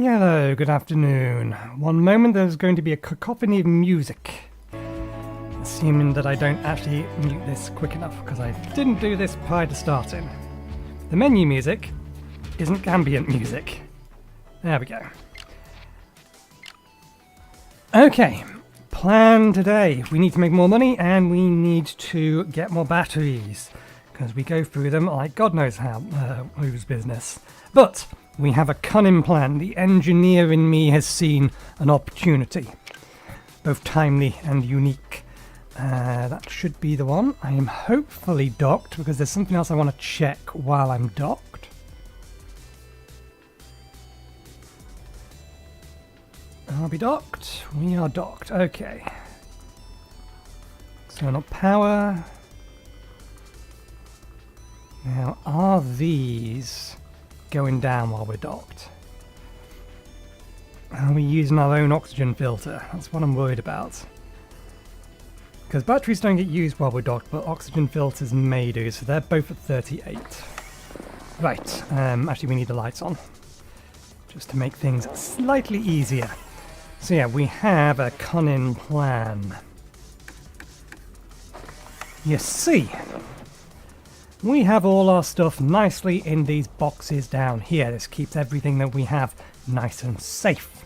Hello, good afternoon. One moment there's going to be a cacophony of music. Assuming that I don't actually mute this quick enough, because I didn't do this prior to starting. The menu music isn't ambient music. There we go. Okay, plan today. We need to make more money and we need to get more batteries, because we go through them like God knows how, whose business. But we have a cunning plan. The engineer in me has seen an opportunity, both timely and unique. That should be the one. I am hopefully docked, because there's something else I want to check while I'm docked. Are we docked? We are docked. Okay. External power. Now, are these going down while we're docked? Are we using our own oxygen filter? That's what I'm worried about. Because batteries don't get used while we're docked, but oxygen filters may do, so they're both at 38. Right, actually we need the lights on, just to make things slightly easier. So yeah, we have a cunning plan. You see, we have all our stuff nicely in these boxes down here. This keeps everything that we have nice and safe.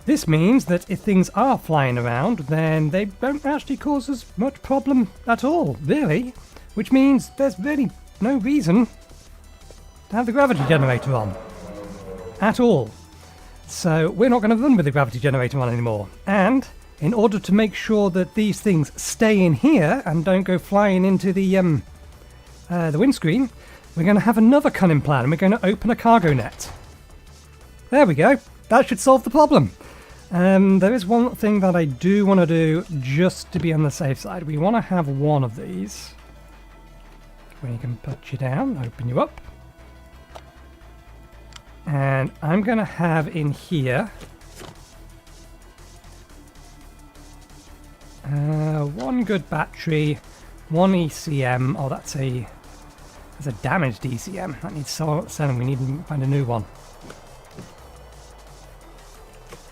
This means that if things are flying around, then they don't actually cause us much problem at all, really. Which means there's really no reason to have the gravity generator on. At all. So we're not going to run with the gravity generator on anymore. And in order to make sure that these things stay in here and don't go flying into the windscreen, we're going to have another cunning plan, and we're going to open a cargo net. There we go. That should solve the problem. There is one thing that I do want to do just to be on the safe side. We want to have one of these. When you can put you down, open you up. And I'm going to have in here one good battery, one ECM. Oh, that's a damaged ECM. That needs selling. We need to find a new one.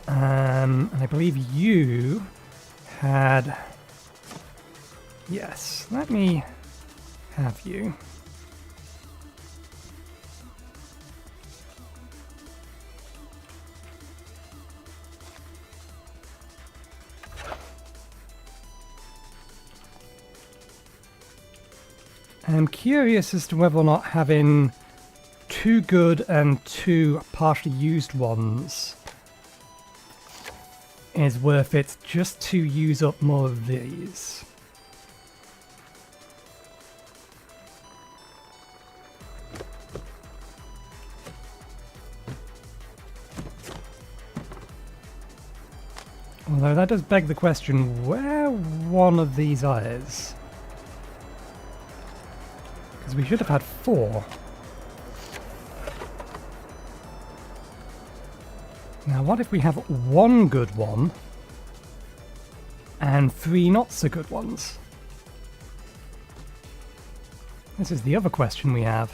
And I believe you had... Yes, let me have you. I'm curious as to whether or not having two good and two partially used ones is worth it just to use up more of these. Although that does beg the question where one of these is. Because we should have had 4. Now, what if we have one good one and 3 not so good ones? This is the other question we have.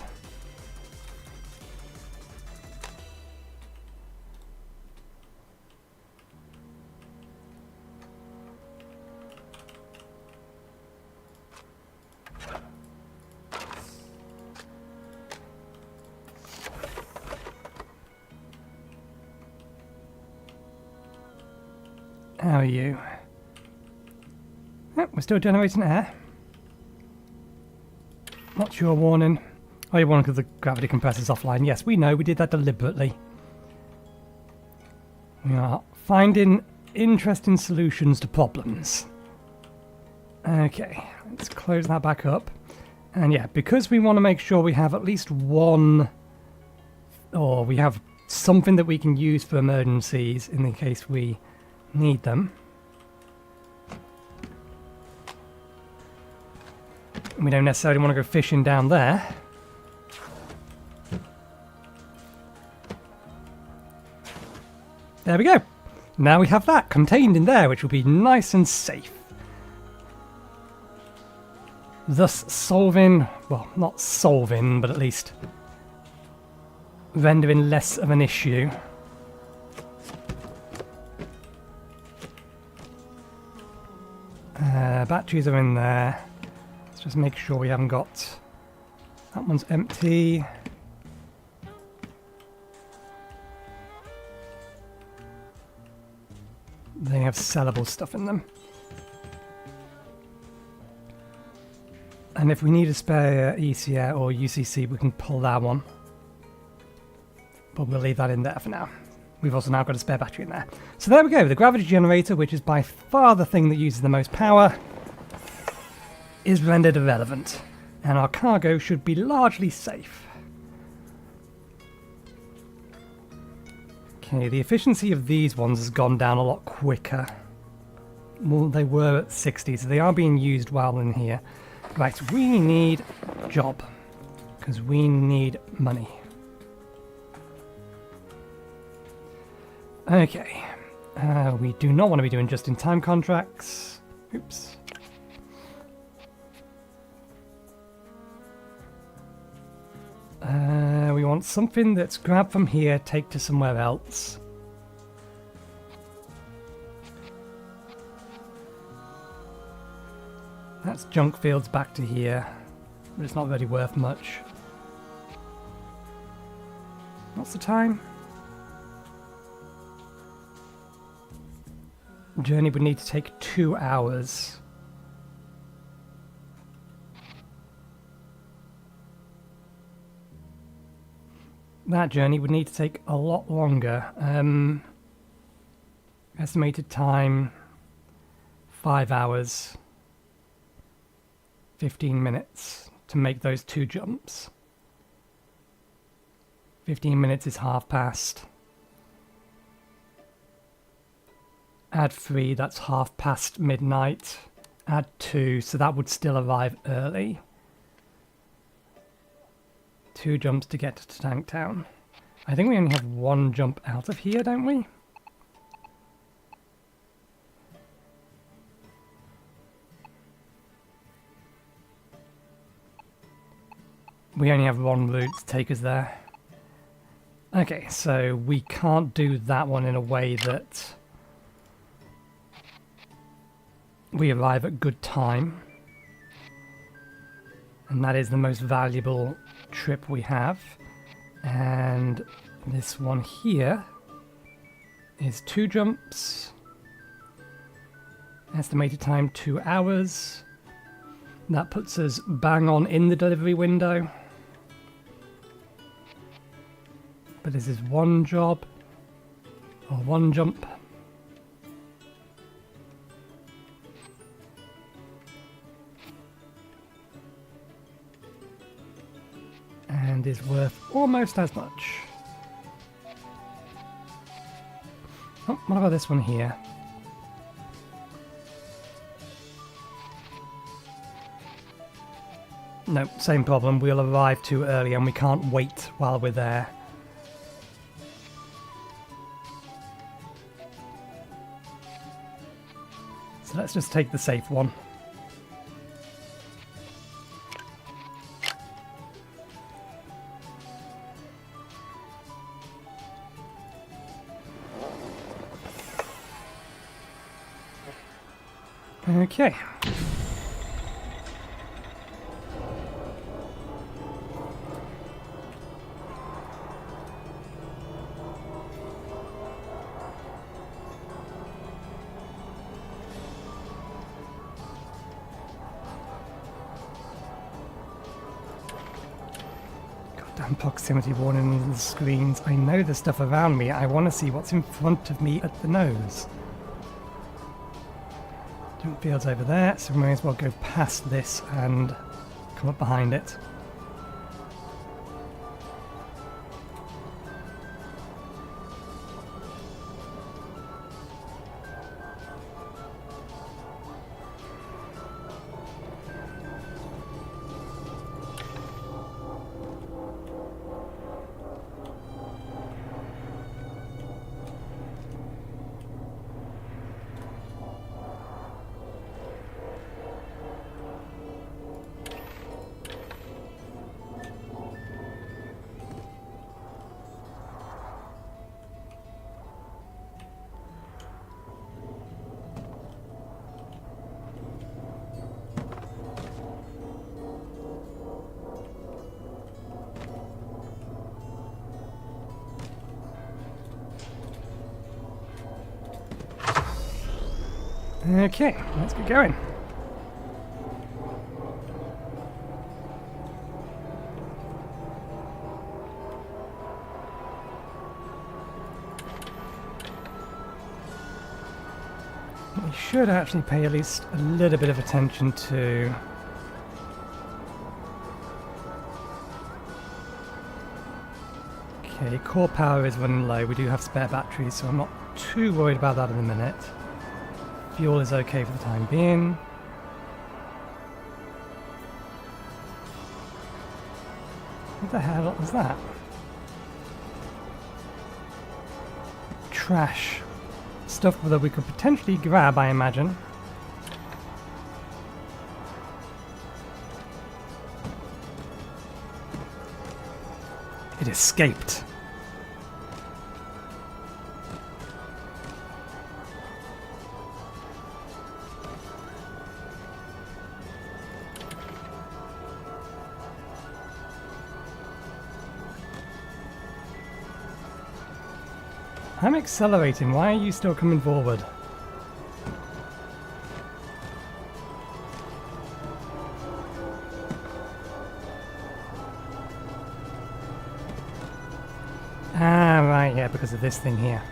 How are you? Oh, we're still generating air. What's your warning? Oh, you're warning because the gravity compressor's offline. Yes, we know. We did that deliberately. We are finding interesting solutions to problems. Okay, let's close that back up. And yeah, because we want to make sure we have at least one, or we have something that we can use for emergencies in the case we need them. We don't necessarily want to go fishing down there. There we go. Now we have that contained in there, which will be nice and safe. Thus solving, well, not solving, but at least rendering less of an issue Batteries are in there. Let's just make sure we haven't got... That one's empty. They have sellable stuff in them. And if we need a spare ECA or UCC, we can pull that one. But we'll leave that in there for now. We've also now got a spare battery in there. So there we go. The gravity generator, which is by far the thing that uses the most power, is rendered irrelevant. And our cargo should be largely safe. Okay, the efficiency of these ones has gone down a lot quicker. Well, they were at 60, so they are being used while in here. Right, we need job, because we need money. Okay, we do not want to be doing just-in-time contracts. Oops. We want something that's grabbed from here, take to somewhere else. That's junk fields back to here, but it's not really worth much. What's the time? Journey would need to take 2 hours. That journey would need to take a lot longer. Estimated time 5 hours, 15 minutes to make those 2 jumps. 15 minutes is half past. Add 3, that's half past midnight. Add 2, so that would still arrive early. 2 jumps to get to Tanktown. I think we only have 1 jump out of here, don't we? We only have 1 route to take us there. Okay, so we can't do that one in a way that we arrive at good time. And that is the most valuable trip we have. And this one here is 2 jumps. Estimated time 2 hours. That puts us bang on in the delivery window. But this is 1 job or 1 jump. And is worth almost as much. Oh, what about this one here? No, same problem. We'll arrive too early and we can't wait while we're there. So let's just take the safe one. Okay. Goddamn proximity warning on the screens. I know the stuff around me. I want to see what's in front of me at the nose. Jump field's over there, so we may as well go past this and come up behind it. Okay, let's get going. We should actually pay at least a little bit of attention to okay, core power is running low. We do have spare batteries, so I'm not too worried about that in a minute. Fuel is okay for the time being. What the hell was that? Trash. Stuff that we could potentially grab, I imagine. It escaped. I'm accelerating. Why are you still coming forward? Ah, right, yeah, because of this thing here.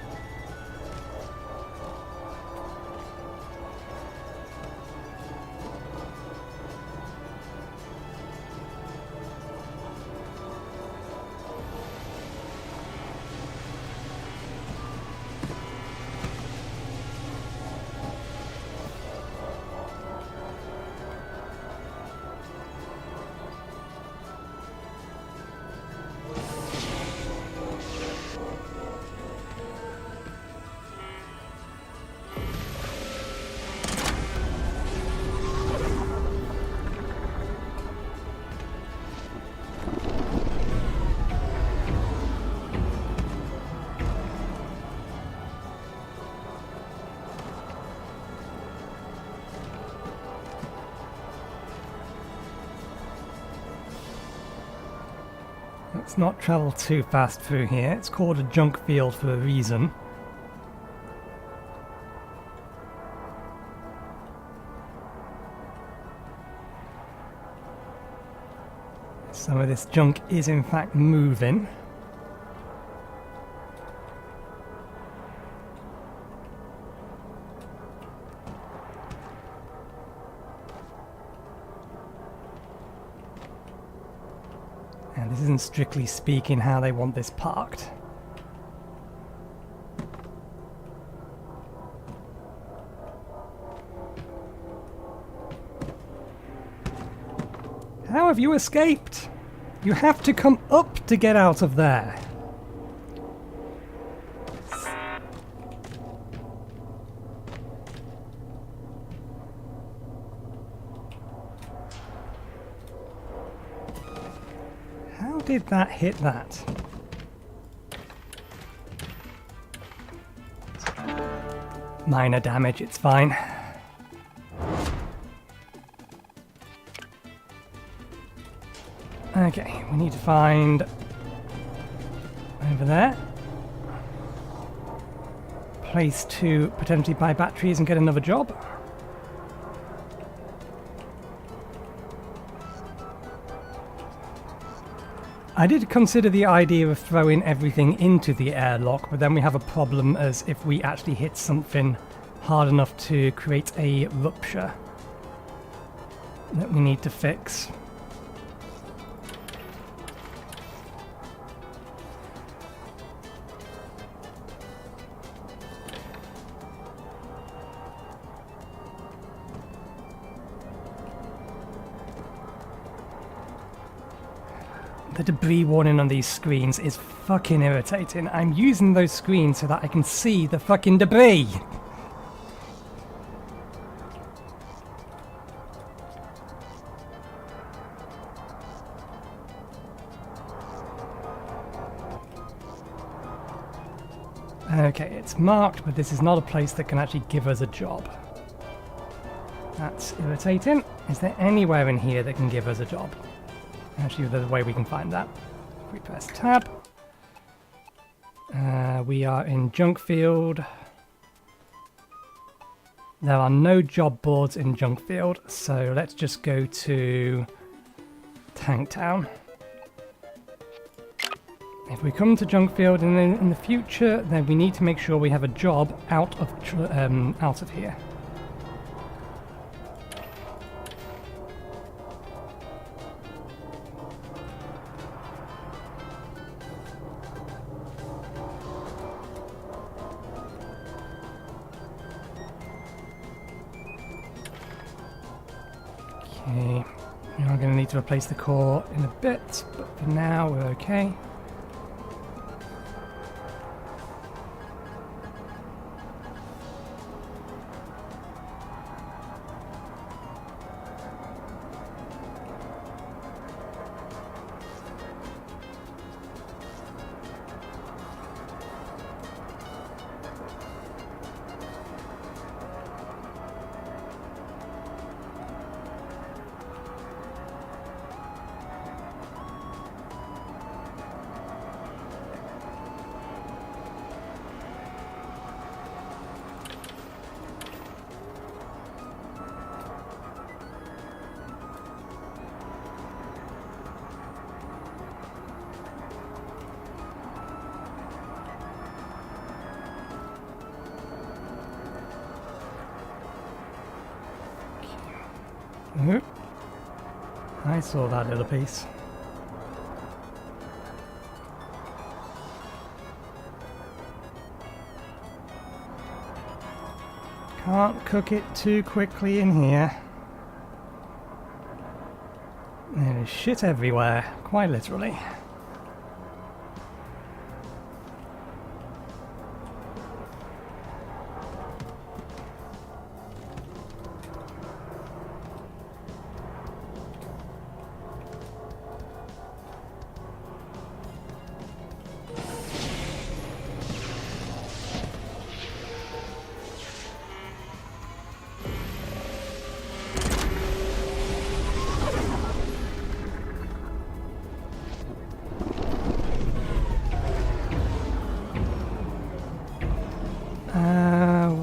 Let's not travel too fast through here. It's called a junk field for a reason. Some of this junk is in fact moving. And this isn't strictly speaking how they want this parked. How have you escaped? You have to come up to get out of there. How did that hit that? Minor damage, it's fine. Okay, we need to find over there place to potentially buy batteries and get another job. I did consider the idea of throwing everything into the airlock, but then we have a problem as if we actually hit something hard enough to create a rupture that we need to fix. The debris warning on these screens is fucking irritating. I'm using those screens so that I can see the fucking debris. Okay, it's marked, but this is not a place that can actually give us a job. That's irritating. Is there anywhere in here that can give us a job? Actually, there's a way we can find that. We press tab. We are in junk field. There are no job boards in Junkfield, so let's just go to Tanktown. If we come to Junkfield in the future, then we need to make sure we have a job out of here. Okay, we are going to need to replace the core in a bit, but for now we're okay. Oop. I saw that little piece. Can't cook it too quickly in here. There is shit everywhere, quite literally.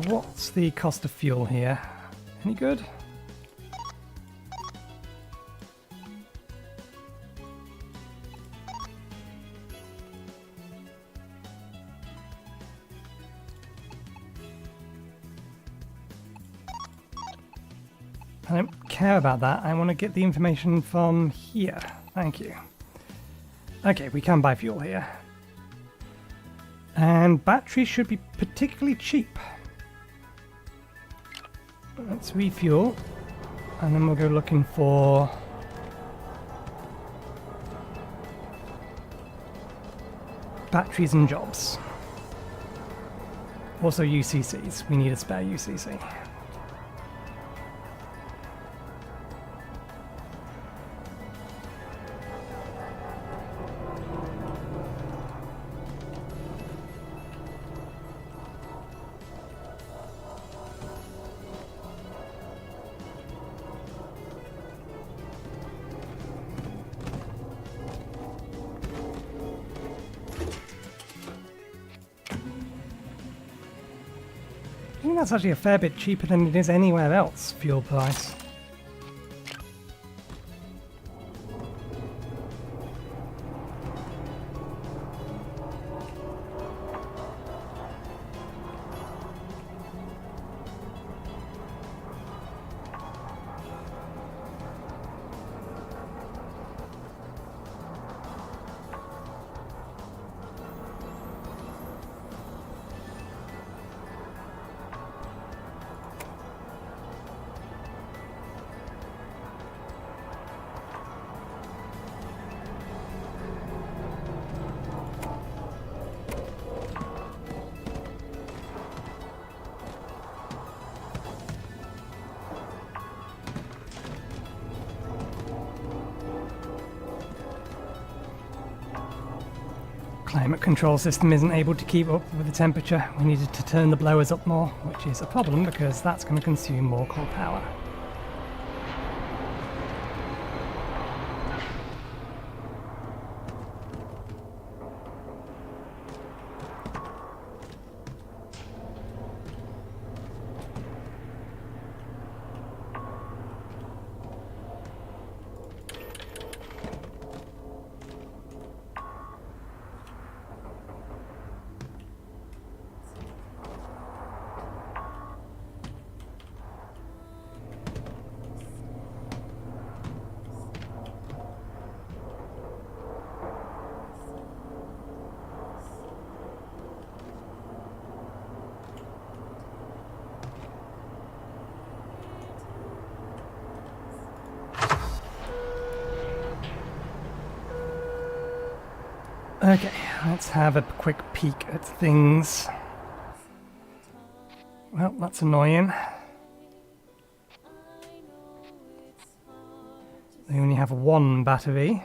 What's the cost of fuel here? Any good? I don't care about that. I want to get the information from here. Thank you. Okay, we can buy fuel here. And batteries should be particularly cheap. Let's refuel, and then we'll go looking for batteries and jobs. Also UCCs. We need a spare UCC. I think that's actually a fair bit cheaper than it is anywhere else, fuel price. Climate control system isn't able to keep up with the temperature. We needed to turn the blowers up more, which is a problem because that's going to consume more core power. Okay, let's have a quick peek at things. Well, that's annoying. They only have one battery.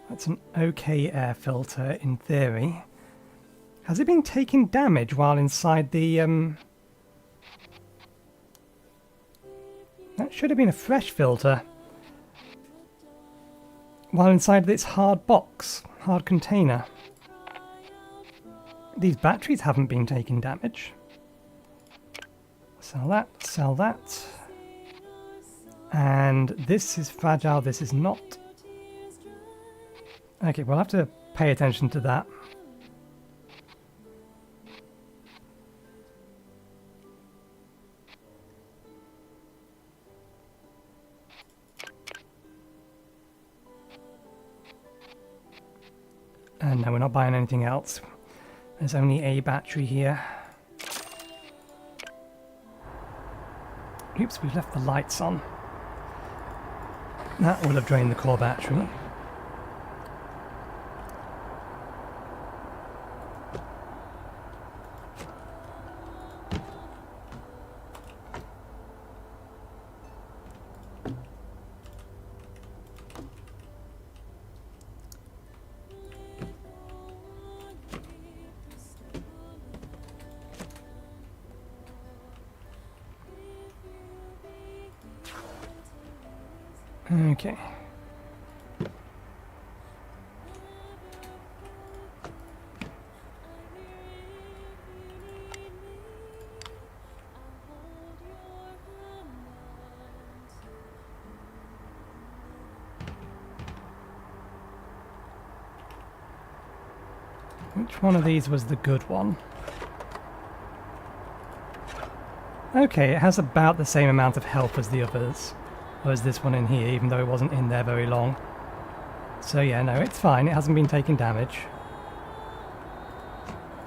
That's an okay air filter in theory. Has it been taking damage while inside the That should have been a fresh filter. While inside this hard box, hard container. These batteries haven't been taking damage. Sell that, sell that. And this is fragile, this is not. Okay, we'll have to pay attention to that. And no, we're not buying anything else. There's only a battery here. Oops, we've left the lights on. That will have drained the core battery. Okay. Which one of these was the good one? Okay, it has about the same amount of health as the others. Or as this one in here, even though it wasn't in there very long. So yeah, no, it's fine. It hasn't been taking damage.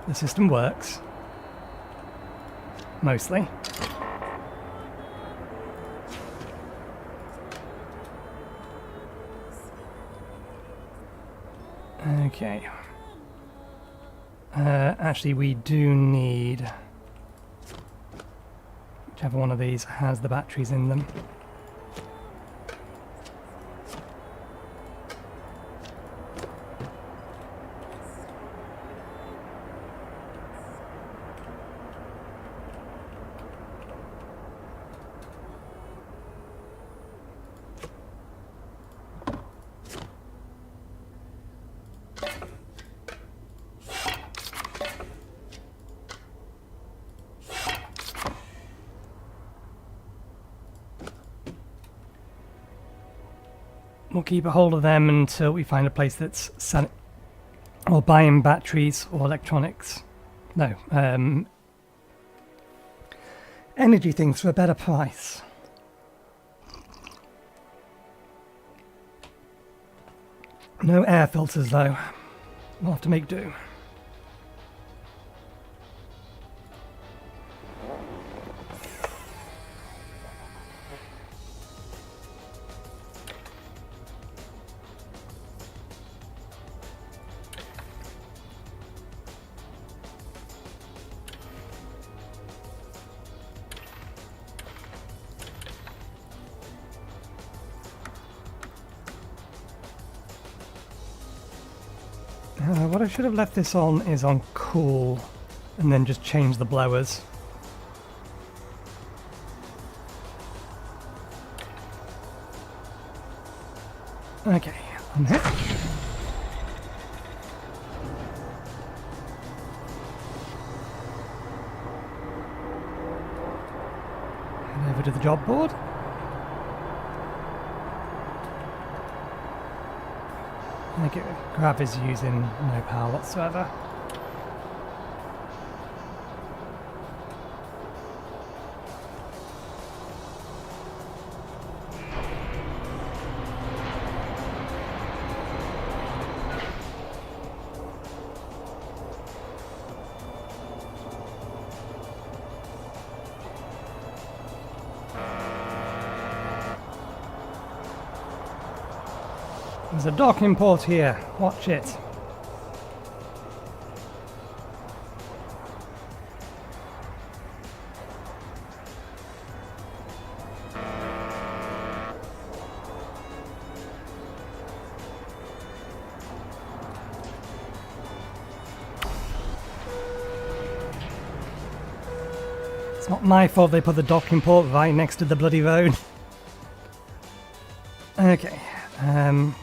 The system works. Mostly. Okay. Actually, we do need... whichever one of these has the batteries in them. We'll keep a hold of them until we find a place that's selling or buying batteries or electronics. No, energy things for a better price. No air filters though. We'll have to make do. What I should have left this on is on cool, and then just change the blowers. Okay, unhitch. Head over to the job board. Okay, Grav is using no power whatsoever. There's a docking port here. Watch it. It's not my fault they put the docking port right next to the bloody road. Okay.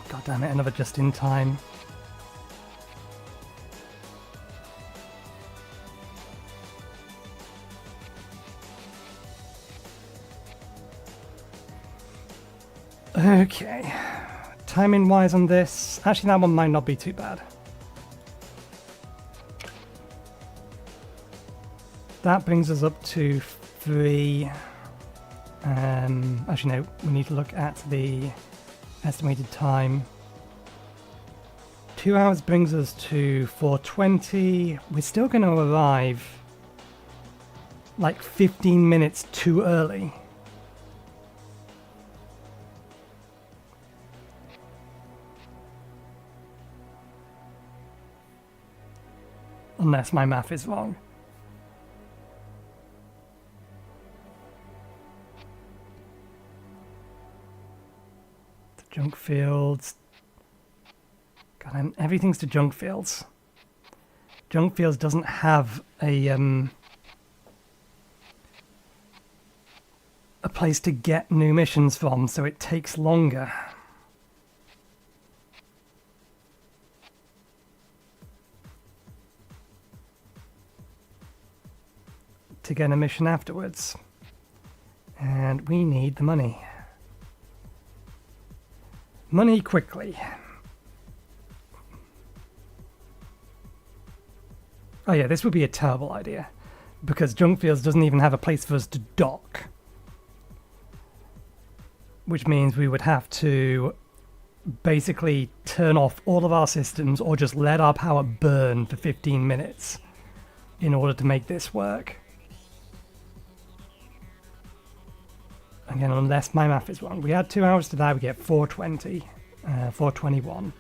God damn it, another just in time. Okay. Timing wise on this, actually that one might not be too bad. That brings us up to 3. Actually no, we need to look at the estimated time. 2 hours brings us to 4:20. We're still going to arrive like 15 minutes too early. Unless my math is wrong. The junk fields. God, everything's to junk fields. Junk fields doesn't have a place to get new missions from, so it takes longer. To get a mission afterwards. And we need the money. Money quickly. Oh yeah, this would be a terrible idea. Because Junkfields doesn't even have a place for us to dock. Which means we would have to basically turn off all of our systems or just let our power burn for 15 minutes in order to make this work. Again, unless my math is wrong. We had 2 hours to that, we get 420, 421.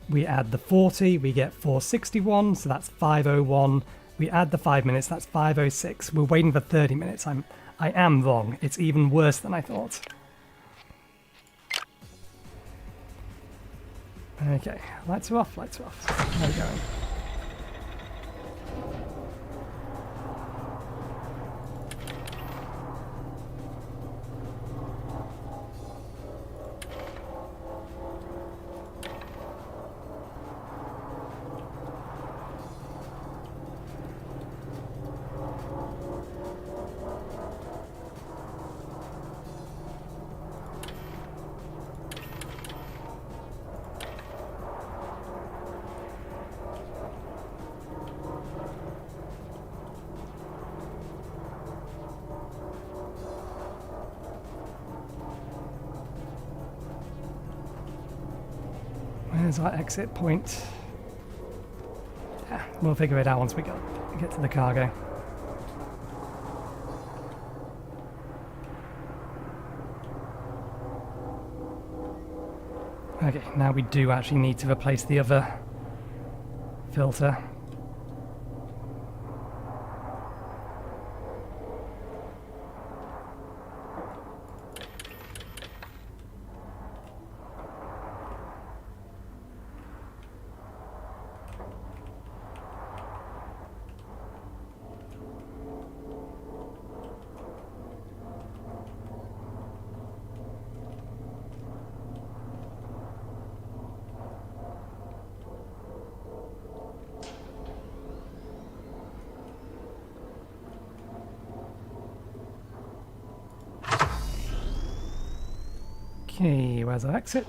We add the 40, we get 461, so that's 501. We add the 5 minutes, that's 506. We're waiting for 30 minutes. I am wrong. It's even worse than I thought. Okay, lights are off, lights are off. Where are we going? Where's our exit point? Yeah, we'll figure it out once we get to the cargo. Okay, now we do actually need to replace the other filter. Okay, where's our exit?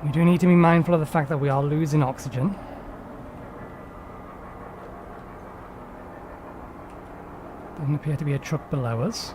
We do need to be mindful of the fact that we are losing oxygen. Doesn't appear to be a truck below us.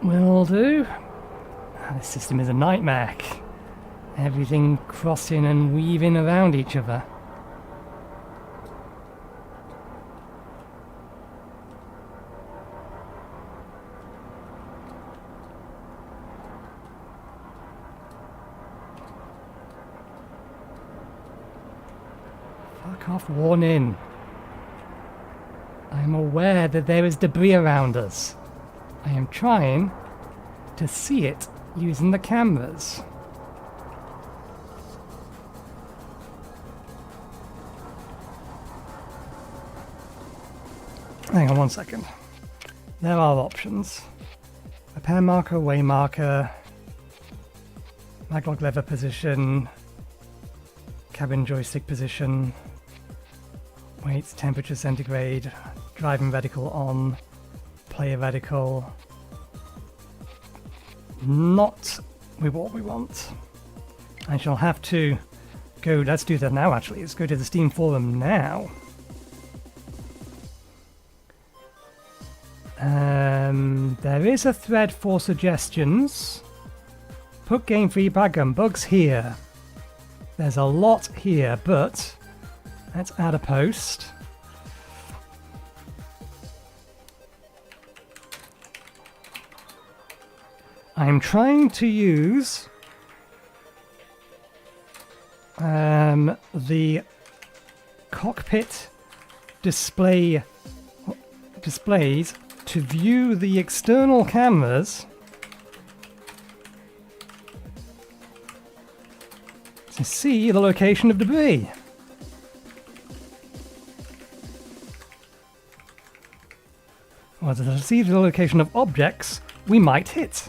Will do. This system is a nightmare. Everything crossing and weaving around each other. Fuck off, warning. I am aware that there is debris around us. I am trying to see it using the cameras. Hang on 1 second. There are options. Repair marker, way marker, maglock lever position, cabin joystick position, weights, temperature centigrade, driving reticle on, player reticle. Not with what we want. I shall have to go, let's do that now actually, let's go to the Steam forum now. There is a thread for suggestions. Put game feedback and bugs here. There's a lot here, but let's add a post. I'm trying to use the cockpit displays to view the external cameras to see the location of debris. Or to see the location of objects we might hit.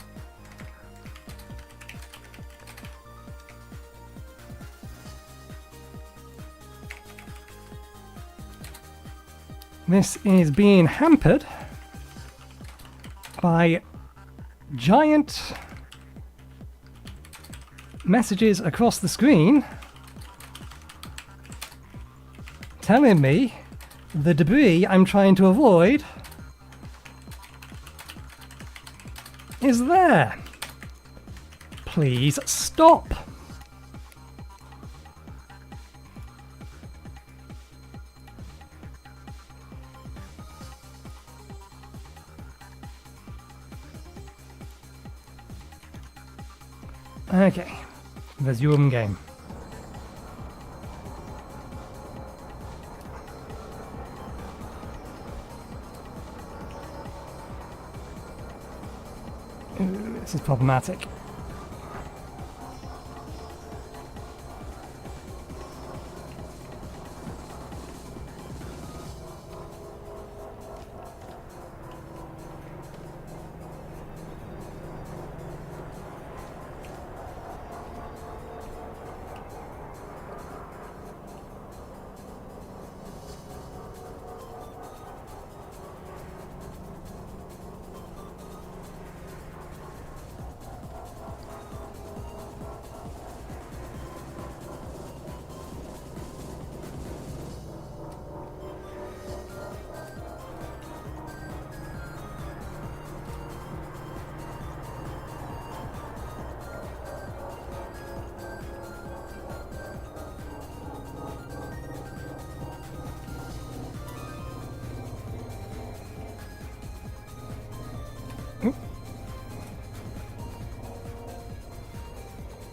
This is being hampered by giant messages across the screen telling me the debris I'm trying to avoid is there. Please stop. Okay, resume game. Ooh, this is problematic.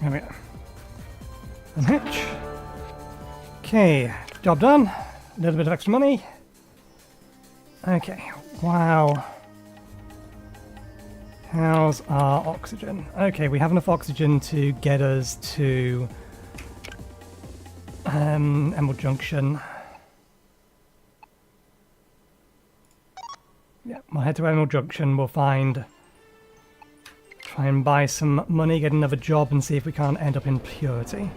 There we go. Unhitch. Okay, job done. A little bit of extra money. Okay, wow. How's our oxygen? Okay, we have enough oxygen to get us to Emerald Junction. Yeah, we'll head to Emerald Junction. We'll try and buy some money, get another job, and see if we can't end up in Purity.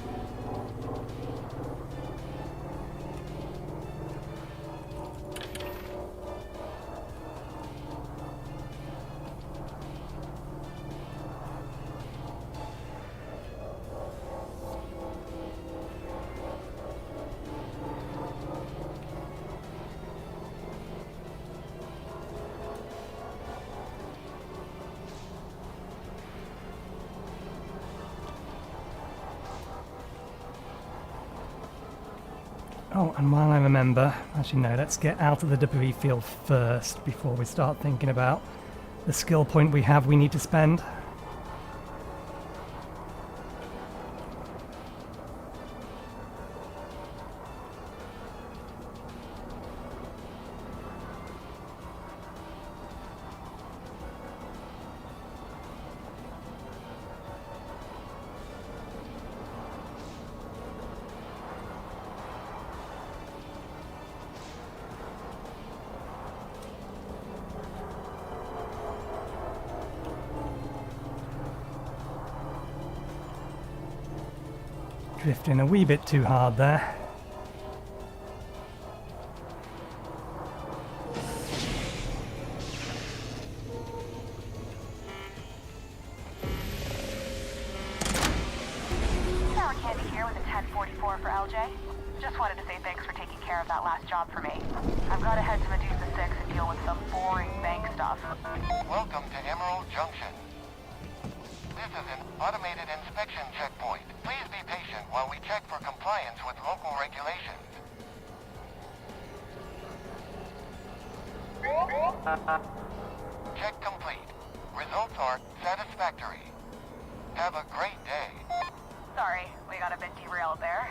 Oh, and while I remember, actually no, let's get out of the debris field first before we start thinking about the skill point we need to spend. Drifting a wee bit too hard there. Sour Candy here with a 1044 for LJ. Just wanted to say thanks for taking care of that last job for me. I've got to head to Medusa 6 and deal with some boring bank stuff. Welcome to Emerald Junction. This is an automated inspection checkpoint. Please be patient while we check for compliance with local regulations. Check complete. Results are satisfactory. Have a great day. Sorry, we got a bit derailed there.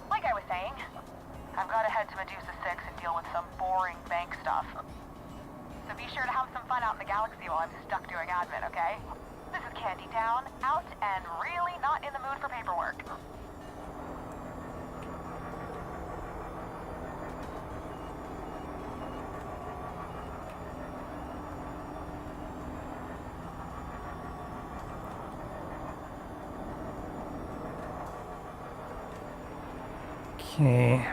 Like I was saying, I've got to head to Medusa 6 and deal with some boring bank stuff. So be sure to have some fun out in the galaxy while I'm stuck doing admin, okay? This is Candy Town, out and really not in the mood for paperwork. Okay.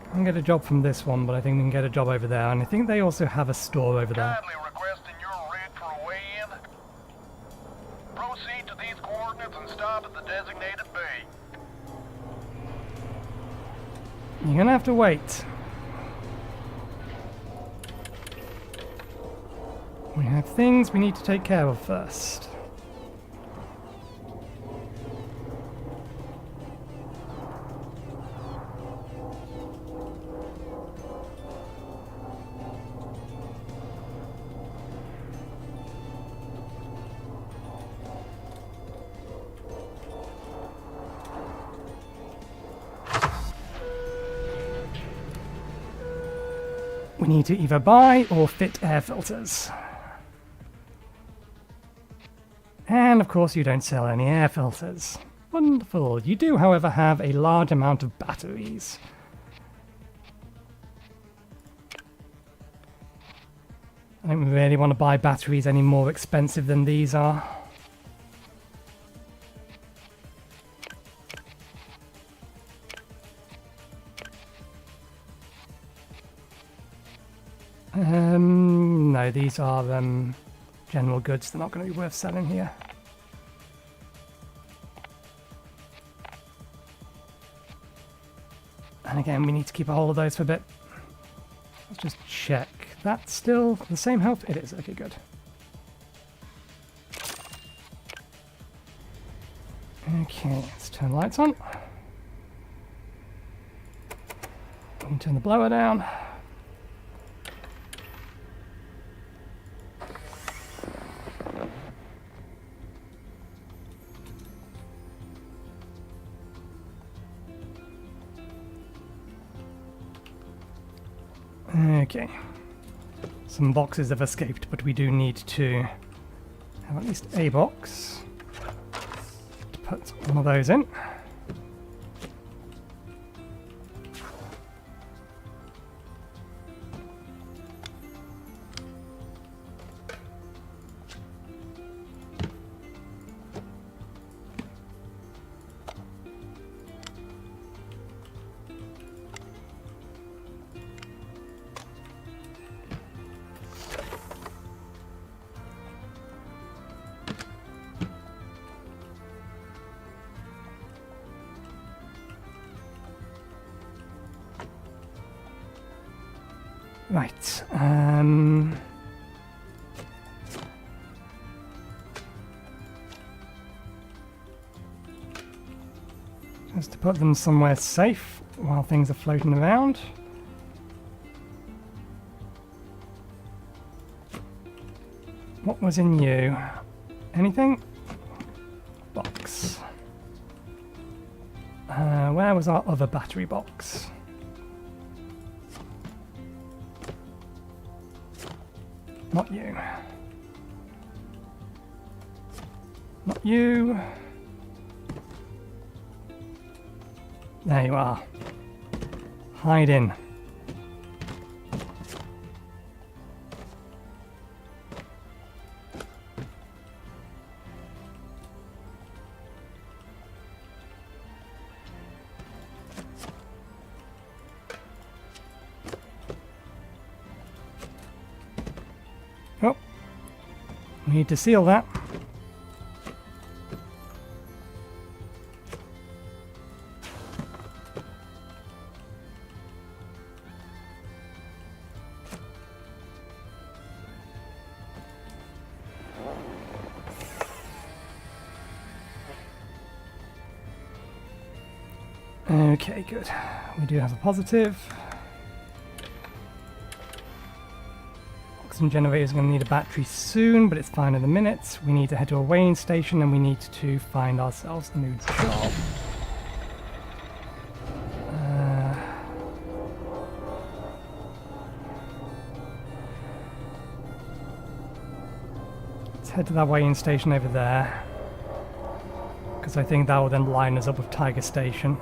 I can get a job from this one, but I think we can get a job over there, and I think they also have a store over there. Kindly requesting your route for a weigh-in. Proceed to these coordinates and stop at the designated bay. You're gonna have to wait. We have things we need to take care of first. We need to either buy or fit air filters. And of course you don't sell any air filters. Wonderful. You do, however, have a large amount of batteries. I don't really want to buy batteries any more expensive than these are. No, these are general goods. They're not going to be worth selling here. And again, we need to keep a hold of those for a bit. Let's just check. That's still the same health? It is. Okay, good. Okay, let's turn the lights on. We can turn the blower down. Okay. Some boxes have escaped, but we do need to have at least a box to put one of those in. Right. Just to put them somewhere safe while things are floating around. What was in you? Anything? Box. Where was our other battery box? Not you. Not you. There you are. Hide in. Oh, we need to seal that. Okay, good. We do have a positive. Oxygen generator is going to need a battery soon, but it's fine in a minute. We need to head to a weighing station and we need to find ourselves a new job. Let's head to that weighing station over there, because I think that will then line us up with Tiger Station.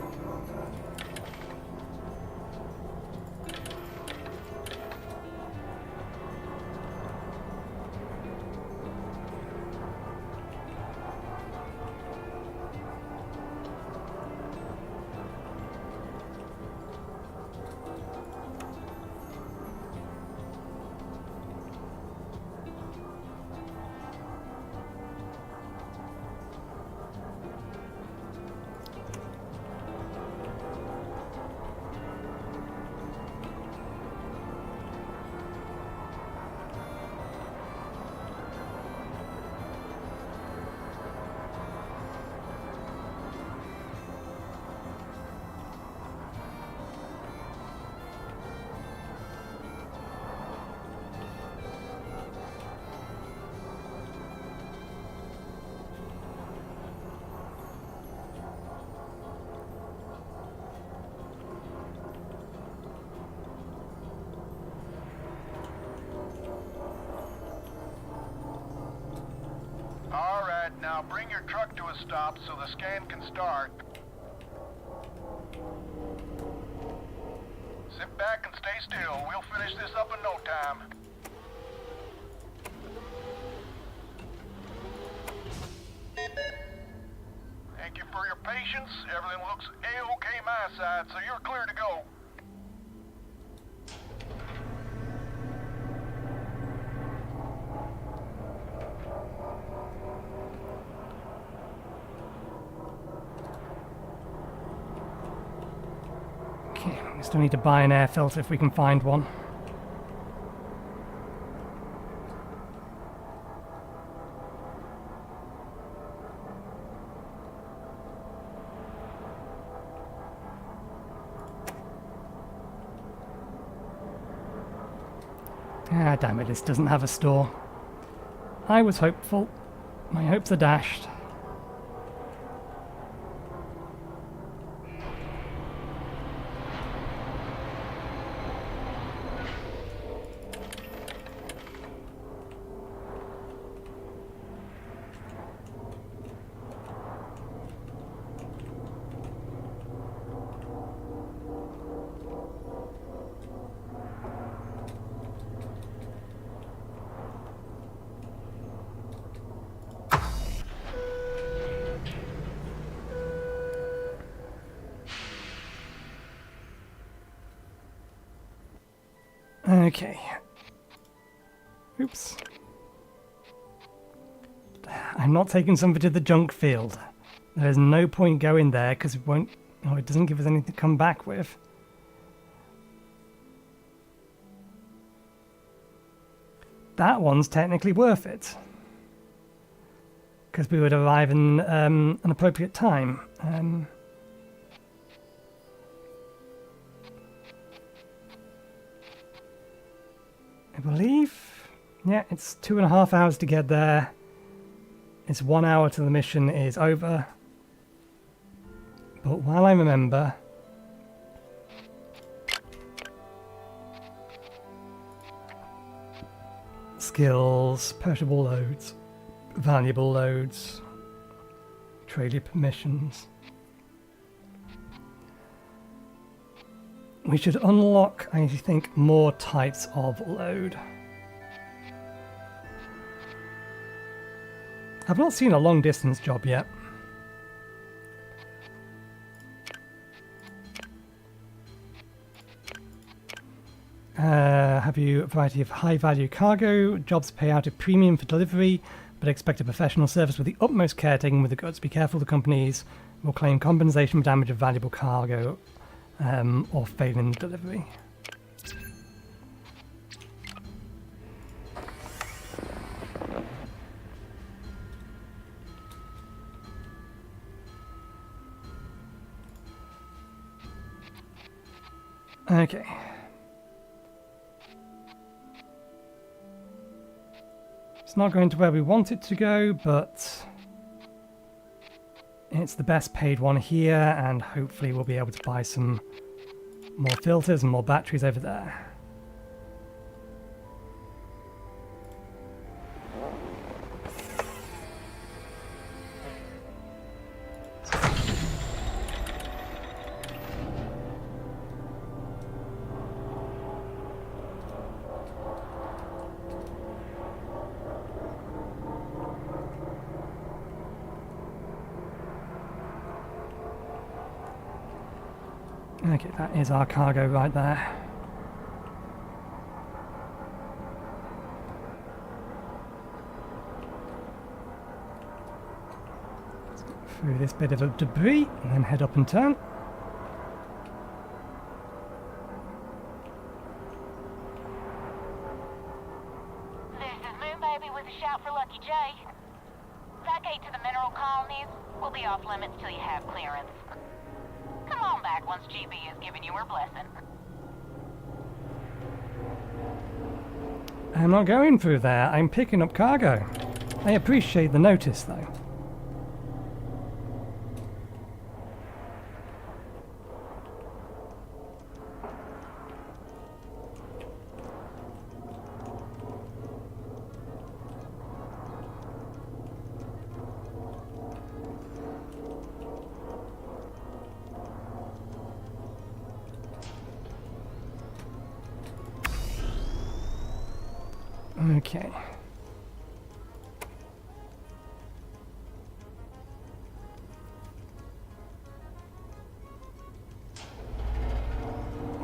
Now bring your truck to a stop so the scan can start. Sit back and stay still. We'll finish this up in no time. Thank you for your patience. Everything looks A-OK my side, so you're clear to go. Okay, we still need to buy an air filter if we can find one. Ah, damn it, this doesn't have a store. I was hopeful. My hopes are dashed. Okay. Oops. I'm not taking something to the junk field. There's no point going there because it won't... Oh, it doesn't give us anything to come back with. That one's technically worth it. Because we would arrive in an appropriate time. I believe... Yeah, it's 2.5 hours to get there. It's 1 hour till the mission is over. But while I remember... Skills, perishable loads, valuable loads, trailer permissions. We should unlock, I think, more types of load. I've not seen a long distance job yet. Have you a variety of high value cargo? Jobs pay out a premium for delivery, but expect a professional service with the utmost care taken with the goods. Be careful, the companies will claim compensation for damage of valuable cargo or failing delivery. Okay. It's not going to where we want it to go, but it's the best paid one here, and hopefully we'll be able to buy some more filters and more batteries over there. Okay, that is our cargo right there. Let's get through this bit of debris and then head up and turn. This is Moon Baby with a shout for Lucky J. That gate to the mineral colonies will be off limits till you have clearance. Come on back once GB has given you her blessing. I'm not going through there. I'm picking up cargo. I appreciate the notice, though. Okay.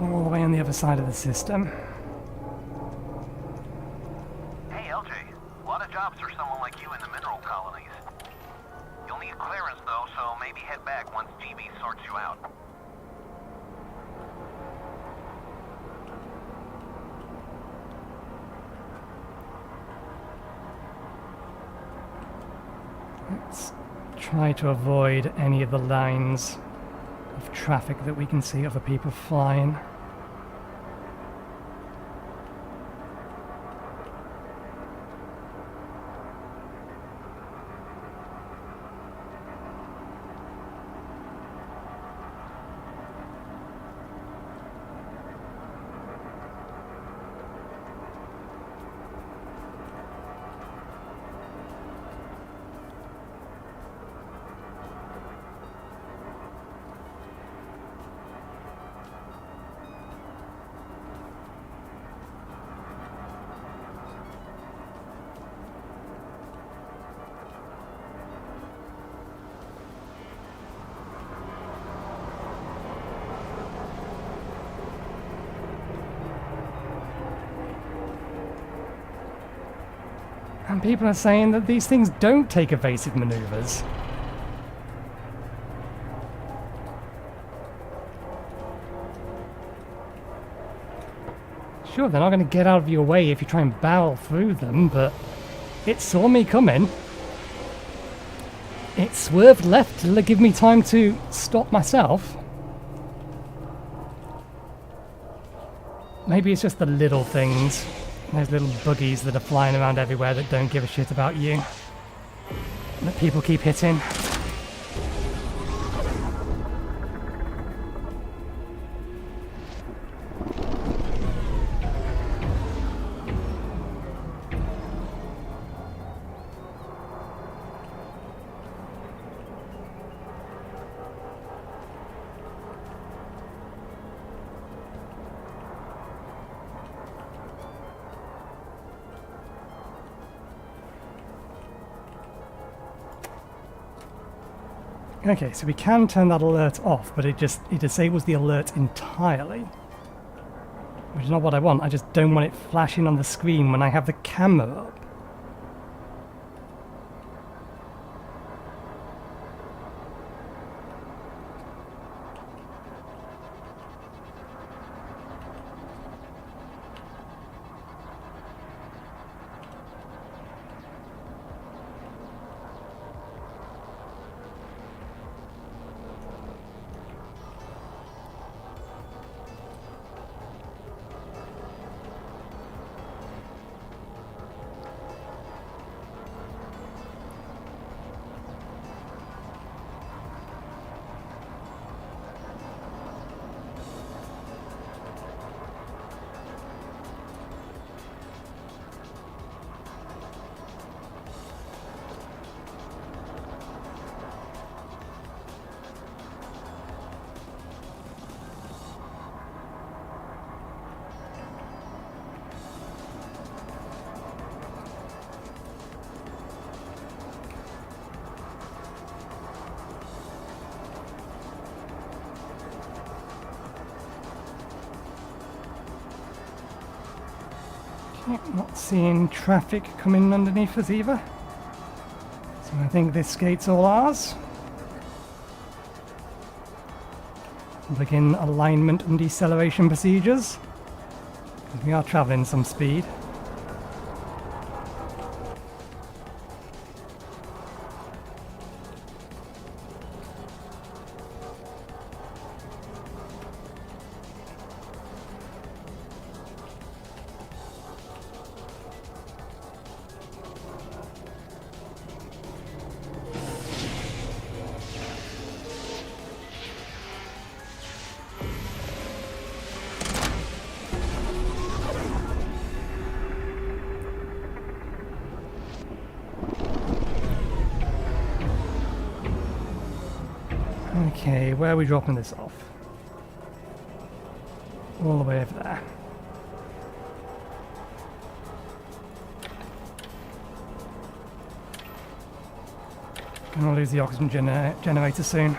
All the way on the other side of the system. Hey, LJ. A lot of jobs for someone like you in the mineral colonies. You'll need clearance, though, so maybe head back once GB sorts you out. Let's try to avoid any of the lines of traffic that we can see other people flying. And people are saying that these things don't take evasive maneuvers. Sure, they're not going to get out of your way if you try and barrel through them, but it saw me coming. It swerved left to give me time to stop myself. Maybe it's just the little things. Those little buggies that are flying around everywhere that don't give a shit about you. That people keep hitting. Okay, so we can turn that alert off, but it disables the alert entirely. Which is not what I want. I just don't want it flashing on the screen when I have the camera up. Not seeing traffic coming underneath us either. So I think this gate's all ours. Begin alignment and deceleration procedures. We are travelling some speed. Okay, where are we dropping this off? All the way over there. Gonna lose the oxygen generator soon.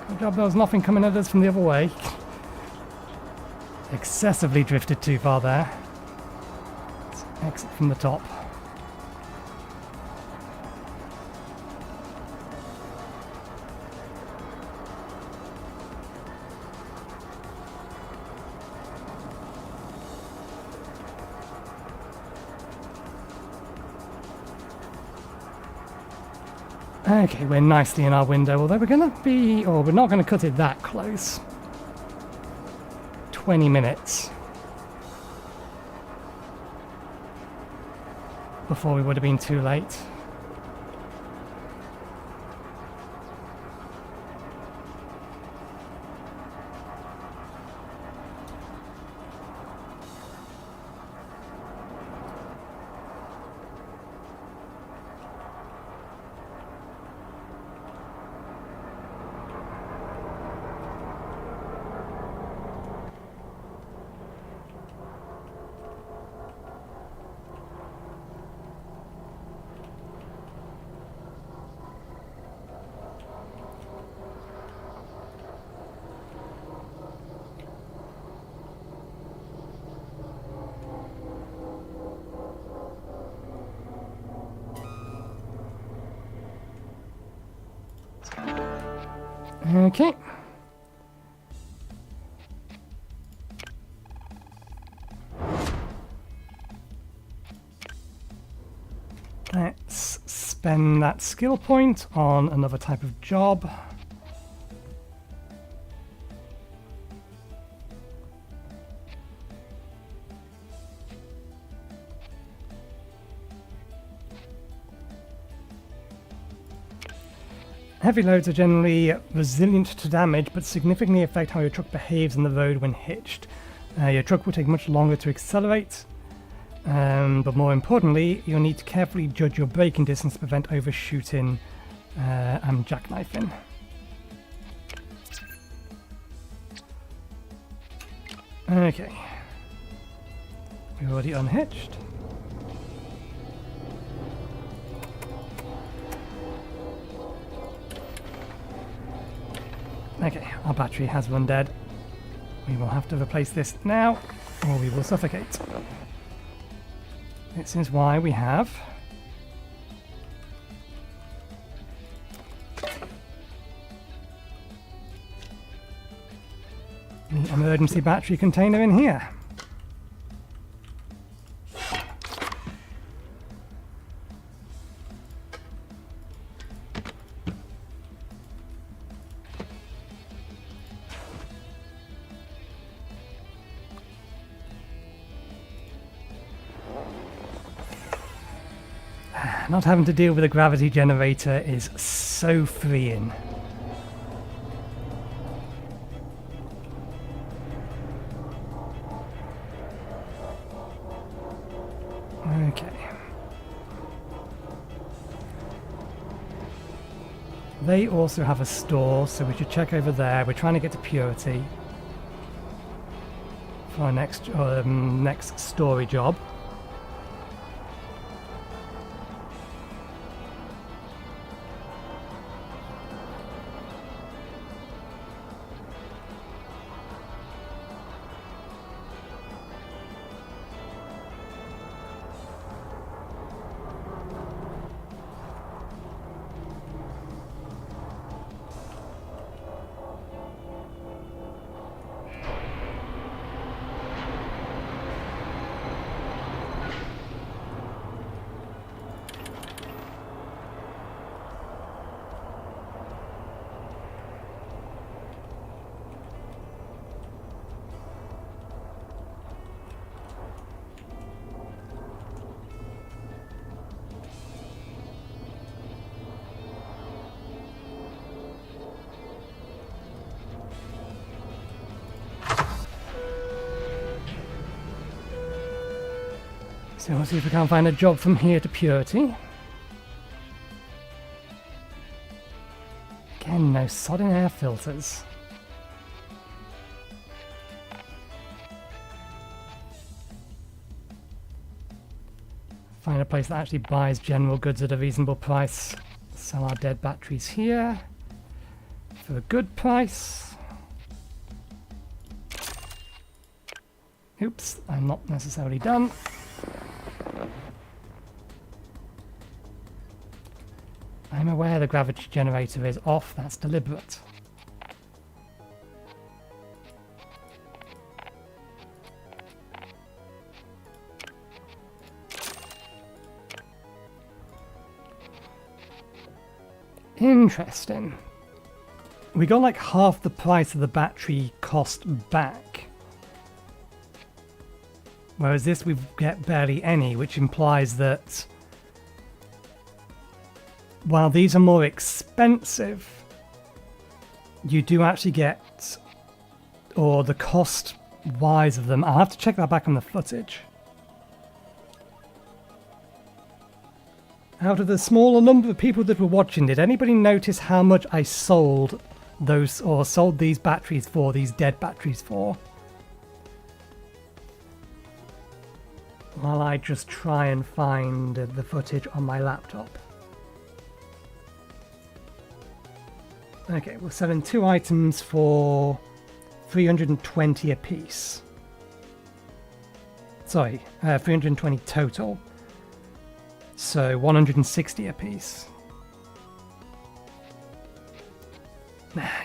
Good job there was nothing coming at us from the other way. Excessively drifted too far there. Exit from the top. Okay, we're nicely in our window, although we're going to be... or we're not going to cut it that close. 20 minutes. Before we would have been too late. Okay. Let's spend that skill point on another type of job. Heavy loads are generally resilient to damage, but significantly affect how your truck behaves on the road when hitched. Your truck will take much longer to accelerate, but more importantly, you'll need to carefully judge your braking distance to prevent overshooting and jackknifing. Okay. We're already unhitched. Okay, our battery has run dead. We will have to replace this now, or we will suffocate. This is why we have the emergency battery container in here. Not having to deal with a gravity generator is so freeing. Okay. They also have a store, so we should check over there. We're trying to get to Purity for our next story job. So we'll see if we can't find a job from here to Purity. Again, no sodding air filters. Find a place that actually buys general goods at a reasonable price. Sell our dead batteries here for a good price. Oops, I'm not necessarily done. I'm aware the gravity generator is off, that's deliberate. Interesting. We got like half the price of the battery cost back. Whereas this we get barely any, which implies that while these are more expensive, you do actually get, or the cost wise of them, I'll have to check that back on the footage. Out of the smaller number of people that were watching, did anybody notice how much I sold those, or sold these batteries for, these dead batteries for? While I just try and find the footage on my laptop. Okay, we're selling 2 items for 320 apiece. Sorry, 320 total. So 160 apiece.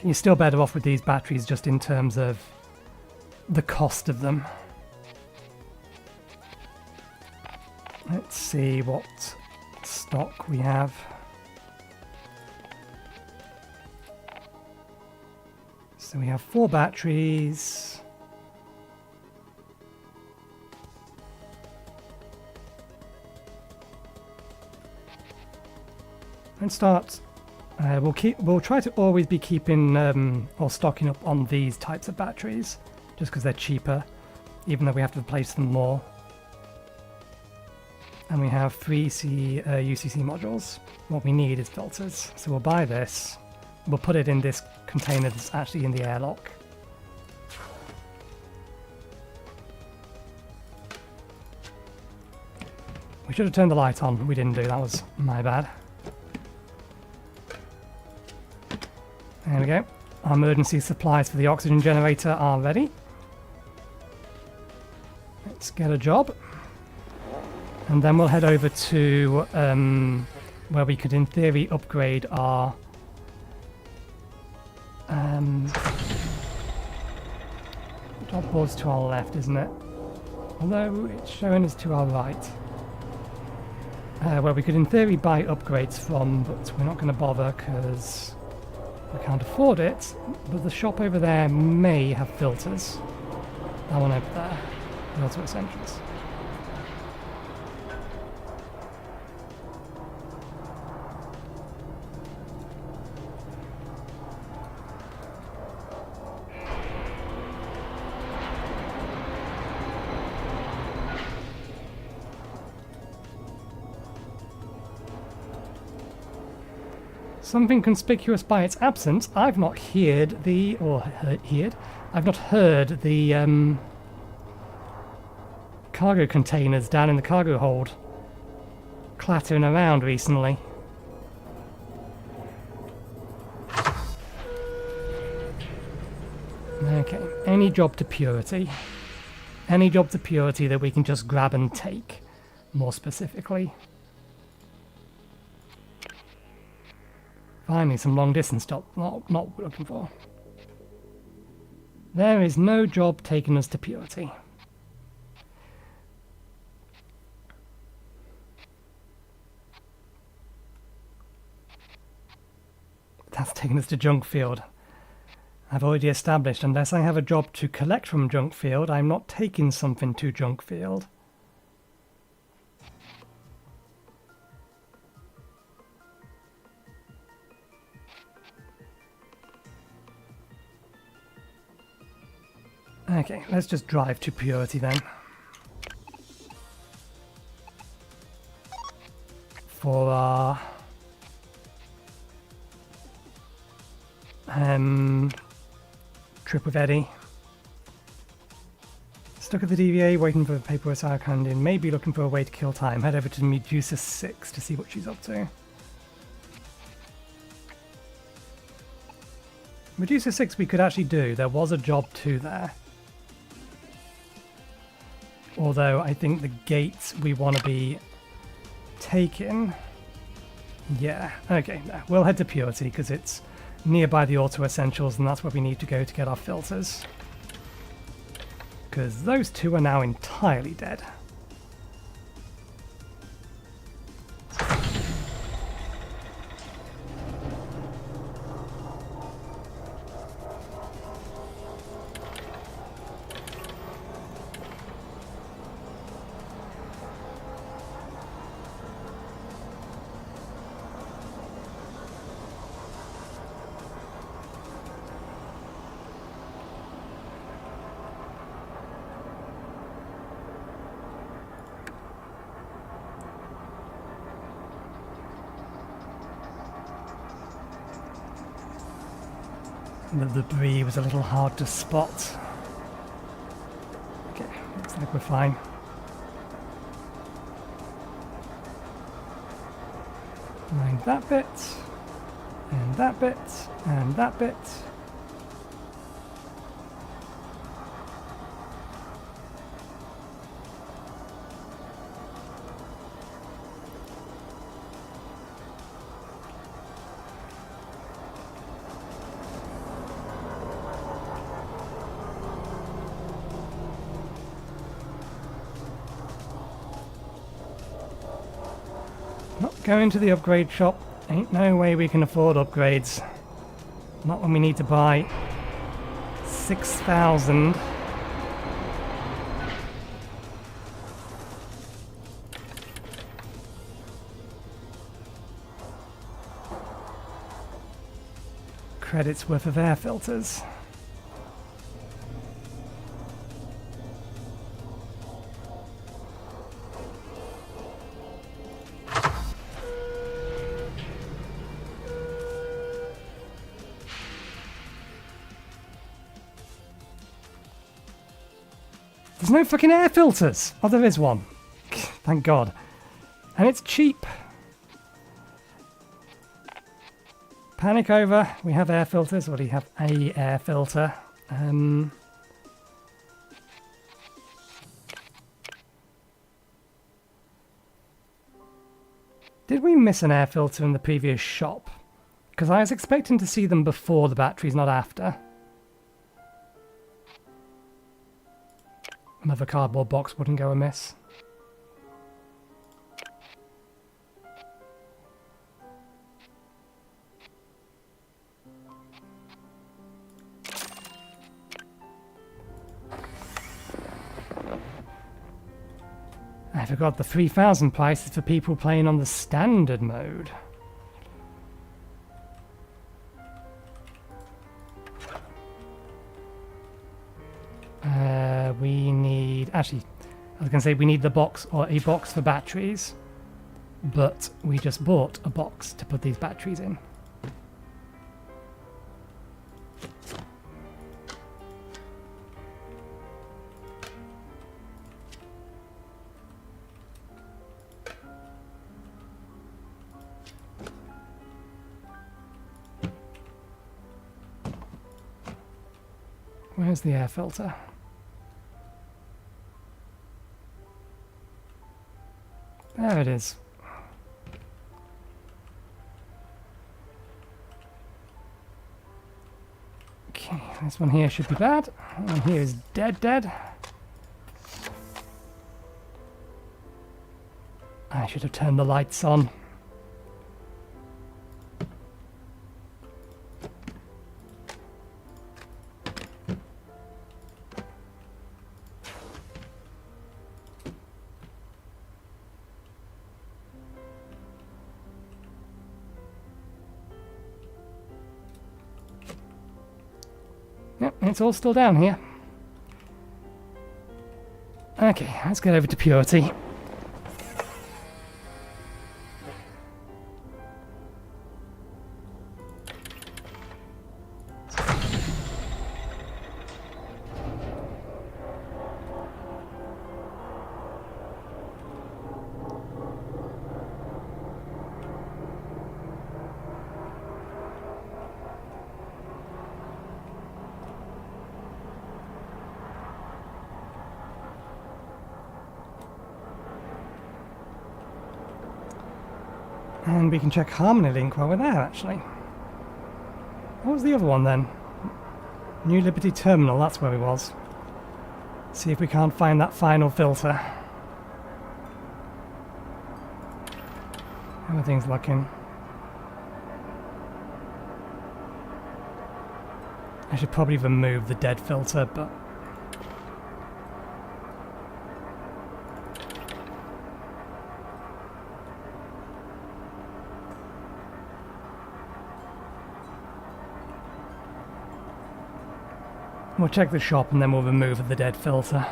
You're still better off with these batteries just in terms of the cost of them. Let's see what stock we have. So we have 4 batteries. Let's start. We'll try to always be keeping or stocking up on these types of batteries, just because they're cheaper, even though we have to replace them more. And we have 3 UCC modules. What we need is filters, so we'll buy this. We'll put it in this container that's actually in the airlock. We should have turned the light on. We didn't do. That was my bad. There we go. Our emergency supplies for the oxygen generator are ready. Let's get a job. And then we'll head over to where we could, in theory, upgrade our job board's to our left, isn't it? Although it's showing us to our right. Where we could, in theory, buy upgrades from, but we're not going to bother because we can't afford it. But the shop over there may have filters. That one over there. The auto essentials. Something conspicuous by its absence. I've not heard the, I've not heard the cargo containers down in the cargo hold clattering around recently. Okay, any job to purity. Any job to purity that we can just grab and take, more specifically. Finally, some long distance stuff. Not what we're looking for. There is no job taking us to purity. That's taking us to junk field. I've already established, unless I have a job to collect from junk field, I'm not taking something to junk field. Okay, let's just drive to purity then. For our trip with Eddie. Stuck at the DVA, waiting for the paperwork to hand in. Maybe looking for a way to kill time. Head over to Medusa 6 to see what she's up to. Medusa 6 we could actually do. There was a job 2 there. Although I think the gates we want to be taking. Yeah, okay, no, we'll head to Purity because it's nearby the Auto Essentials and that's where we need to go to get our filters. Because those two are now entirely dead. The debris was a little hard to spot. Okay, looks like we're fine. Mind that bit, and that bit, and that bit. Not going to the upgrade shop. Ain't no way we can afford upgrades. Not when we need to buy 6,000. Credits worth of air filters. There's no fucking air filters! Oh, there is one. Thank God. And it's cheap. Panic over. We have air filters. Or do you have a air filter? Did we miss an air filter in the previous shop? Because I was expecting to see them before the batteries, not after. Another cardboard box wouldn't go amiss. I forgot the 3,000 price is for people playing on the standard mode. We need... Actually, I was going to say we need the box or a box for batteries. But we just bought a box to put these batteries in. Where's the air filter? There it is. Okay, this one here should be bad. That one here is dead. I should have turned the lights on. Yep, it's all still down here. Okay, let's get over to Purity. And we can check Harmony Link while we're there, actually. What was the other one then? New Liberty Terminal, that's where we was. See if we can't find that final filter. Everything's looking. I should probably remove the dead filter, but... we'll check the shop and then we'll remove the dead filter.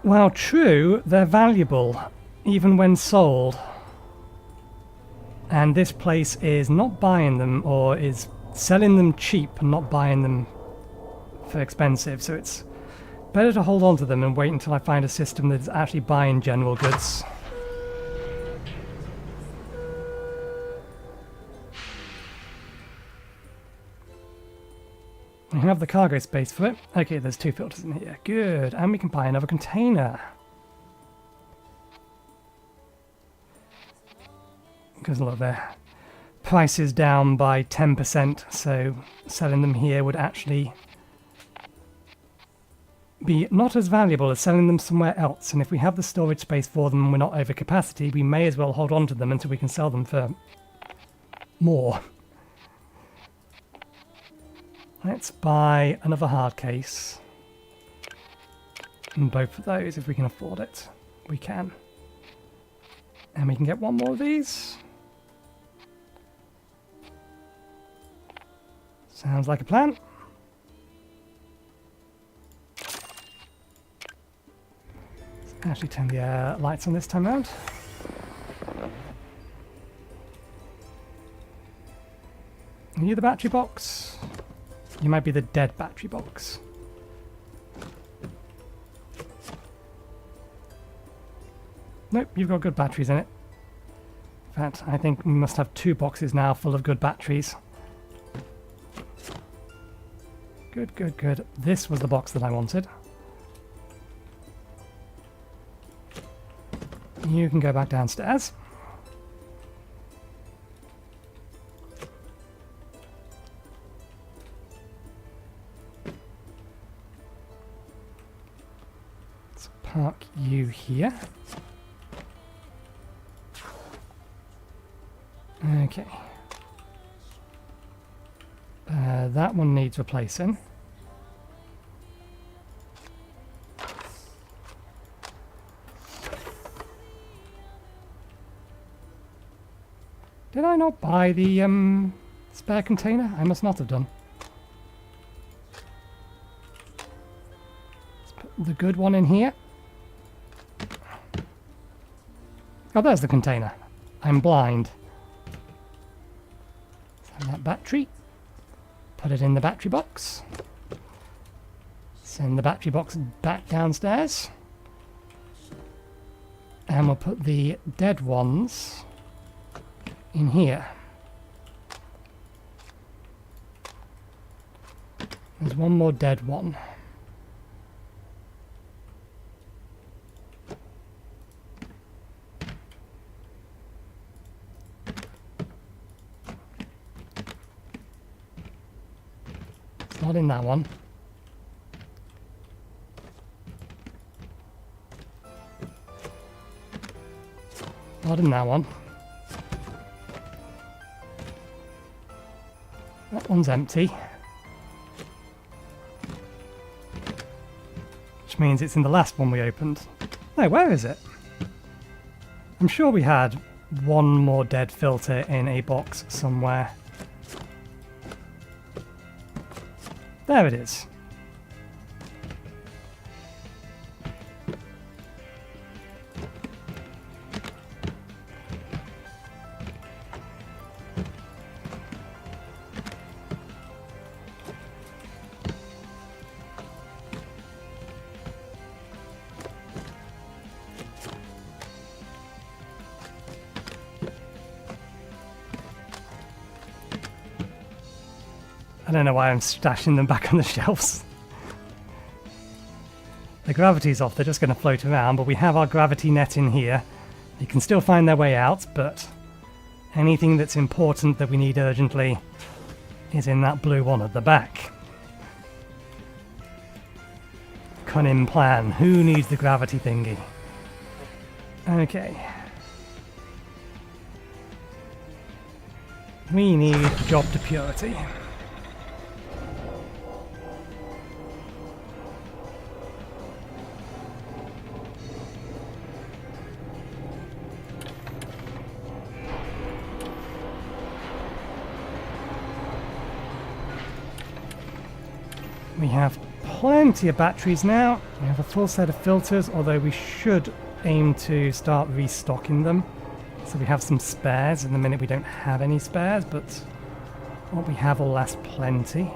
Well, true, they're valuable, even when sold. And this place is not buying them, or is selling them cheap and not buying them for expensive, so it's better to hold on to them and wait until I find a system that's actually buying general goods. We have the cargo space for it. Okay, there's 2 filters in here. Good. And we can buy another container. Because look, their price is down by 10%, so selling them here would actually be not as valuable as selling them somewhere else. And if we have the storage space for them and we're not over capacity, we may as well hold on to them until we can sell them for more. Let's buy another hard case. And both of those, if we can afford it. We can. And we can get one more of these. Sounds like a plan. Let's actually turn the lights on this time round. Are you the battery box? You might be the dead battery box. Nope, you've got good batteries in it. In fact, I think we must have 2 boxes now full of good batteries. Good, good, good. This was the box that I wanted. You can go back downstairs. Park you here. Okay. That one needs replacing. Did I not buy the spare container? I must not have done. Let's put the good one in here. Oh, there's the container. I'm blind. Send that battery. Put it in the battery box. Send the battery box back downstairs. And we'll put the dead ones in here. There's one more dead one. Not in that one. Not in that one. That one's empty. Which means it's in the last one we opened. No, where is it? I'm sure we had one more dead filter in a box somewhere. There it is. I don't know why I'm stashing them back on the shelves. The gravity's off, they're just going to float around, but we have our gravity net in here. They can still find their way out, but anything that's important that we need urgently is in that blue one at the back. Cunning plan. Who needs the gravity thingy? Okay. We need job to purity. We have plenty of batteries now. We have a full set of filters, although we should aim to start restocking them. So we have some spares. In the minute we don't have any spares, but what we have will last plenty.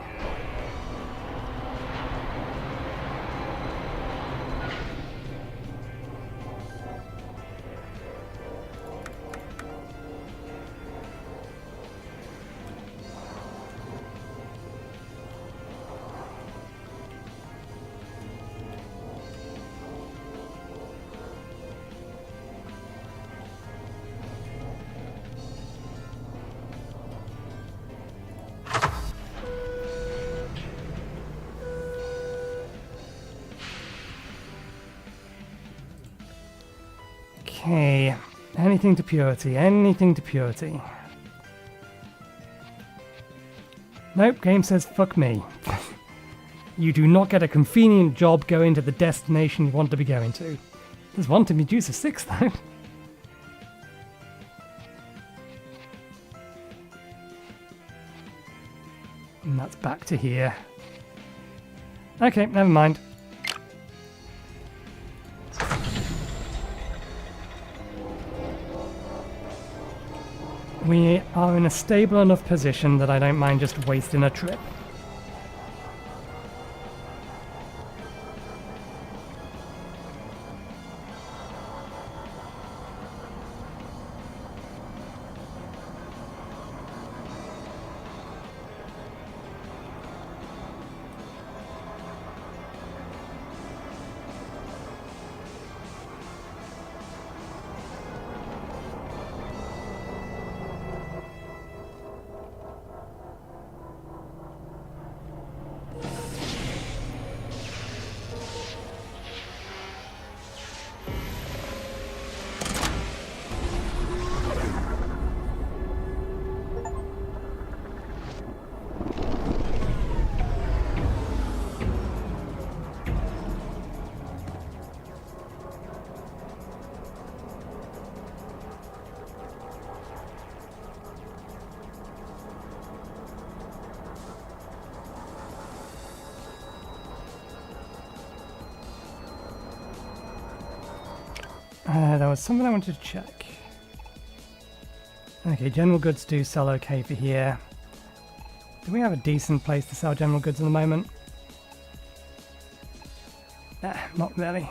Okay, anything to purity, anything to purity. Nope, game says fuck me. You do not get a convenient job going to the destination you want to be going to. There's one to Medusa 6 though. And that's back to here. Okay, never mind. We are in a stable enough position that I don't mind just wasting a trip. There was something I wanted to check. Okay, general goods do sell okay for here. Do we have a decent place to sell general goods at the moment? Nah, not really.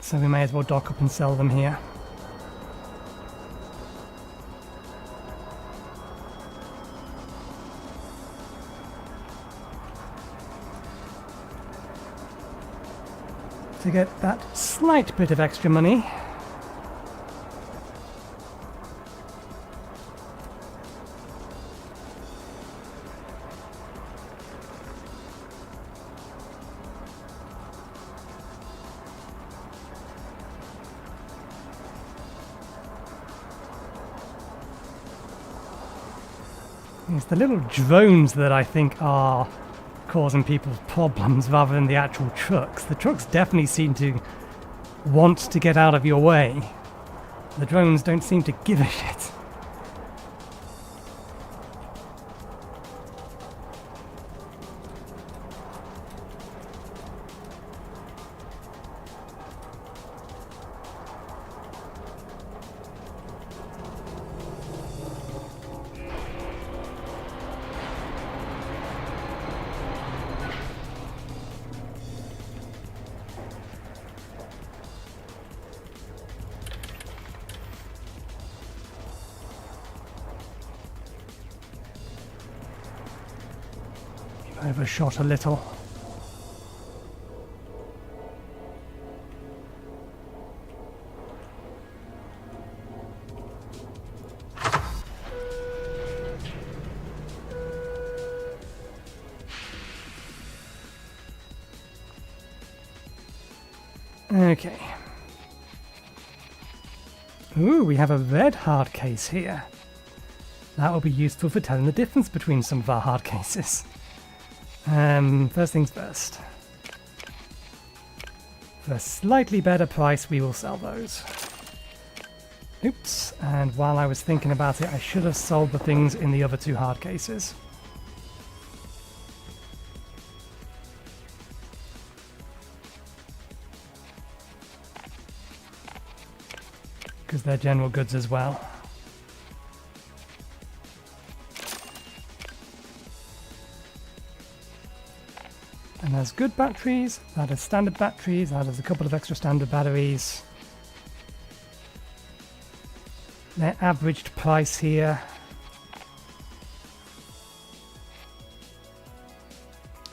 So we may as well dock up and sell them here. To get that slight bit of extra money. It's the little drones that I think are causing people's problems rather than the actual trucks. The trucks definitely seem to want to get out of your way. The drones don't seem to give a shit. overshot a little. Okay. Ooh, we have a red hard case here. That will be useful for telling the difference between some of our hard cases. First things first. For a slightly better price, we will sell those. Oops, and while I was thinking about it, I should have sold the things in the other 2 hard cases. Because they're general goods as well. And there's good batteries, that is standard batteries, that is a couple of extra standard batteries. Their averaged price here.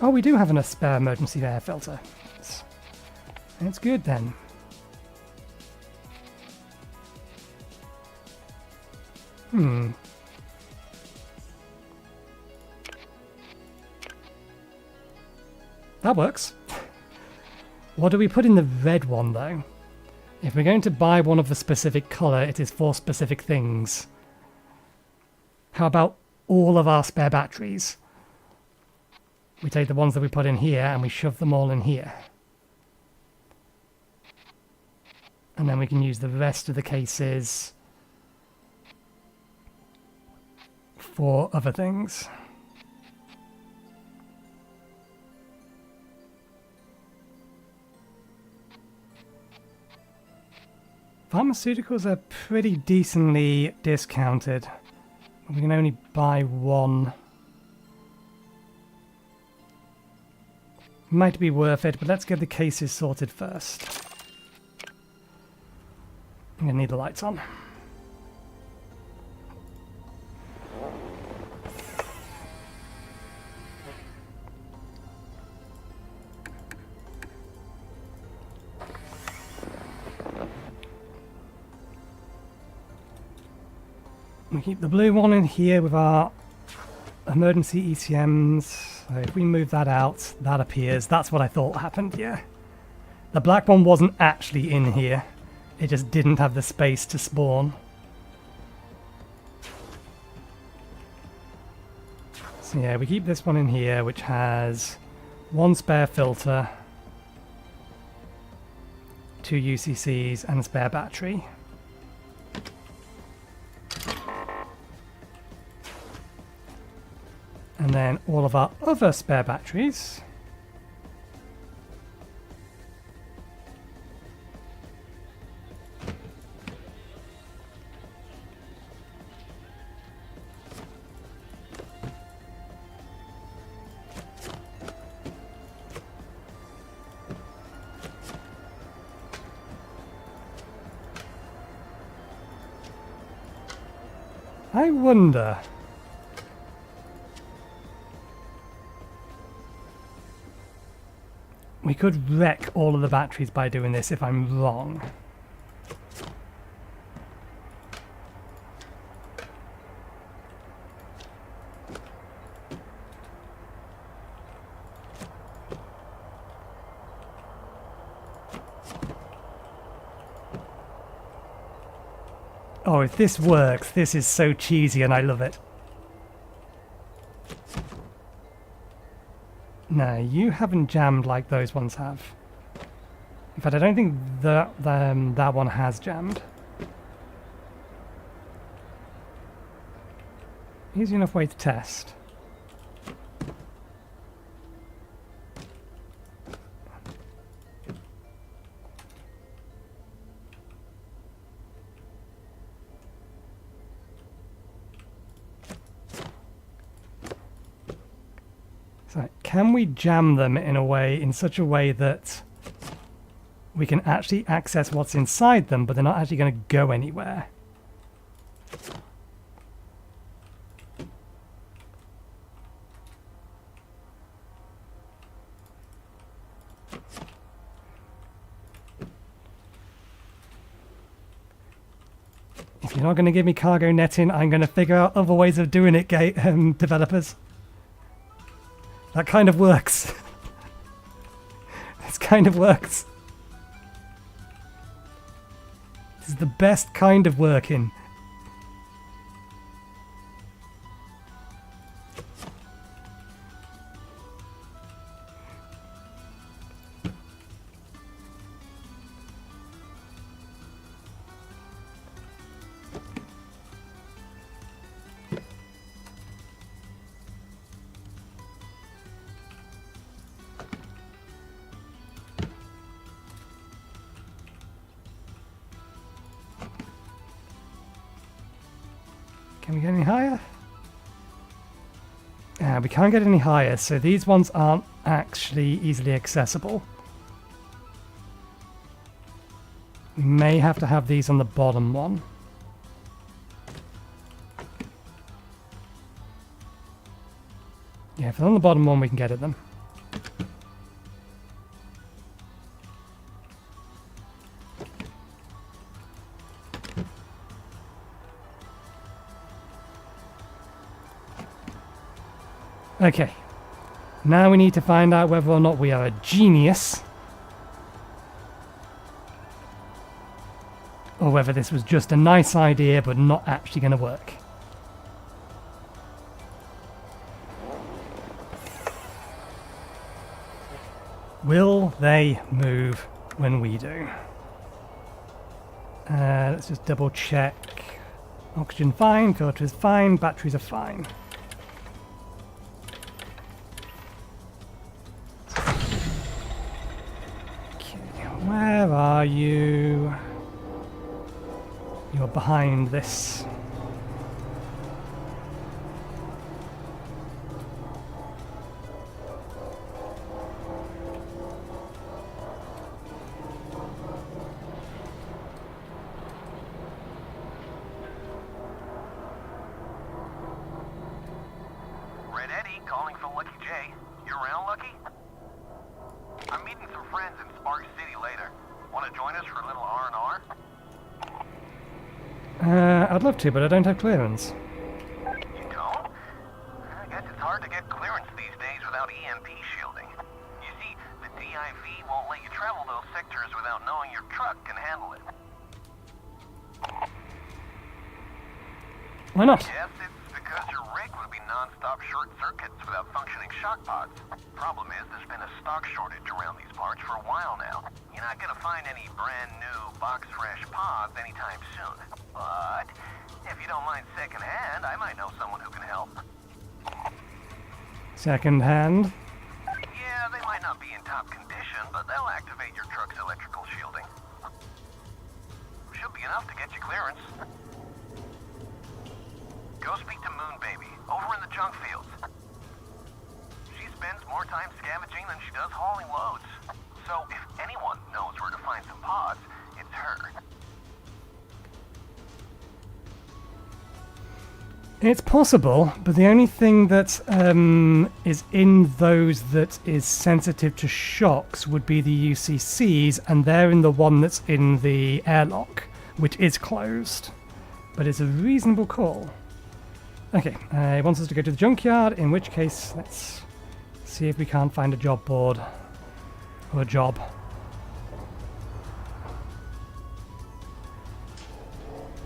Oh, we do have a spare emergency air filter. It's good then. That works. What do we put in the red one, though? If we're going to buy one of the specific colour, it is for specific things. How about all of our spare batteries? We take the ones that we put in here and we shove them all in here. And then we can use the rest of the cases for other things. Pharmaceuticals are pretty decently discounted. We can only buy one. Might be worth it, but let's get the cases sorted first. I'm gonna need the lights on. We keep the blue one in here with our emergency ECMs. So if we move that out, that appears. That's what I thought happened, yeah. The black one wasn't actually in here. It just didn't have the space to spawn. So yeah, we keep this one in here, which has 1 spare filter, 2 UCCs, and a spare battery. And then all of our other spare batteries. I wonder. We could wreck all of the batteries by doing this if I'm wrong. Oh, if this works, this is so cheesy and I love it. No, you haven't jammed like those ones have. In fact, I don't think that one has jammed. Easy enough way to test. So, can we jam them in such a way that we can actually access what's inside them, but they're not actually going to go anywhere? you're not going to give me cargo netting, I'm going to figure out other ways of doing it, developers. That kind of works. This kind of works. This is the best kind of working. Can we get any higher? We can't get any higher, so these ones aren't actually easily accessible. We may have to have these on the bottom one. Yeah, if they're on the bottom one, we can get at them. Okay, now we need to find out whether or not we are a genius, or whether this was just a nice idea but not actually going to work. Will they move when we do? Let's just double check. Oxygen fine, filter is fine, batteries are fine. Where are you? You're behind this. Red Eddie calling for Lucky J. You around, Lucky? I'm meeting some friends in Spark City later. Want to join us for a little R&R? I'd love to, but I don't have clearance. You don't? I guess it's hard to get clearance these days without EMP shielding. You see, the DIV won't let you travel those sectors without knowing your truck can handle it. Why not? Yes, it's because your rig would be non-stop short circuits without functioning shock pods. Problem is, there's been a stock shortage around these parts for a while now. You're not gonna find any brand new box-fresh pods anytime soon. But if you don't mind second-hand, I might know someone who can help. Second hand. Yeah, they might not be in top condition, but they'll activate your truck's electrical shielding. Should be enough to get you clearance. Go speak to Moon Baby, over in the junk fields. She spends more time scavenging than she does hauling loads. So if anyone knows where to find some pods, it's her. It's possible, but the only thing that is in those that is sensitive to shocks would be the UCCs, and they're in the one that's in the airlock, which is closed. But it's a reasonable call. Okay, he wants us to go to the junkyard, in which case let's see if we can't find a job board or a job.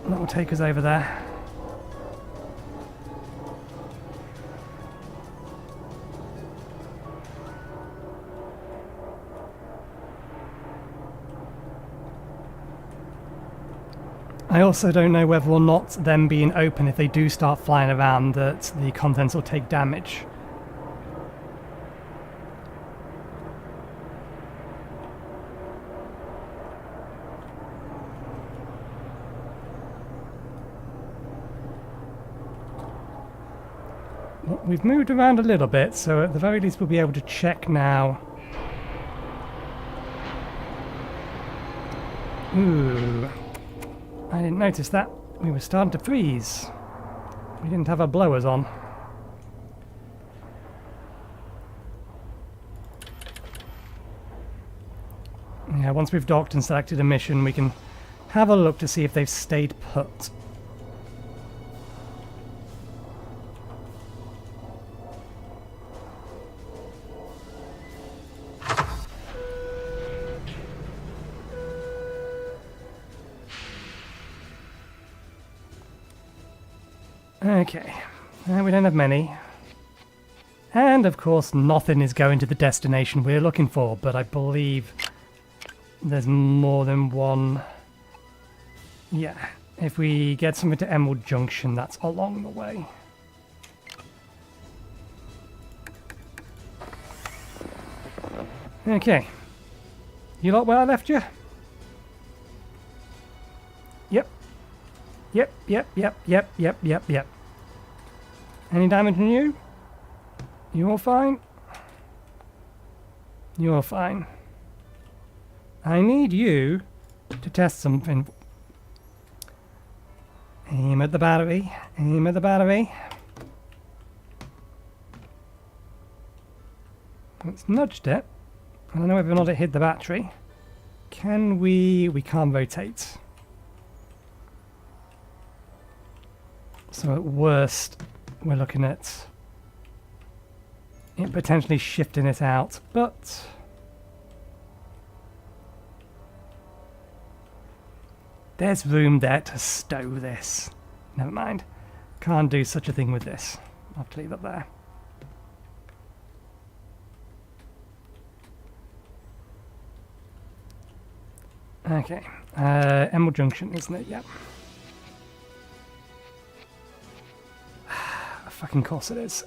That will take us over there. I also don't know whether or not them being open, if they do start flying around, that the contents will take damage. Well, we've moved around a little bit, so at the very least we'll be able to check now. Ooh. I didn't notice that. We were starting to freeze. We didn't have our blowers on. Yeah, once we've docked and selected a mission, we can have a look to see if they've stayed put. Okay, we don't have many. And of course nothing is going to the destination we're looking for, but I believe there's more than one. Yeah, if we get something to Emerald Junction, that's along the way. Okay. You lot where I left you? Yep. Yep. Any damage on you? You all fine? You're fine. I need you to test something. Aim at the battery. Aim at the battery. It's nudged it. I don't know whether or not it hit the battery. Can we... We can't rotate. So at worst, we're looking at it potentially shifting it out, but... There's room there to stow this. Never mind. Can't do such a thing with this. I'll have to leave that there. Okay. Emerald Junction, isn't it? Yep. Fucking course it is.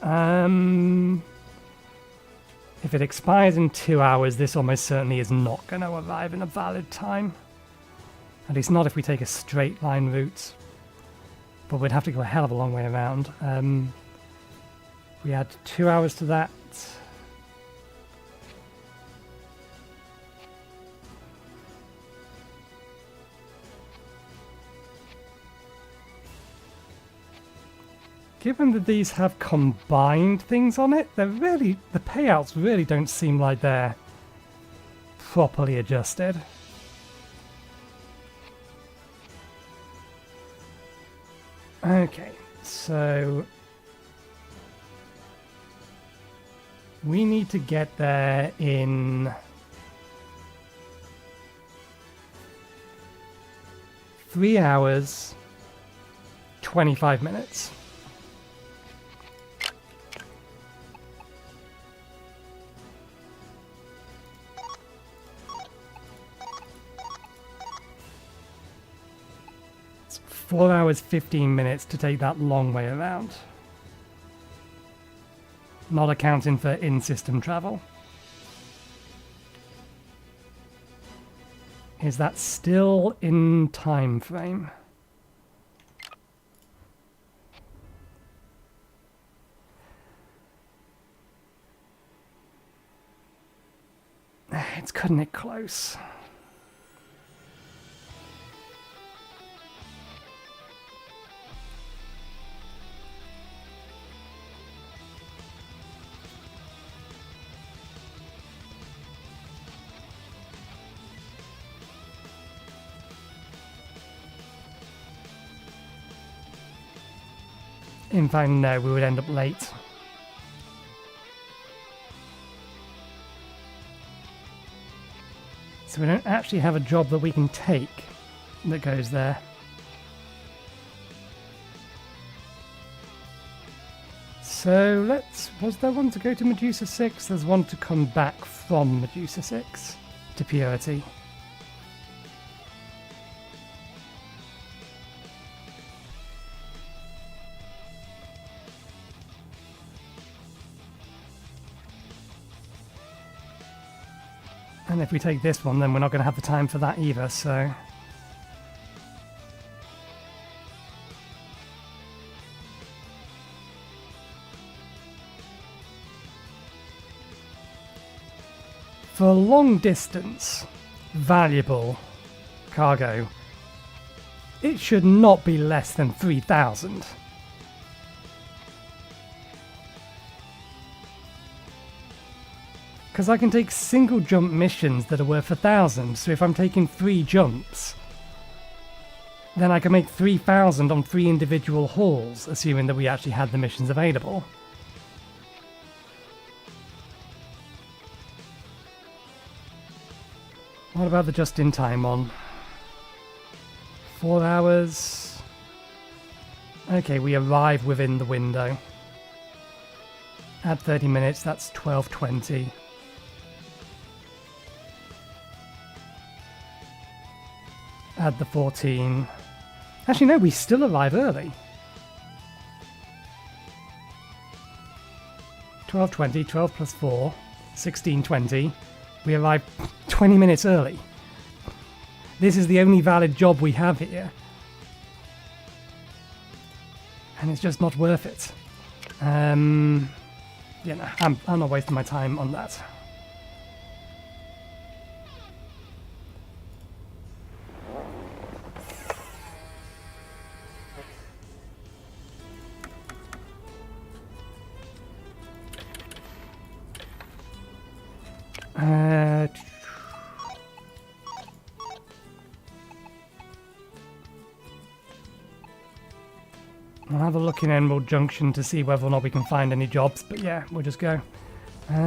If it expires in 2 hours, this almost certainly is not going to arrive in a valid time. At least not if we take a straight line route. But we'd have to go a hell of a long way around. We add 2 hours to that. Given that these have combined things on it, the payouts really don't seem like they're properly adjusted. Okay, so we need to get there in 3 hours, 25 minutes. It's 4 hours, 15 minutes to take that long way around. Not accounting for in-system travel. Is that still in time frame? It's cutting it close. In fact, no, we would end up late. So we don't actually have a job that we can take that goes there. So let's... Was there one to go to Medusa 6? There's one to come back from Medusa 6 to Purity. And if we take this one, then we're not going to have the time for that either, so... For long distance, valuable cargo, it should not be less than 3,000. Because I can take single jump missions that are worth 1,000, so if I'm taking 3 jumps, then I can make 3,000 on 3 individual hauls, assuming that we actually had the missions available. What about the just-in-time one? 4 hours? Okay, we arrive within the window. Add 30 minutes, that's 12:20. Add the 14. Actually, no, we still arrive early. 12:20, 12 plus 4, 16:20. We arrive 20 minutes early. This is the only valid job we have here. And it's just not worth it. Yeah, no, I'm not wasting my time on that. I'll have a look in Emerald Junction to see whether or not we can find any jobs, but yeah, we'll just go. It's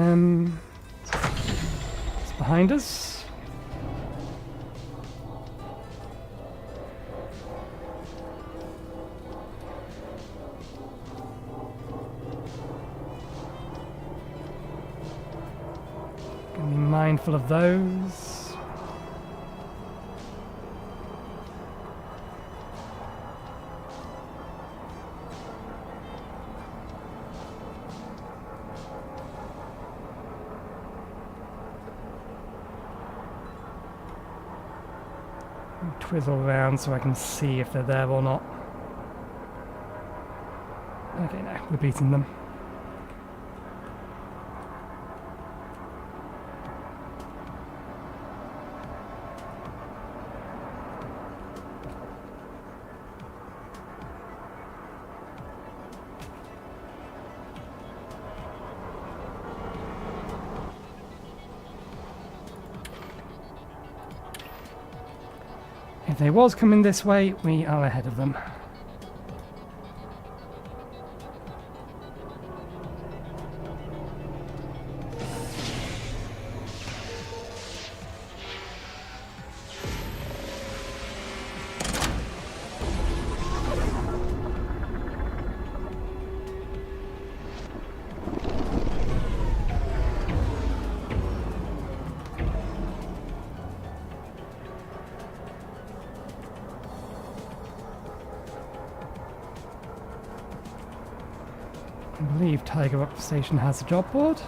behind us. Gonna be mindful of those. Twizzle around so I can see if they're there or not. Okay, no, we're beating them. If they was coming this way, we are ahead of them. I believe Tiger Rock Station has a job board.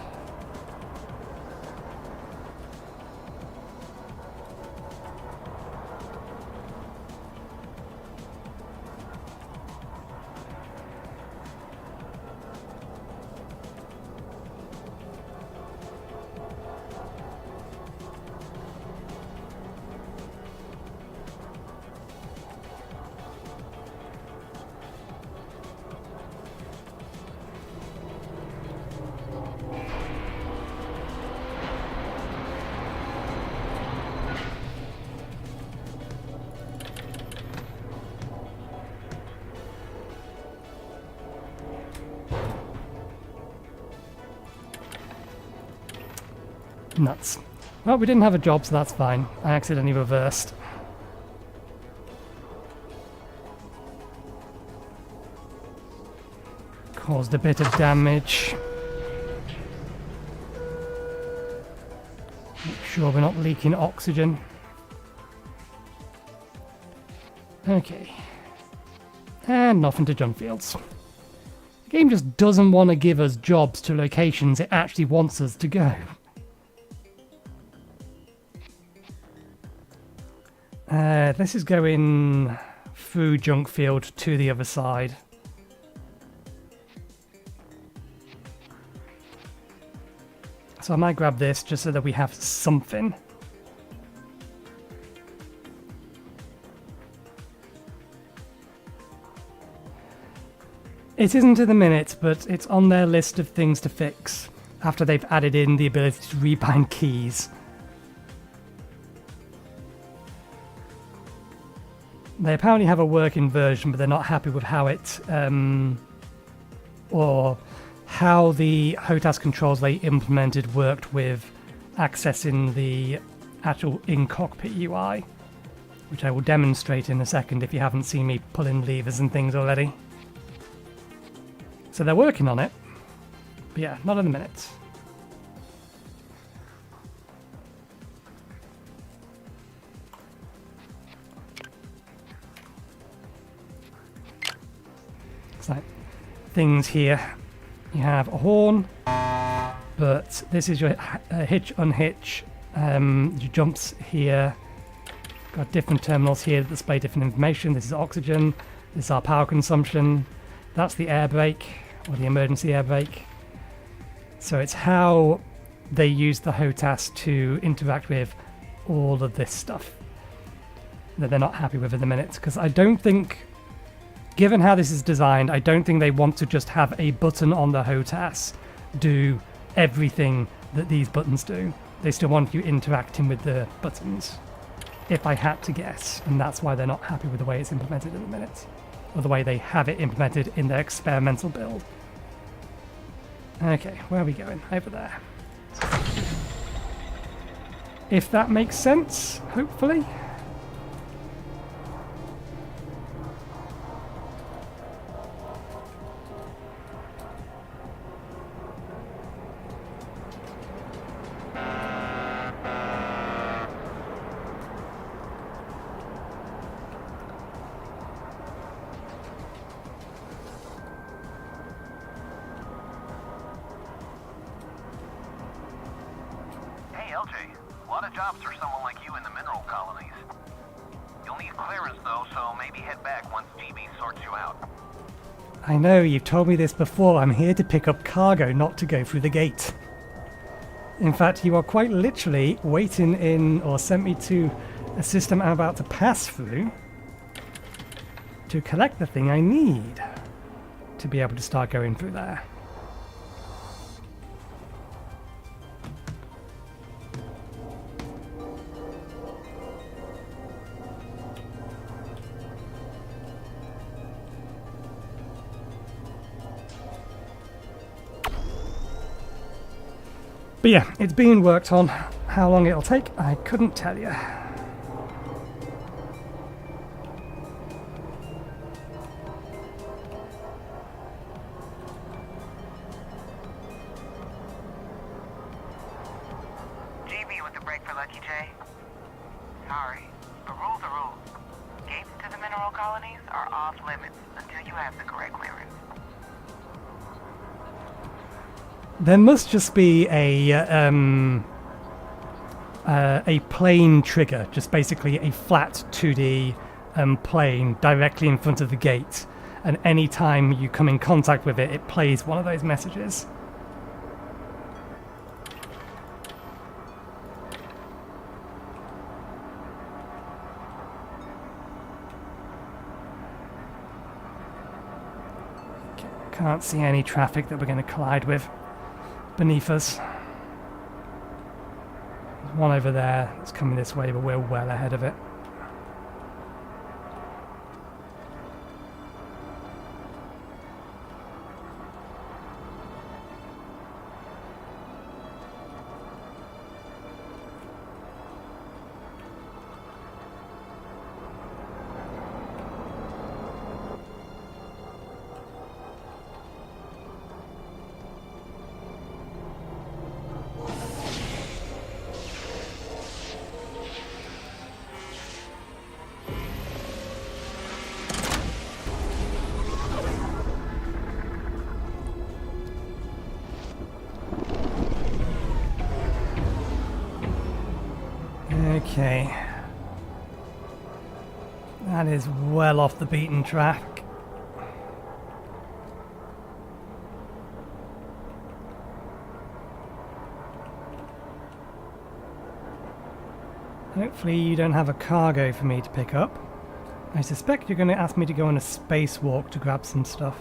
Nuts. Well, we didn't have a job, so that's fine. I accidentally reversed. Caused a bit of damage. Make sure we're not leaking oxygen. Okay. And off into junk fields. The game just doesn't want to give us jobs to locations it actually wants us to go. This is going through junk field to the other side. So I might grab this just so that we have something. It isn't to the minute, but it's on their list of things to fix after they've added in the ability to rebind keys. They apparently have a working version, but they're not happy with how it, or how the HOTAS controls they implemented worked with accessing the actual in-cockpit UI, which I will demonstrate in a second if you haven't seen me pulling levers and things already. So they're working on it. But yeah, not in a minute. It's like things here. You have a horn, but this is your hitch, unhitch. Your jumps here. Got different terminals here that display different information. This is oxygen. This is our power consumption. That's the air brake, or the emergency air brake. So it's how they use the HOTAS to interact with all of this stuff that they're not happy with at the minute. Because I don't think, given how this is designed, I don't think they want to just have a button on the HOTAS do everything that these buttons do. They still want you interacting with the buttons, if I had to guess. And that's why they're not happy with the way it's implemented at the minute. Or the way they have it implemented in their experimental build. Okay, where are we going? Over there. If that makes sense, hopefully. Hey, LJ. A lot of jobs for someone like you in the mineral colonies. You'll need clearance, though, so maybe head back once GB sorts you out. I know, you've told me this before. I'm here to pick up cargo, not to go through the gate. In fact, you are quite literally waiting in, or sent me to a system I'm about to pass through to collect the thing I need to be able to start going through there. But yeah, it's being worked on. How long it'll take, I couldn't tell you. GB with the break for Lucky J. Sorry, the rules are rules. Gates to the mineral colonies are off limits until you have the correct clearance. There must just be a plane trigger, just basically a flat 2D plane directly in front of the gate, and any time you come in contact with it, it plays one of those messages. Can't see any traffic that we're going to collide with beneath us. There's one over there that's coming this way, but we're well ahead of it. Okay. That is well off the beaten track. Hopefully you don't have a cargo for me to pick up. I suspect you're going to ask me to go on a spacewalk to grab some stuff.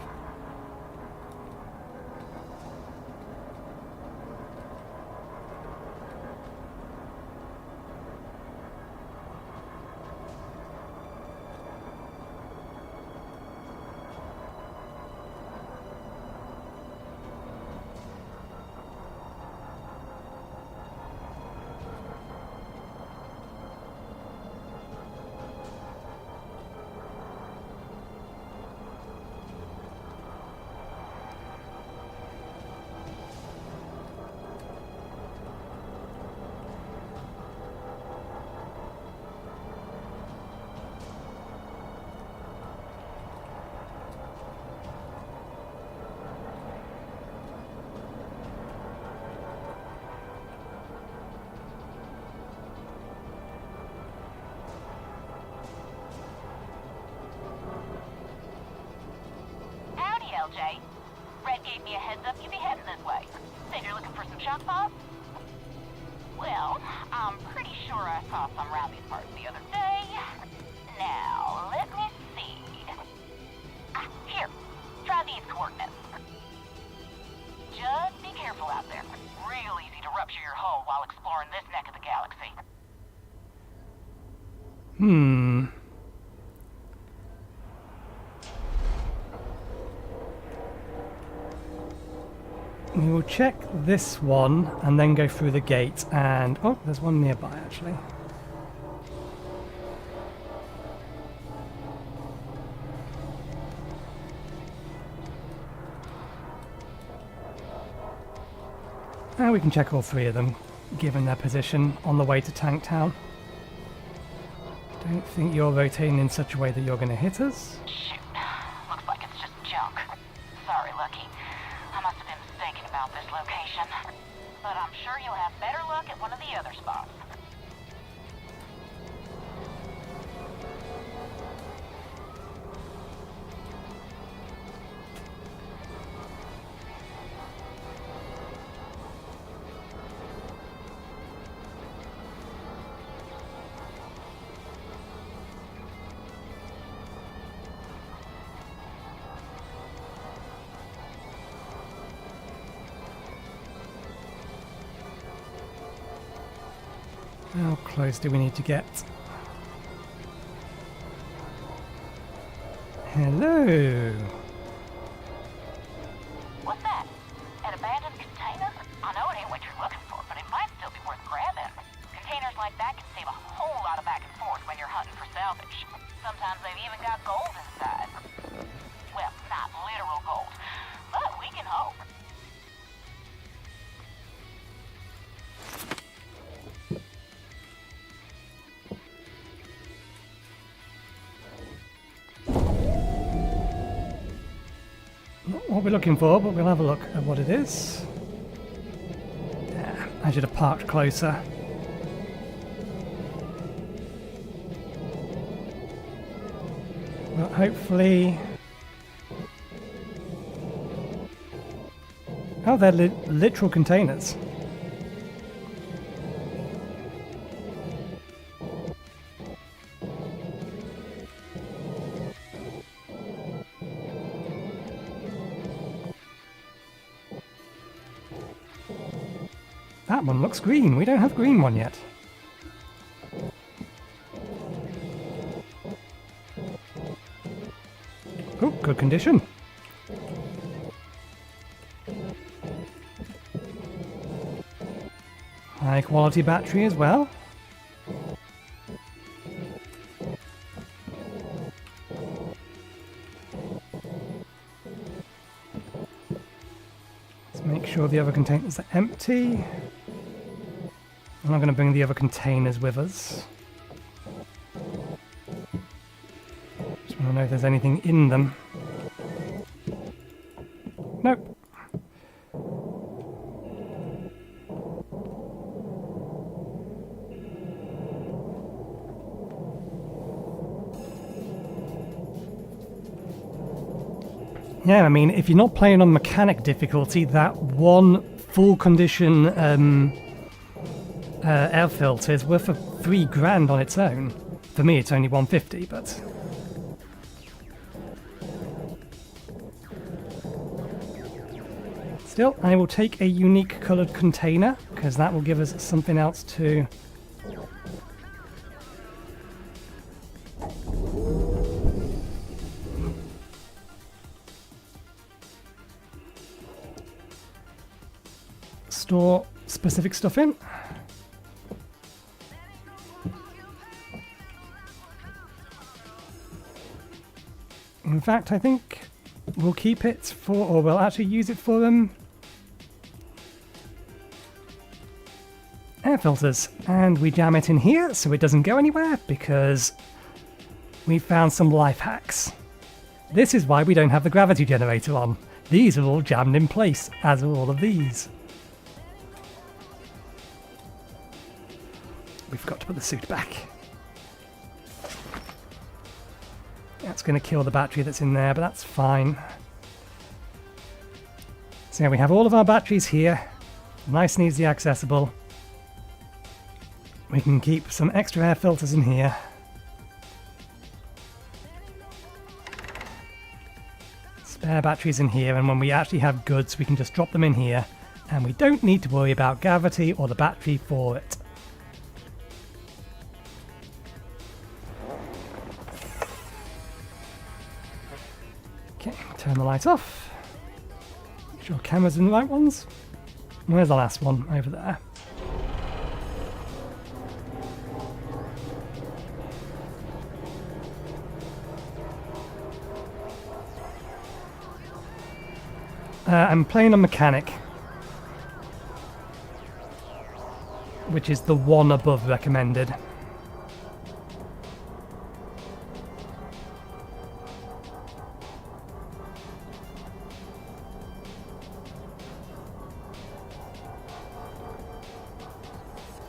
LJ. Red gave me a heads up you'd be heading this way. Said you're looking for some shock pods? Well, I'm pretty sure I saw some around these parts the other day. Now, let me see. Here, try these coordinates. Just be careful out there. Real easy to rupture your hull while exploring this neck of the galaxy. We will check this one and then go through the gate and... oh, there's one nearby actually. And we can check all three of them, given their position on the way to Tank Town. Don't think you're rotating in such a way that you're going to hit us. Shoot. Looks like it's just junk. Sorry, Lucky. I must have been mistaken about this location. But I'm sure you'll have better luck at one of the other spots. How close do we need to get? Hello! What's that? An abandoned container? I know it ain't what you're looking for, but it might still be worth grabbing. Containers like that can save a whole lot of back and forth when you're hunting for salvage. Sometimes they've even got gold inside. Well, not literal gold, but we can hope. Not what we're looking for, but we'll have a look at what it is. Yeah, I should have parked closer. Well, hopefully... oh, they're literal containers. That one looks green. We don't have a green one yet. Oh, good condition. High quality battery as well. Let's make sure the other containers are empty. I'm not going to bring the other containers with us. Just want to know if there's anything in them. Nope. Yeah, I mean, if you're not playing on mechanic difficulty, that one full condition air filter is worth $3,000 on its own. For me, it's only 150, but still, I will take a unique coloured container because that will give us something else to store specific stuff in. In fact, I think we'll keep it for, or we'll actually use it for air filters. And we jam it in here so it doesn't go anywhere because we found some life hacks. This is why we don't have the gravity generator on. These are all jammed in place, as are all of these. We forgot to put the suit back. That's going to kill the battery that's in there, but that's fine. So yeah, we have all of our batteries here, nice and easy accessible. We can keep some extra air filters in here. Spare batteries in here, and when we actually have goods, we can just drop them in here, and we don't need to worry about gravity or the battery for it. Okay, turn the light off. Make sure camera's in the right ones. Where's the last one? Over there. I'm playing on mechanic, which is the one above recommended.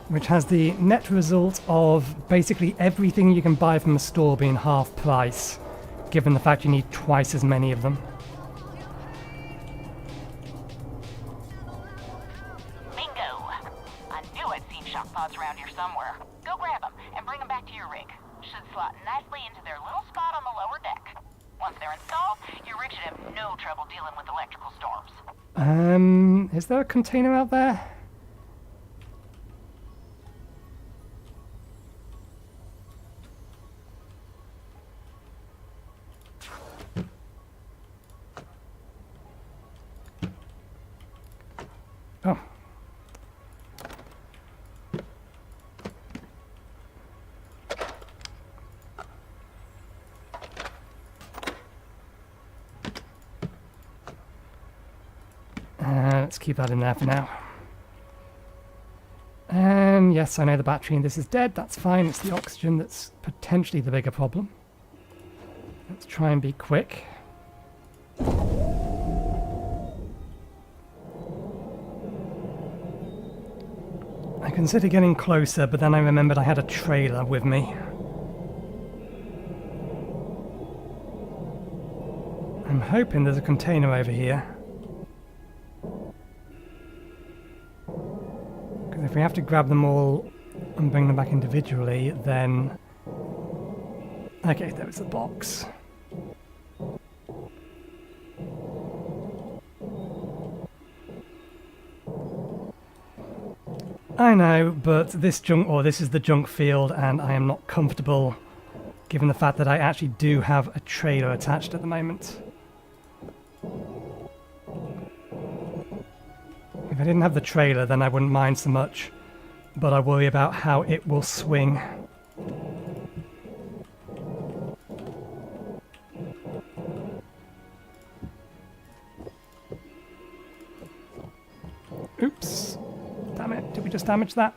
Which has the net result of basically everything you can buy from the store being half price, given the fact you need twice as many of them. Around here somewhere. Go grab them and bring them back to your rig. Should slot nicely into their little spot on the lower deck. Once they're installed, your rig should have no trouble dealing with electrical storms. Is there a container out there? Oh. Let's keep that in there for now. Yes, I know the battery in this is dead. That's fine. It's the oxygen that's potentially the bigger problem. Let's try and be quick. I considered getting closer, but then I remembered I had a trailer with me. I'm hoping there's a container over here. If we have to grab them all and bring them back individually, then... Okay, there was the box. I know, but this is the junk field, and I am not comfortable given the fact that I actually do have a trailer attached at the moment. If I didn't have the trailer, then I wouldn't mind so much, but I worry about how it will swing. Oops. Damn it, did we just damage that?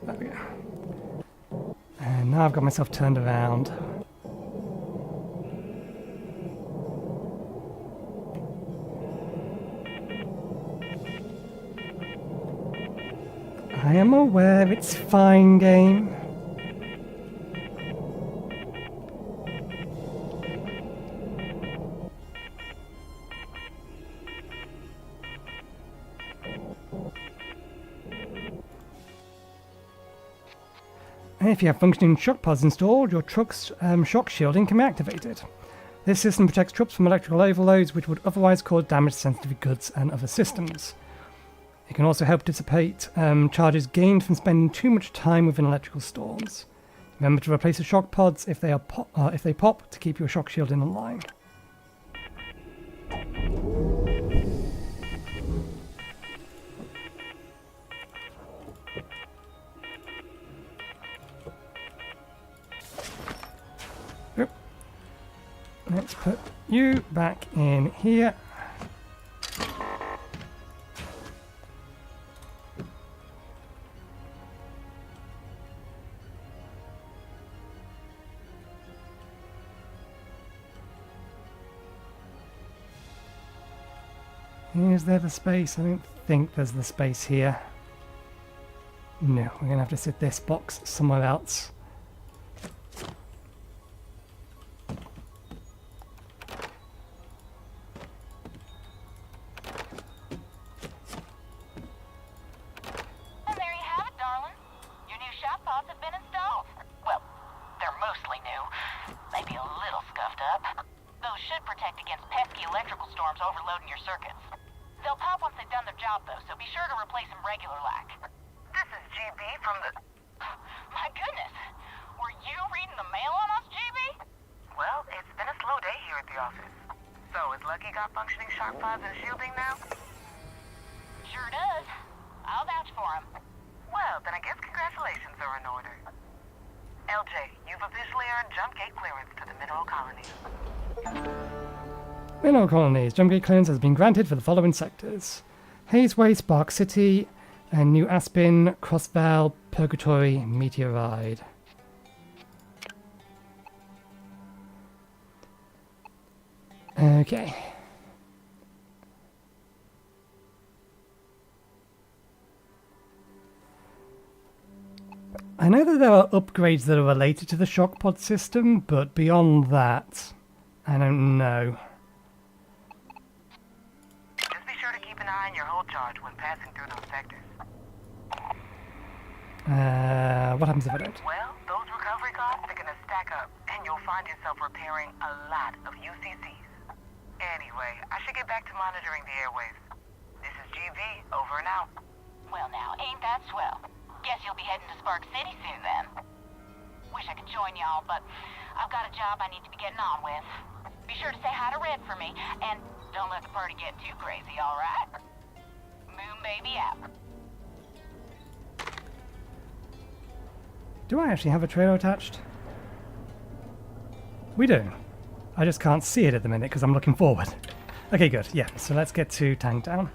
There we go. And now I've got myself turned around. I am aware it's fine, game. If you have functioning shock pods installed, your truck's shock shielding can be activated. This system protects troops from electrical overloads which would otherwise cause damage to sensitive goods and other systems. It can also help dissipate charges gained from spending too much time within electrical storms. Remember to replace the shock pods if they pop to keep your shock shielding online. Let's put you back in here. Is there the space? I don't think there's the space here. No, we're gonna have to sit this box somewhere else. And there you have it, darling. Your new shock pods have been installed. Well, they're mostly new. Maybe a little scuffed up. Those should protect against pesky electrical storms overloading your circuits. They'll pop once they've done their job, though, so be sure to replace them regular like. This is GB from the... My goodness! Were you reading the mail on us, GB? Well, it's been a slow day here at the office. So, has Lucky got functioning shock pods and shielding now? Sure does. I'll vouch for him. Well, then I guess congratulations are in order. LJ, you've officially earned jump gate clearance to the Mineral Colony. Mineral colonies. Jump gate clearance has been granted for the following sectors: Hazeway, Spark City, and New Aspen, Crossvale, Purgatory, Meteoride. Okay. I know that there are upgrades that are related to the shock pod system, but beyond that, I don't know. Just be sure to keep an eye on your hold charge when passing through those sectors. What happens if I don't? Well, those recovery costs are gonna stack up, and you'll find yourself repairing a lot of UCCs. Anyway, I should get back to monitoring the airwaves. This is GB, over and out. Well now, ain't that swell? Guess you'll be heading to Spark City soon then. Wish I could join y'all, but I've got a job I need to be getting on with. Be sure to say hi to Red for me, and don't let the party get too crazy, alright? Moon baby out. Do I actually have a trailer attached? We do. I just can't see it at the minute because I'm looking forward. Okay, good. Yeah, so let's get to tank down.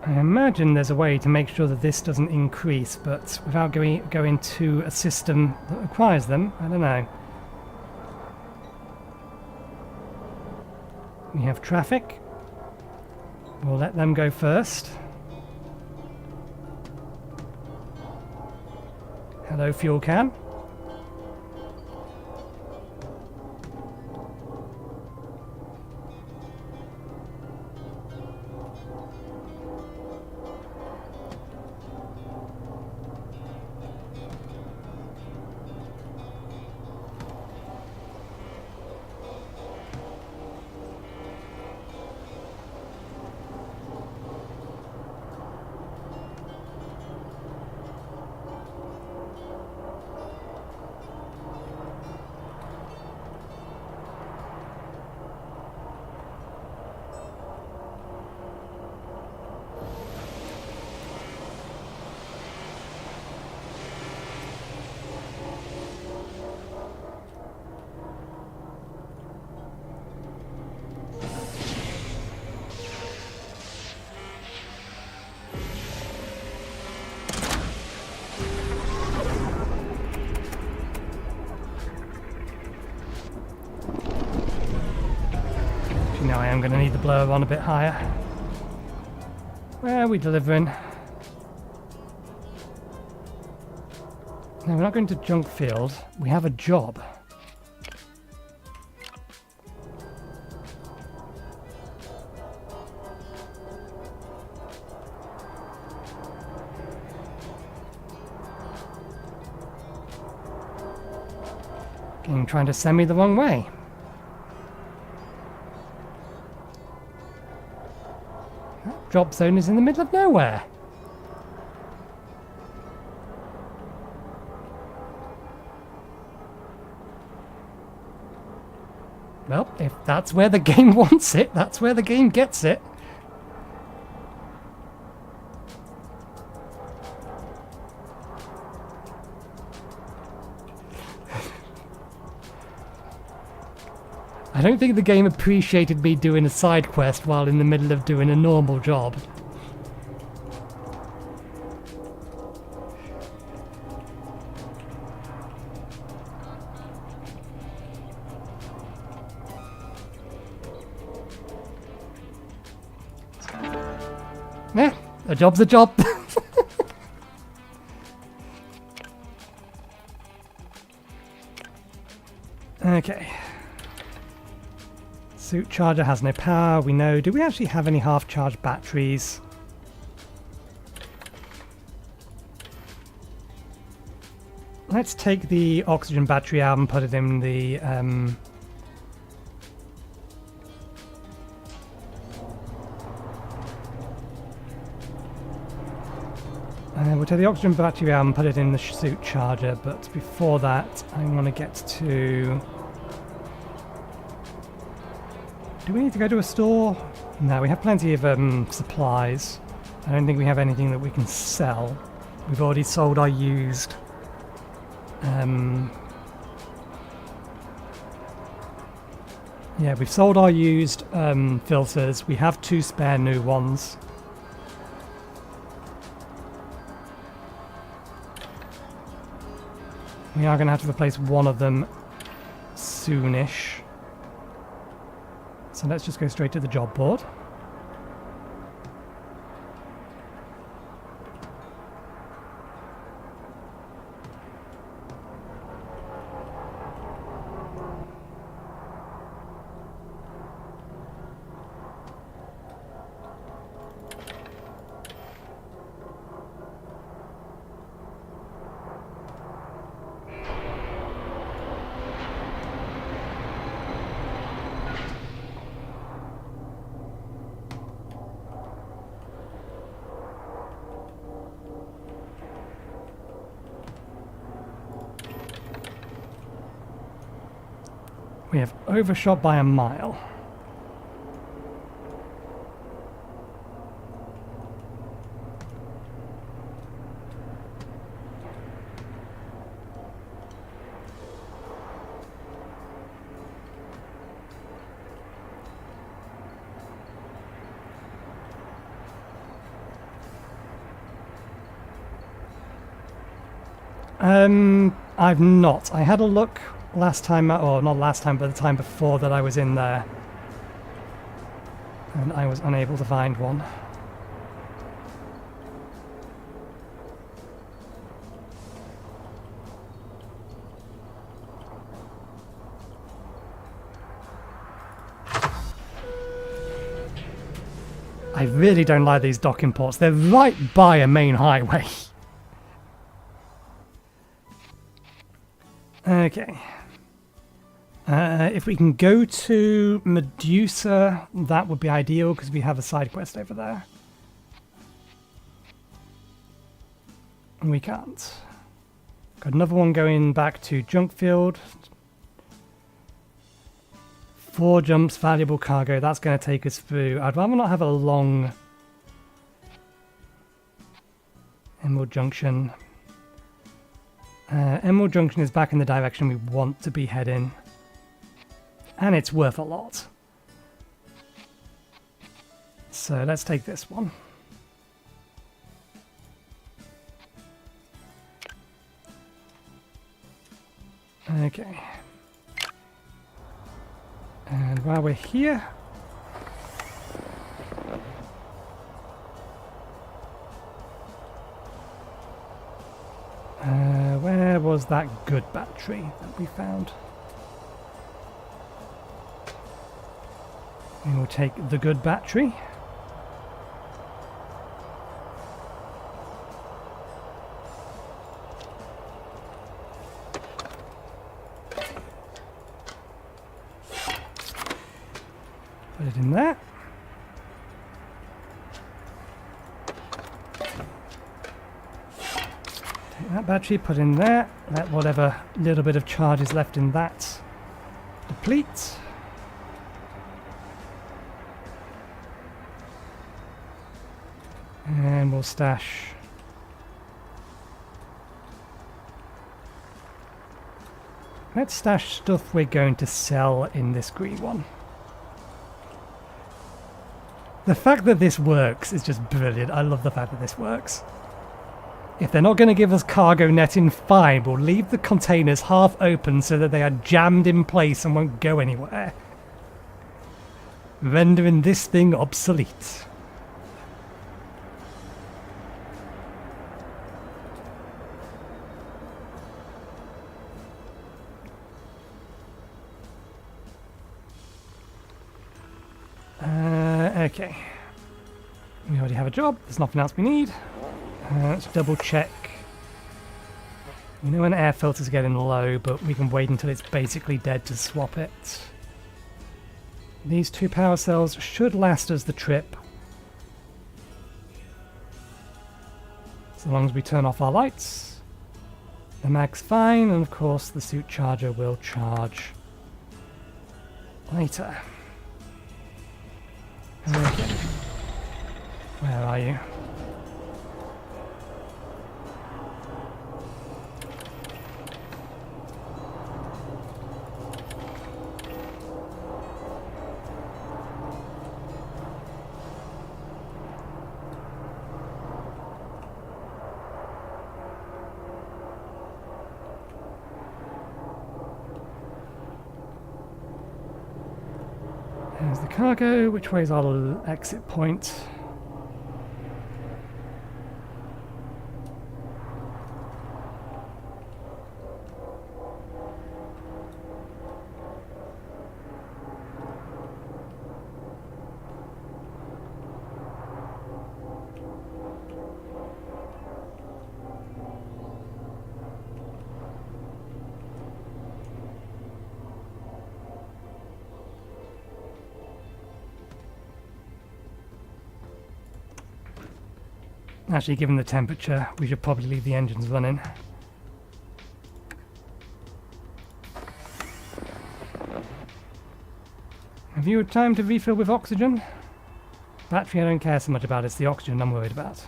I imagine there's a way to make sure that this doesn't increase, but without going to a system that requires them, I don't know. We have traffic. We'll let them go first. Hello, fuel can. Now I am going to need the blower on a bit higher. Where are we delivering? No, we're not going to junk field. We have a job. Again, trying to send me the wrong way. Drop zone is in the middle of nowhere. Well, if that's where the game wants it, that's where the game gets it. I don't think the game appreciated me doing a side quest while in the middle of doing a normal job. Yeah, a job's a job. Okay. Suit charger has no power, we know. Do we actually have any half-charged batteries? Let's take the oxygen battery out and put it in the... we'll take the oxygen battery out and put it in the suit charger, but before that I want to get to... Do we need to go to a store? No, we have plenty of supplies. I don't think we have anything that we can sell. We've already sold our used... yeah, we've sold our used filters. We have 2 spare new ones. We are going to have to replace one of them soonish. So let's just go straight to the job board. We have overshot by a mile. I've not. I had a look last time, or not last time, but the time before that I was in there, and I was unable to find one. I really don't like these docking ports. They're right by a main highway. Okay. If we can go to Medusa, that would be ideal because we have a side quest over there. We can't. Got another one going back to Junkfield. 4 jumps, valuable cargo. That's going to take us through. I'd rather not have a long Emerald Junction. Emerald Junction is back in the direction we want to be heading. And it's worth a lot. So let's take this one. Okay. And while we're here... where was that good battery that we found? We will take the good battery. Put it in there. Take that battery, put in there. Let whatever little bit of charge is left in that deplete. And we'll stash Let's stash stuff we're going to sell in this green one. The fact that this works is just brilliant. I love the fact that this works. If they're not going to give us cargo netting, fine. We'll leave the containers half open so that they are jammed in place and won't go anywhere. Rendering this thing obsolete. Okay. We already have a job. There's nothing else we need. Let's double check. We know when air filters are getting low, but we can wait until it's basically dead to swap it. These 2 power cells should last us the trip. So long as we turn off our lights. The mag's fine, and of course the suit charger will charge later. Okay. Where are you? There's the cargo. Which way is our exit point? Actually, given the temperature, we should probably leave the engines running. Have you had time to refill with oxygen? Battery I don't care so much about, it's the oxygen I'm worried about.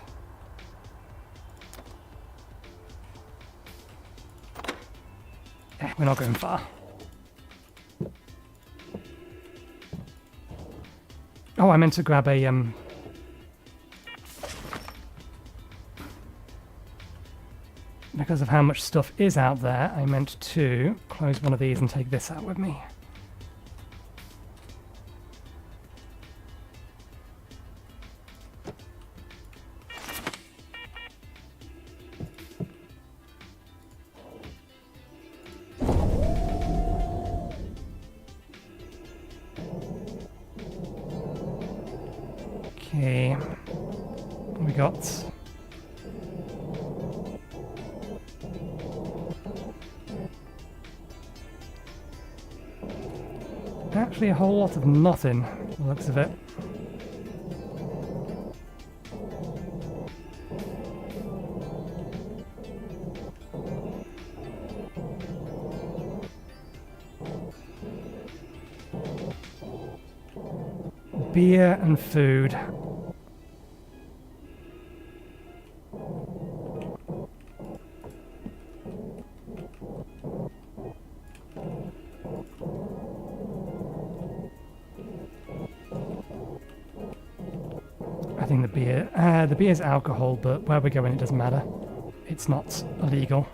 We're not going far. Oh, I meant to grab a because of how much stuff is out there, I meant to close one of these and take this out with me. Okay, we got actually a whole lot of nothing, by the looks of it. Beer and food. I think the beer is alcohol, but where we're going it doesn't matter. It's not illegal.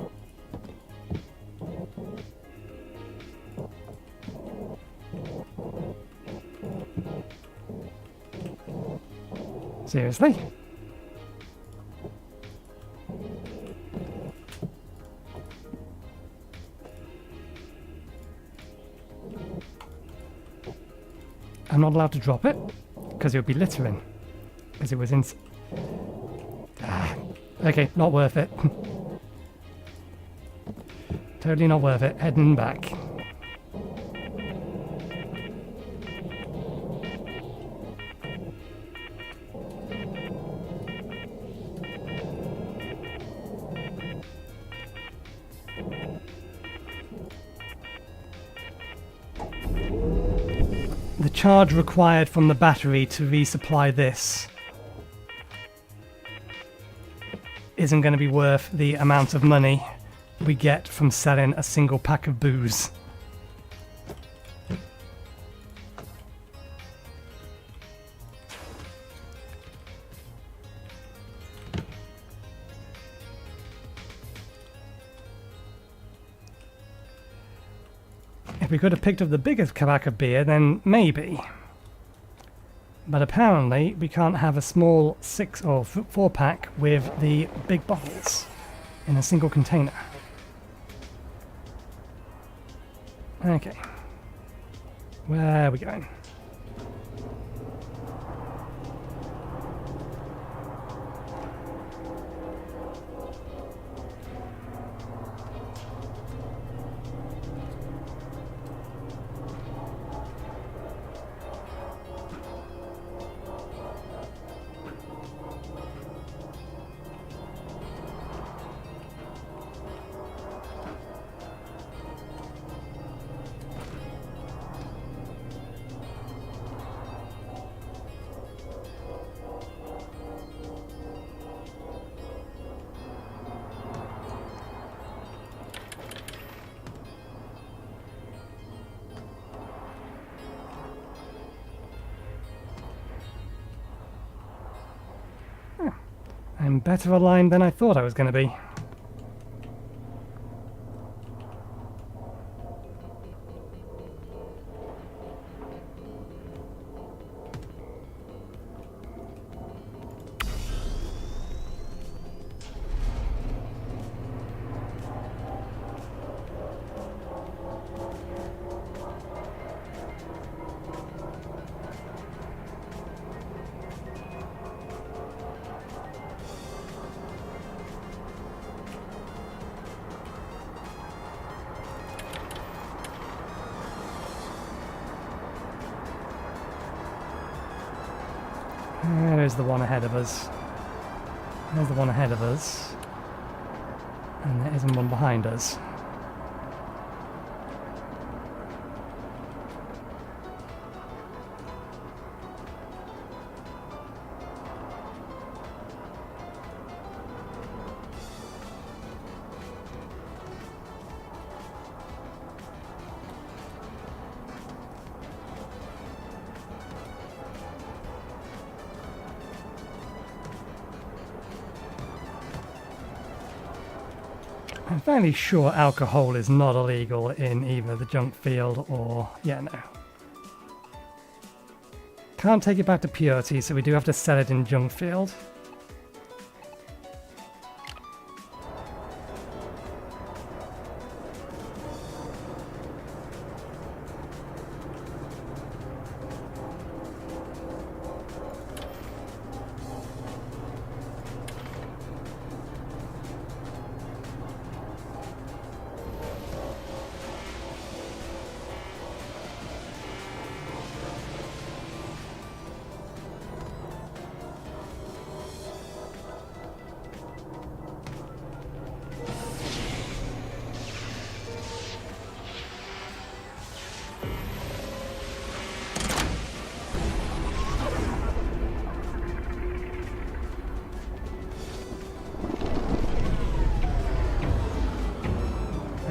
Seriously? I'm not allowed to drop it because it would be littering. Because it was in. Okay, not worth it. Totally not worth it. Heading back. The charge required from the battery to resupply this isn't going to be worth the amount of money we get from selling a single pack of booze. If we could have picked up the biggest pack of beer, then maybe. But apparently we can't have a small 6 or 4 pack with the big bottles in a single container. Okay. Where are we going? I'm better aligned than I thought I was going to be. There's the one ahead of us. There's the one ahead of us. And there isn't one behind us. I'm fairly sure alcohol is not illegal in either the junk field or... yeah, no. Can't take it back to purity, so we do have to sell it in junk field.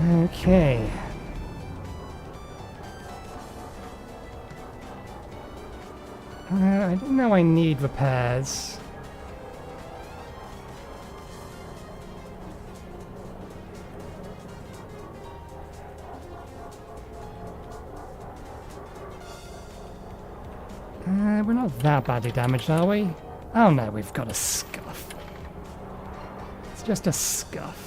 Okay. I don't know I need repairs. We're not that badly damaged, are we? Oh no, we've got a scuff. It's just a scuff.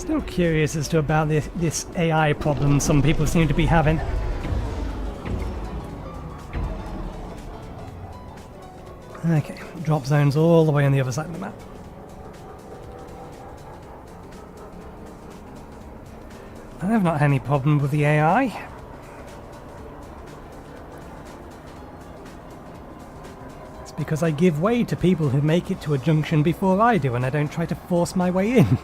Still curious as to about this AI problem some people seem to be having. Okay, drop zone's all the way on the other side of the map. I've not had any problem with the AI. It's because I give way to people who make it to a junction before I do, and I don't try to force my way in.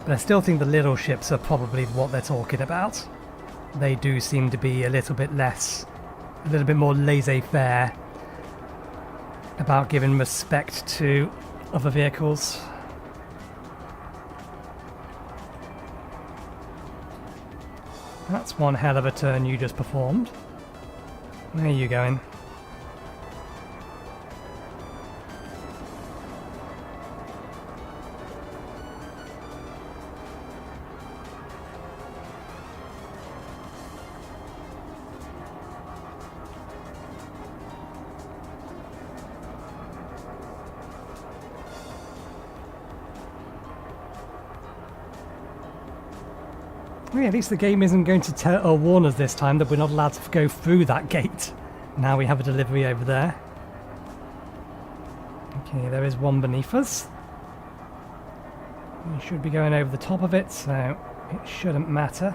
But I still think the little ships are probably what they're talking about. They do seem to be a little bit more laissez-faire about giving respect to other vehicles. That's one hell of a turn you just performed. Where are you going? Yeah, at least the game isn't going to tell or warn us this time that we're not allowed to go through that gate. Now we have a delivery over there. Okay, there is one beneath us. We should be going over the top of it, so it shouldn't matter.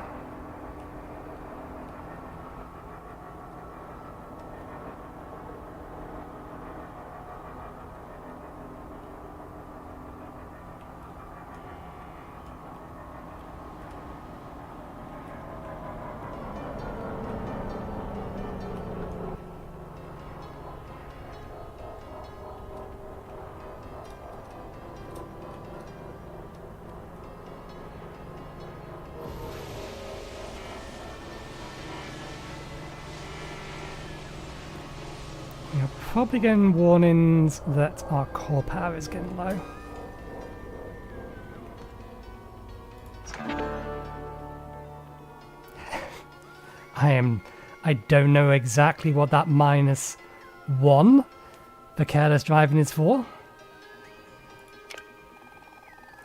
You're probably getting warnings that our core power is getting low. I don't know exactly what that -1 for careless driving is for.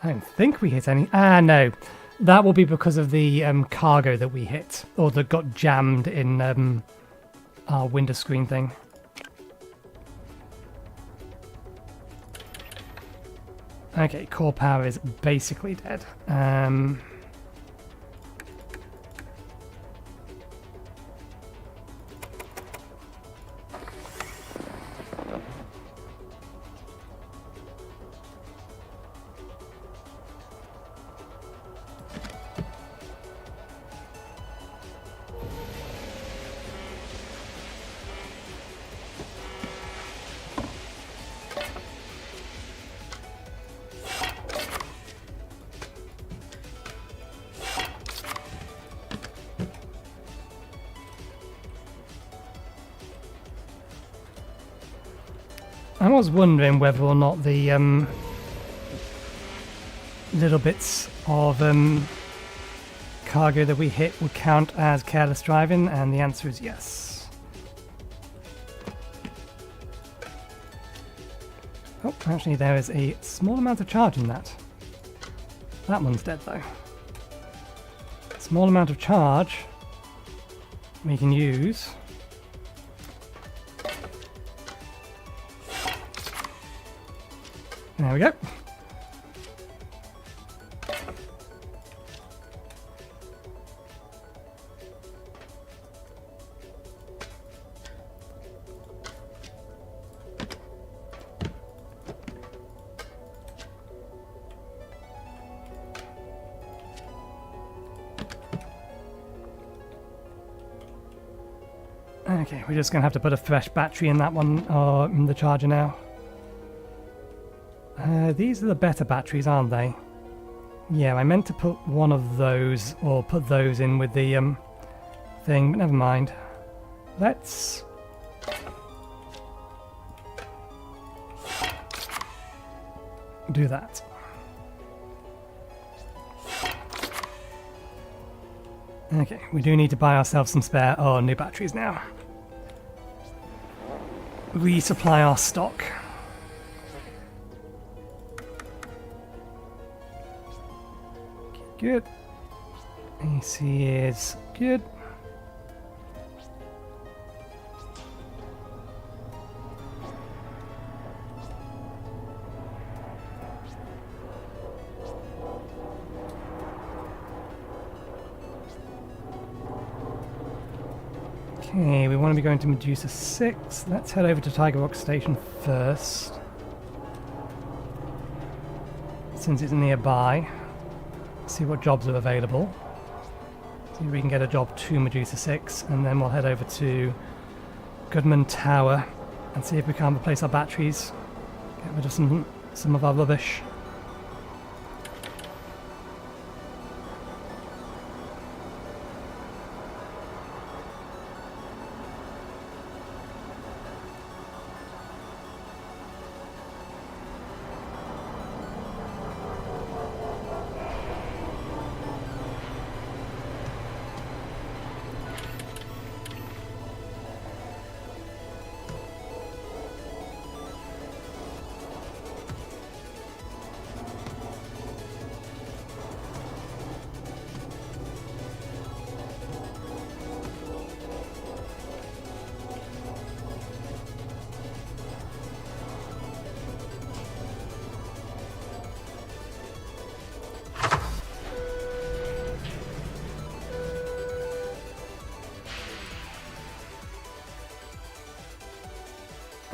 I don't think we hit any. Ah, no. That will be because of the cargo that we hit, or that got jammed in our window screen thing. Okay, core power is basically dead. I was wondering whether or not the little bits of cargo that we hit would count as careless driving, and the answer is yes. Oh, actually there is a small amount of charge in that. That one's dead though. Small amount of charge we can use. There we go. Okay, we're just going to have to put a fresh battery in that one, or in the charger now. These are the better batteries, aren't they? Yeah, I meant to put one of those, or put those in with the thing, but never mind. Let's... do that. Okay, we do need to buy ourselves some spare, new batteries now. Resupply our stock. Good. AC is good. Okay, we want to be going to Medusa 6. Let's head over to Tiger Rock Station first, since it's nearby. See what jobs are available. See if we can get a job to Medusa 6, and then we'll head over to Goodman Tower and see if we can replace our batteries, get rid of some of our rubbish.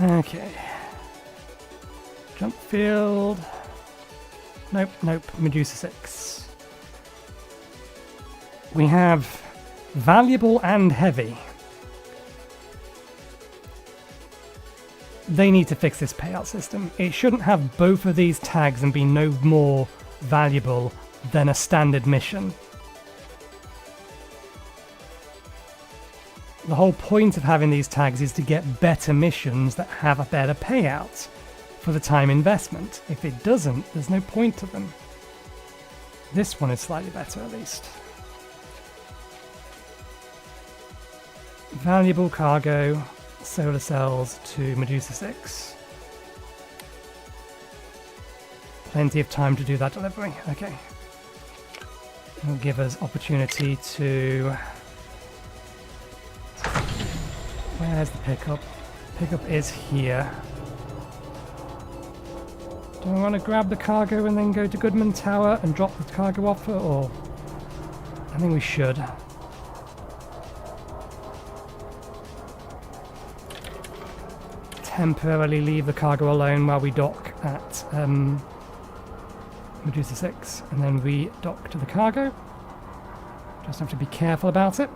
Okay. Jump field. Nope, nope. Medusa 6. We have valuable and heavy. They need to fix this payout system. It shouldn't have both of these tags and be no more valuable than a standard mission. The whole point of having these tags is to get better missions that have a better payout for the time investment. If it doesn't, there's no point to them. This one is slightly better at least. Valuable cargo, solar cells to Medusa 6. Plenty of time to do that delivery. Okay. It'll give us opportunity to... Where's the pickup? Pickup is here. Do I want to grab the cargo and then go to Goodman Tower and drop the cargo off, or... I think we should. Temporarily leave the cargo alone while we dock at Medusa 6, and then we dock to the cargo. Just have to be careful about it.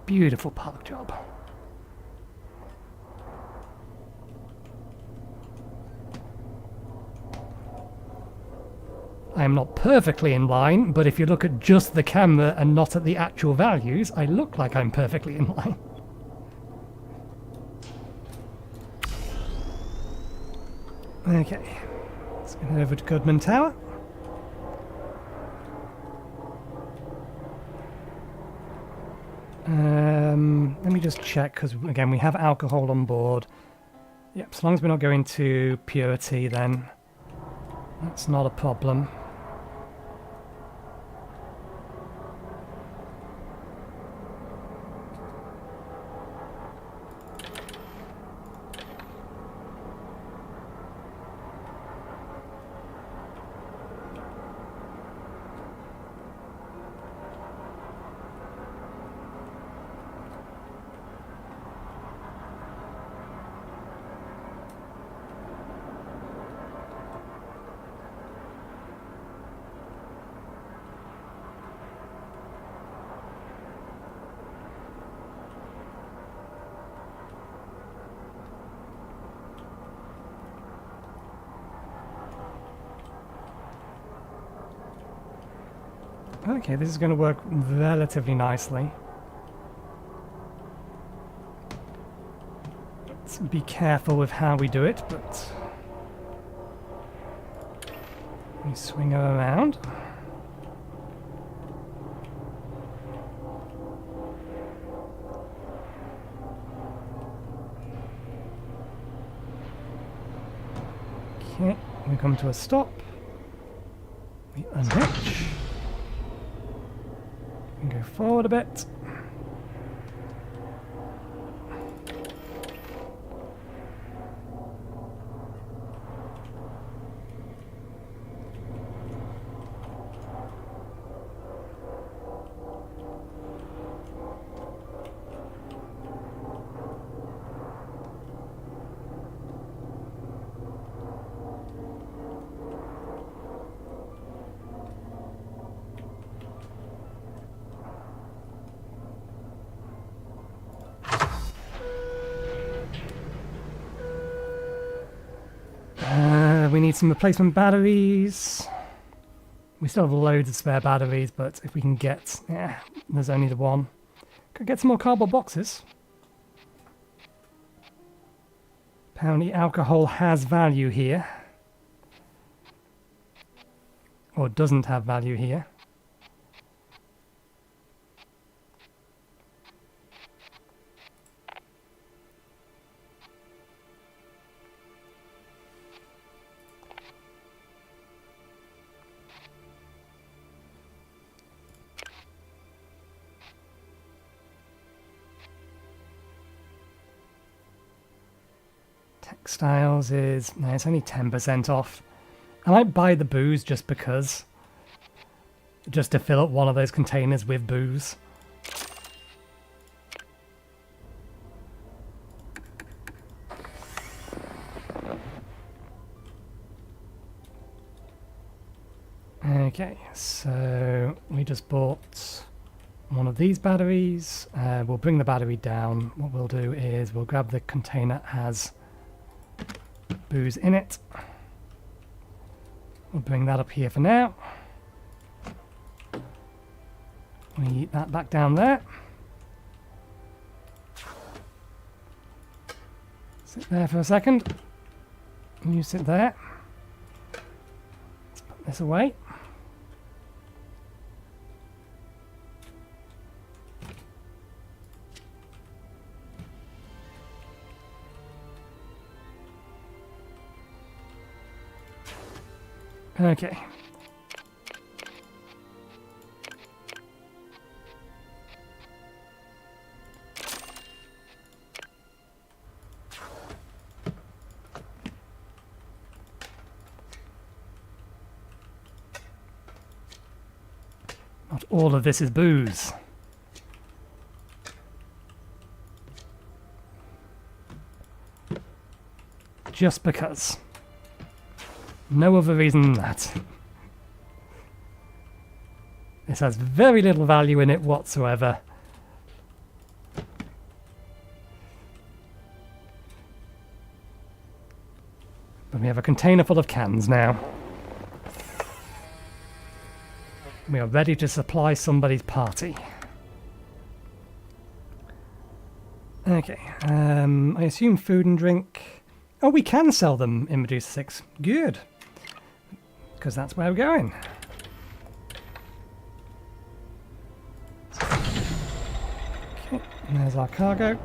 Beautiful park job. I am not perfectly in line, but if you look at just the camera and not at the actual values, I look like I'm perfectly in line. Okay, let's go over to Goodman Tower. Let me just check, because again we have alcohol on board. Yep, as long as we're not going to Purity, then that's not a problem. Okay, this is going to work relatively nicely. Let's be careful with how we do it, but we swing her around. Okay, we come to a stop. We unhitch. We go forward a bit. We need some replacement batteries. We still have loads of spare batteries, but if we can get... yeah, there's only the one. Could get some more cardboard boxes. Apparently alcohol has value here. Or doesn't have value here. Textiles is... no, it's only 10% off. I might buy the booze just because. Just to fill up one of those containers with booze. Okay, so we just bought one of these batteries. We'll bring the battery down. What we'll do is we'll grab the container that has booze in it. We'll bring that up here for now. We eat that back down there. Sit there for a second. You sit there. Let's put this away. Okay. Not all of this is booze. Just because. No other reason than that. This has very little value in it whatsoever. But we have a container full of cans now. We are ready to supply somebody's party. Okay, I assume food and drink... oh, we can sell them in Medusa 6. Good. Because that's where we're going. Okay, and there's our cargo.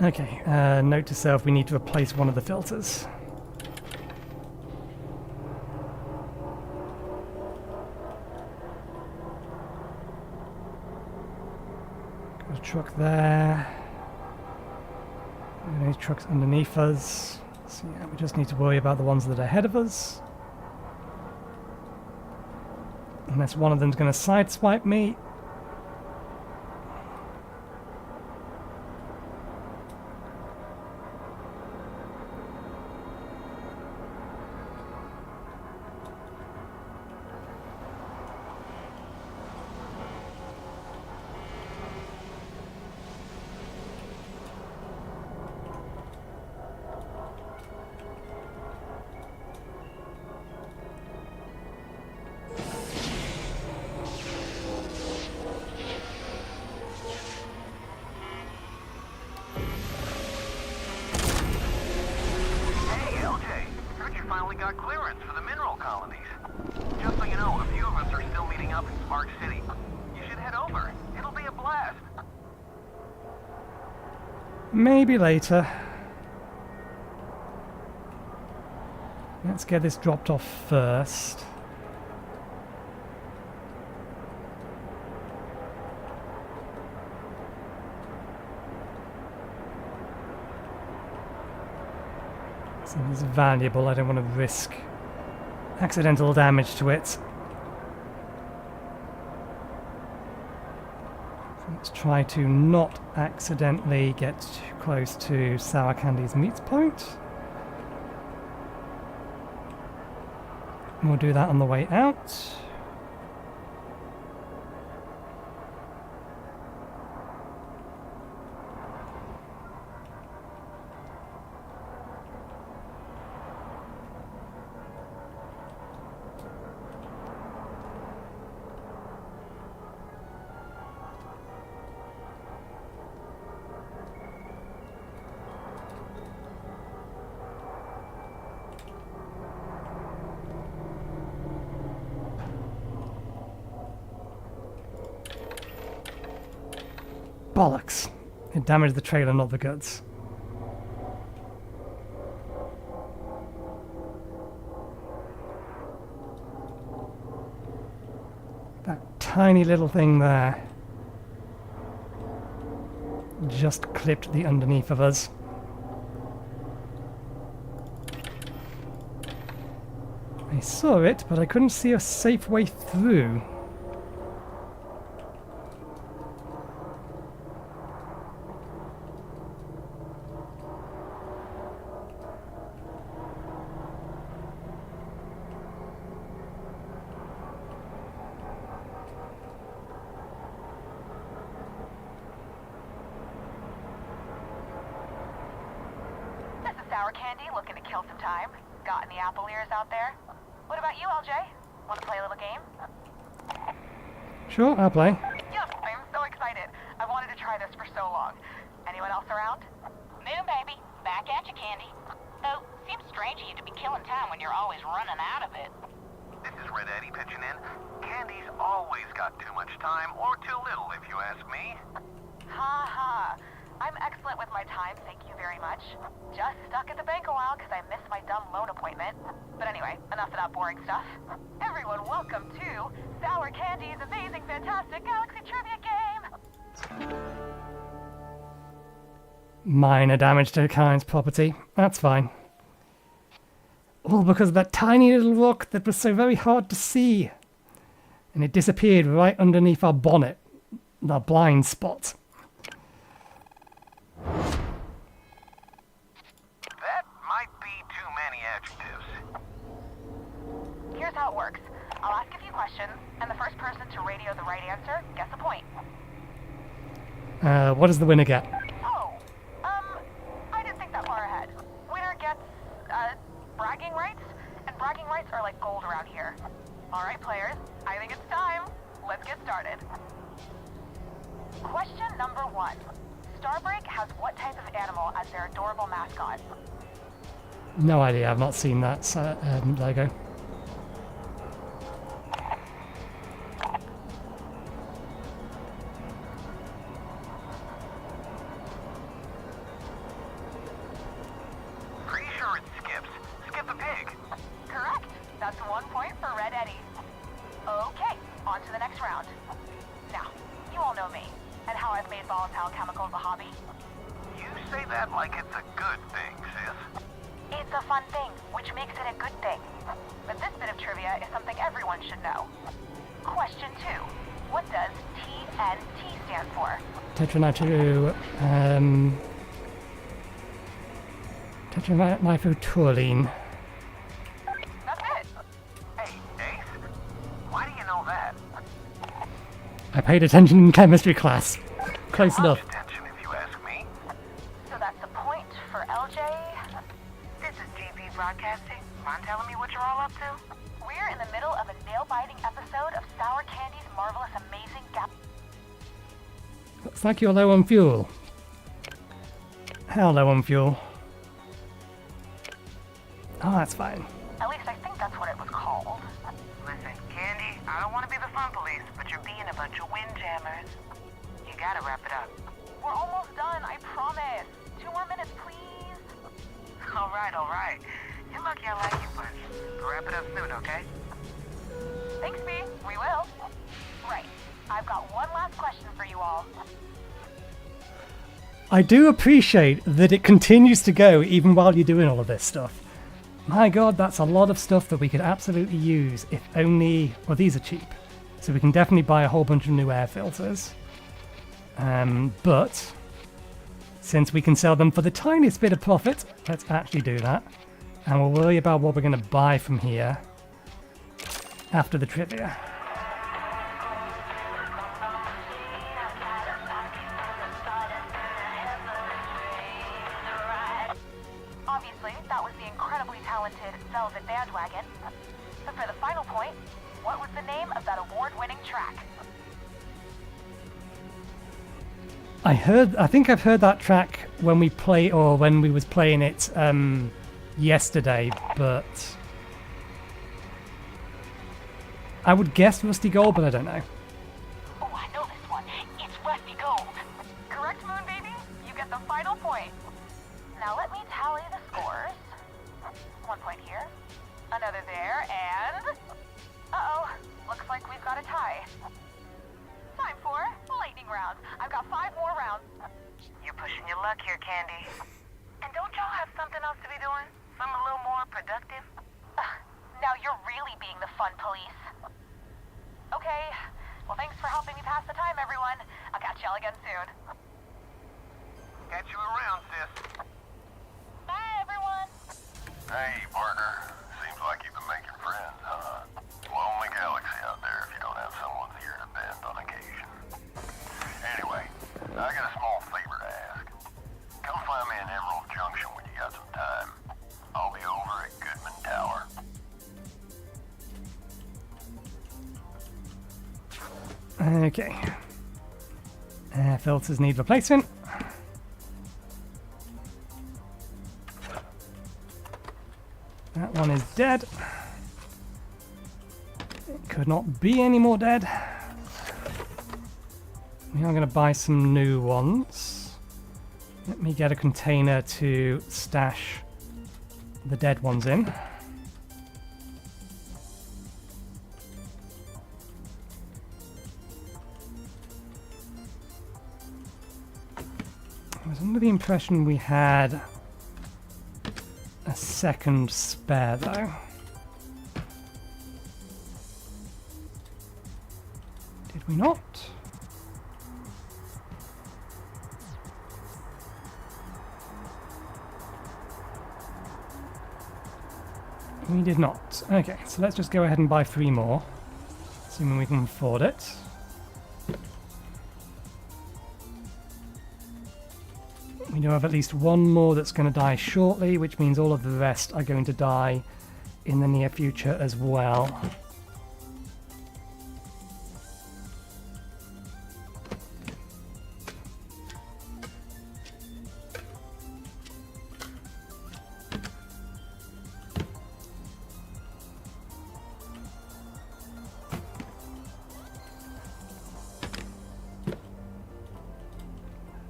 Okay, note to self, we need to replace one of the filters. Got a truck there. Any trucks underneath us. So yeah, we just need to worry about the ones that are ahead of us. Unless one of them's going to sideswipe me. Hey, LJ. Heard you finally got clearance for the mineral colonies. Just so you know, a few of us are still meeting up in Spark City. You should head over. It'll be a blast. Maybe later. Let's get this dropped off first. So it's valuable, I don't want to risk accidental damage to it. So let's try to not accidentally get too close to Sour Candy's meets point. We'll do that on the way out. Bollocks. It damaged the trailer, not the goods. That tiny little thing there just clipped the underneath of us. I saw it, but I couldn't see a safe way through. Sour Candy, looking to kill some time. Got any apple ears out there? What about you, LJ? Want to play a little game? Sure, I'll play. Yes, I'm so excited. I've wanted to try this for so long. Anyone else around? Moon baby, back at you, Candy. Though, seems strange of you to be killing time when you're always running out of it. This is Red Eddie pitching in. Candy's always got too much time, or too little, if you ask me. Ha ha. I'm excellent with my time, thank you very much. Just stuck at the bank a while because I missed my dumb loan appointment. But anyway, enough of that boring stuff. Everyone, welcome to Sour Candy's amazing, fantastic Galaxy Trivia Game! Minor damage to Kyne's property. That's fine. All because of that tiny little rock that was so very hard to see. And it disappeared right underneath our bonnet. The blind spot. That might be too many adjectives. Here's how it works. I'll ask a few questions, and the first person to radio the right answer gets a point. What does the winner get? Oh, I didn't think that far ahead. Winner gets, bragging rights, and bragging rights are like gold around here. Alright, players, I think it's time. Let's get started. Question number 1. Starbreak has what type of animal as their adorable mascot? No idea, I've not seen that logo. Pretty sure it skips. Skip the pig. Correct. That's 1 point for Red Eddie. Okay, on to the next round. Now, you all know me, and how I've made volatile chemicals a hobby. You say that like it's a good thing, sis. It's a fun thing, which makes it a good thing. But this bit of trivia is something everyone should know. Question 2. What does TNT stand for? Tetranitroptoluene. That's it. Hey, Ace, why do you know that? I paid attention in chemistry class. Close enough. Attention, if you ask me. So that's the point for LJ. This is GP Broadcasting. Mind telling me what you're all up to? We're in the middle of a nail-biting episode of Sour Candy's Marvelous Amazing Looks like you're low on fuel. How low on fuel? Oh, that's fine. At least I think that's what it was called. Listen, Candy, I don't want to be the fun police, but you're being a bunch of windjammers. You gotta wrap it up. We're almost done, I promise. 2 more minutes, please. All right. You're lucky I like you, but wrap it up soon, okay? Thanks, B. We will. Right. I've got one last question for you all. I do appreciate that it continues to go even while you're doing all of this stuff. My god, that's a lot of stuff that we could absolutely use if only... Well, these are cheap, so we can definitely buy a whole bunch of new air filters. But since we can sell them for the tiniest bit of profit, let's actually do that. And we'll worry about what we're going to buy from here after the trivia. Obviously, that was the incredibly talented Velvet Bandwagon. But for the final point, what was the name of that award-winning track? I think I've heard that track when we was playing it yesterday, but I would guess Rusty Gold, but I don't know. Oh, I know this one. It's Rusty Gold. Correct, Moon Baby. You get the final point. Now let me tally the scores. 1 point here, another there, and... Uh-oh, looks like we've got a tie. Time for lightning round. I've got 5 more rounds. You're pushing your luck here, Candy. And don't y'all have something else to be doing? Something a little more productive? Now you're really being the fun police. Okay, well thanks for helping me pass the time, everyone. I'll catch y'all again soon. Catch you around, sis. Bye, everyone. Hey, partner. Seems like you've been making friends, huh? Lonely galaxy out there if you don't have someone's ear to bend on occasion. Anyway, I got a small favor to ask. Come find me in Emerald Junction when you got some time. I'll be over at Goodman Tower. Okay. Air filters need replacement. That one is dead. It could not be any more dead. We are going to buy some new ones. Let me get a container to stash the dead ones in. I was under the impression we had a second spare though. Did we not? We did not. Okay, so let's just go ahead and buy 3 more, assuming we can afford it. We do have at least 1 more that's going to die shortly, which means all of the rest are going to die in the near future as well.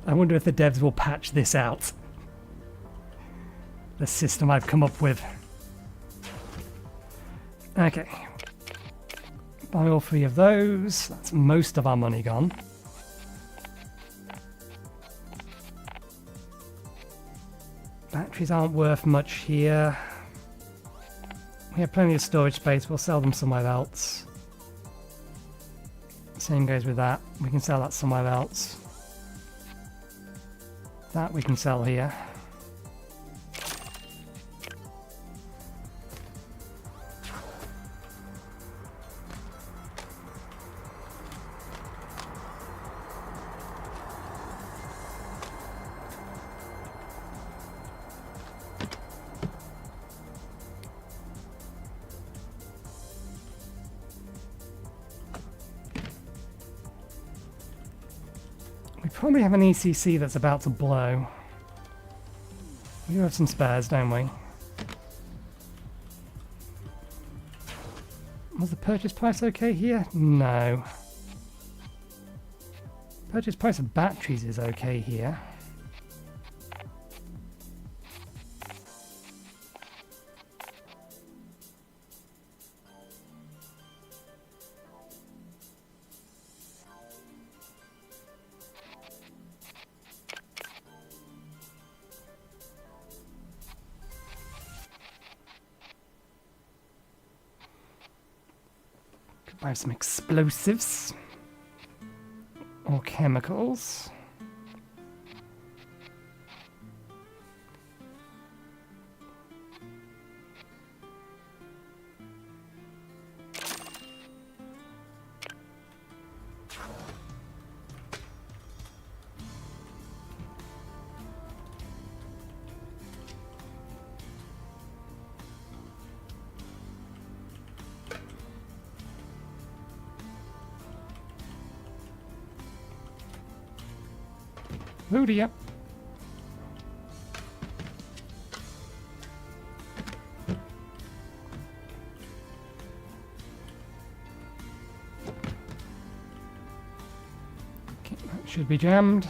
I wonder if the devs will patch this out. The system I've come up with. Okay. Buy all 3 of those. That's most of our money gone. Batteries aren't worth much here. We have plenty of storage space, we'll sell them somewhere else. Same goes with that. We can sell that somewhere else. That we can sell here. Probably have an ECC that's about to blow. We do have some spares, don't we? Was the purchase price okay here? No. Purchase price of batteries is okay here. Buy some explosives or chemicals. VoD, yep. Okay, that should be jammed.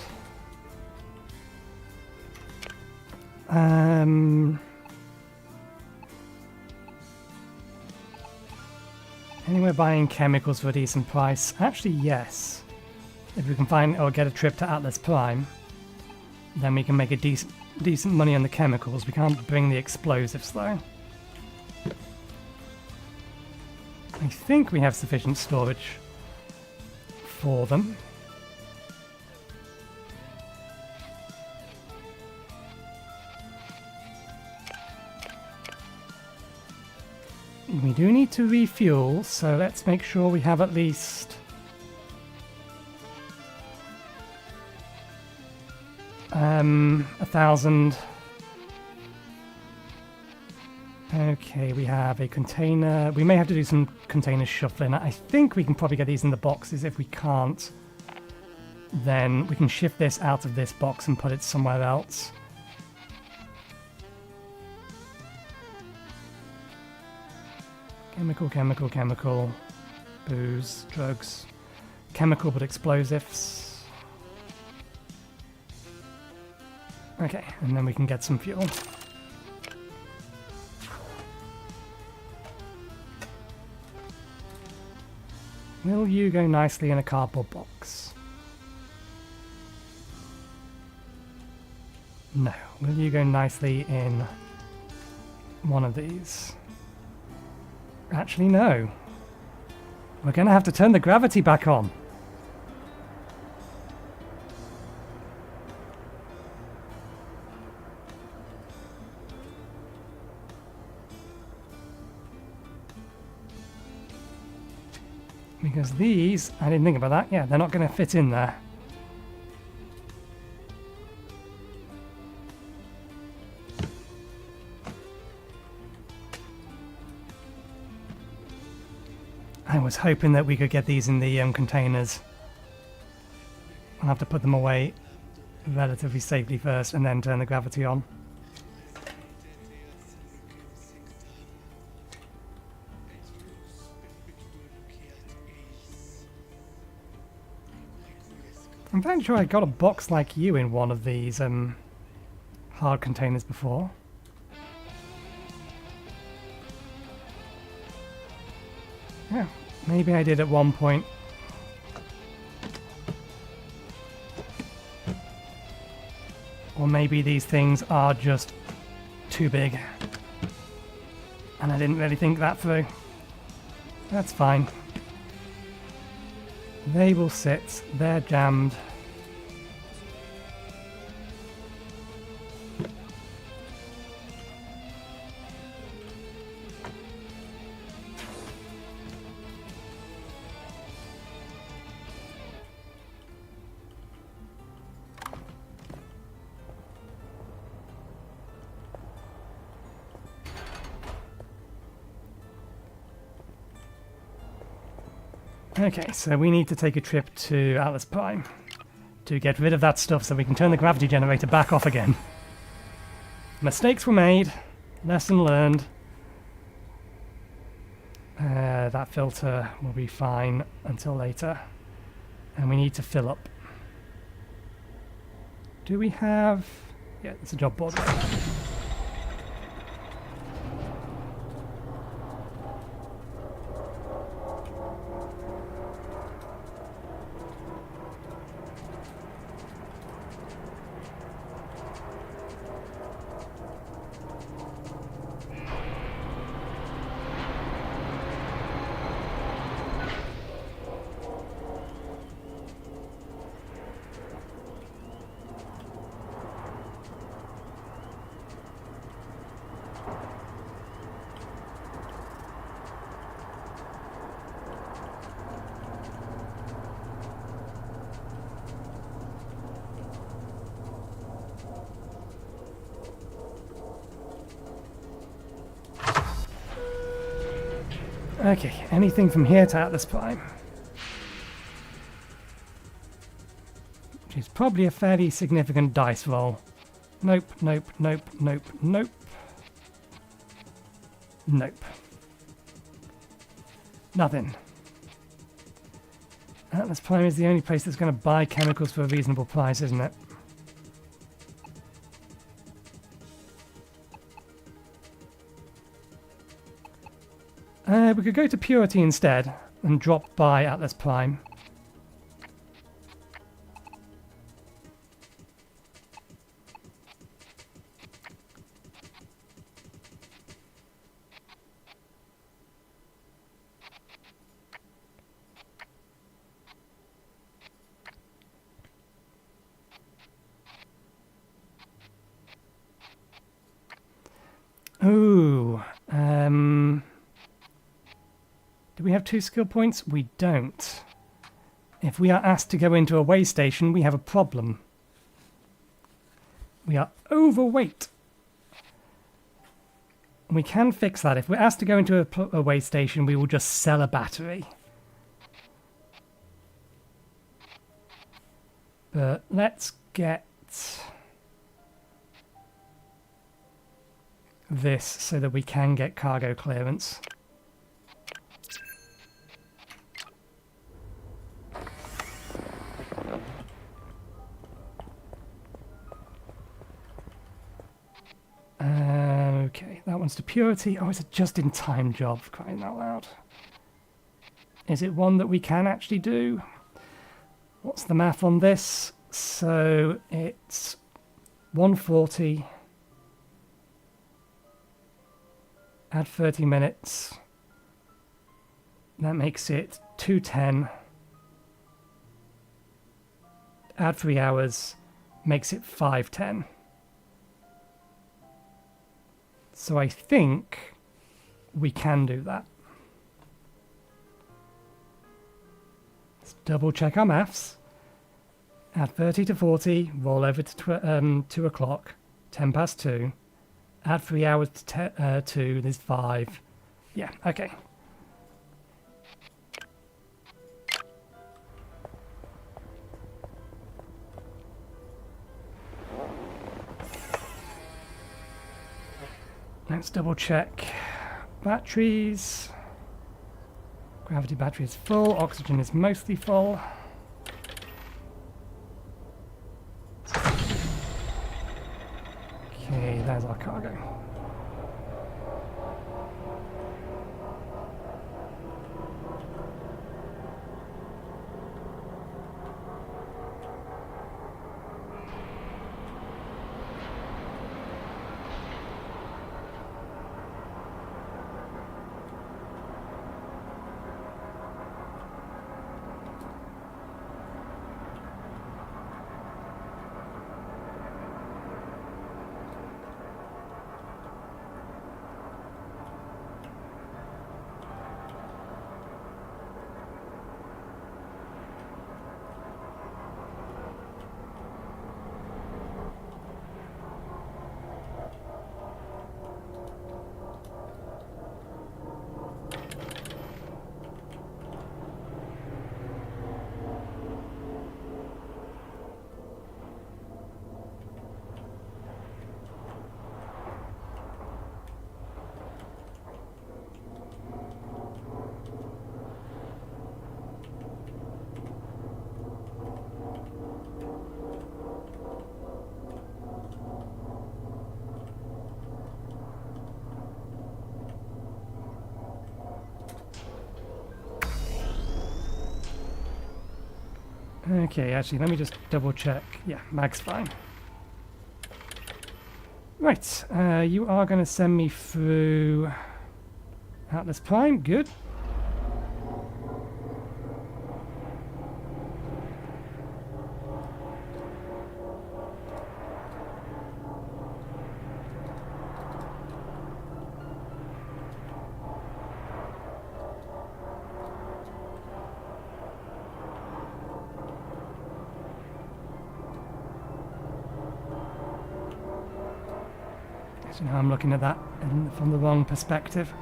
Anywhere buying chemicals for a decent price? Actually, yes. If we can find or get a trip to Atlas Prime, then we can make a decent money on the chemicals. We can't bring the explosives though. I think we have sufficient storage for them. We do need to refuel, so let's make sure we have at least 1,000. Okay, we have a container. We may have to do some container shuffling. I think we can probably get these in the boxes. If we can't, then we can shift this out of this box and put it somewhere else. Chemical, chemical, chemical. Booze, drugs. Chemical but explosives. Okay, and then we can get some fuel. Will you go nicely in a cardboard box? No. Will you go nicely in one of these? Actually, no. We're going to have to turn the gravity back on. Because these, I didn't think about that, yeah, they're not going to fit in there. I was hoping that we could get these in the containers. I'll have to put them away relatively safely first and then turn the gravity on. I'm fairly sure I got a box like you in one of these hard containers before. Yeah, maybe I did at one point. Or maybe these things are just too big. And I didn't really think that through. That's fine. They will sit. They're jammed. Okay, so we need to take a trip to Atlas Prime to get rid of that stuff so we can turn the gravity generator back off again. Mistakes were made, lesson learned. That filter will be fine until later. And we need to fill up. Do we have... Yeah, there's a job board right there. Okay, anything from here to Atlas Prime? Which is probably a fairly significant dice roll. Nope, nope, nope, nope, nope. Nope. Nothing. Atlas Prime is the only place that's going to buy chemicals for a reasonable price, isn't it? We could go to Purity instead and drop by Atlas Prime. Ooh, do we have 2 skill points? We don't. If we are asked to go into a way station, we have a problem. We are overweight. We can fix that. If we're asked to go into a way station, we will just sell a battery. But let's get this so that we can get cargo clearance. Okay, that one's to Purity. Oh, it's a just-in-time job, for crying out loud. Is it one that we can actually do? What's the math on this? So it's 140. Add 30 minutes. That makes it 210. Add 3 hours. Makes it 510. So I think we can do that. Let's double check our maths. Add 30 to 40, roll over to 2 o'clock, 10 past 2. Add 3 hours to 2, there's 5. Yeah, okay. Let's double check batteries. Gravity battery is full, oxygen is mostly full. Okay, there's our cargo. Okay, actually, let me just double check. Yeah, mag's fine. Right, you are going to send me through Atlas Prime. Good. So now I'm looking at that from the wrong perspective.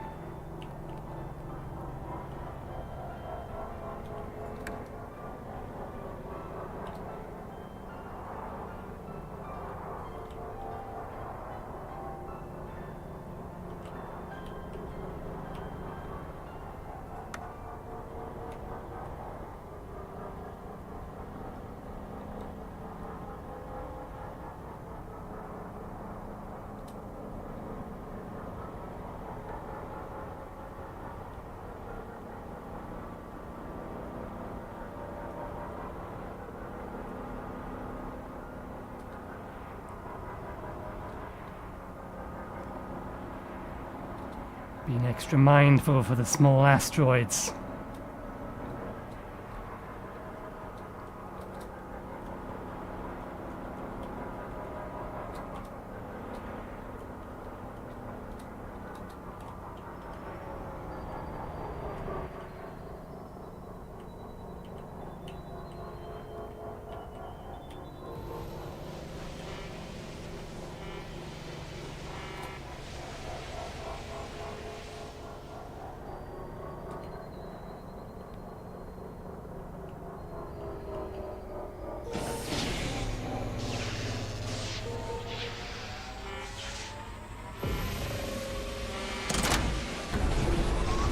Being extra mindful for the small asteroids.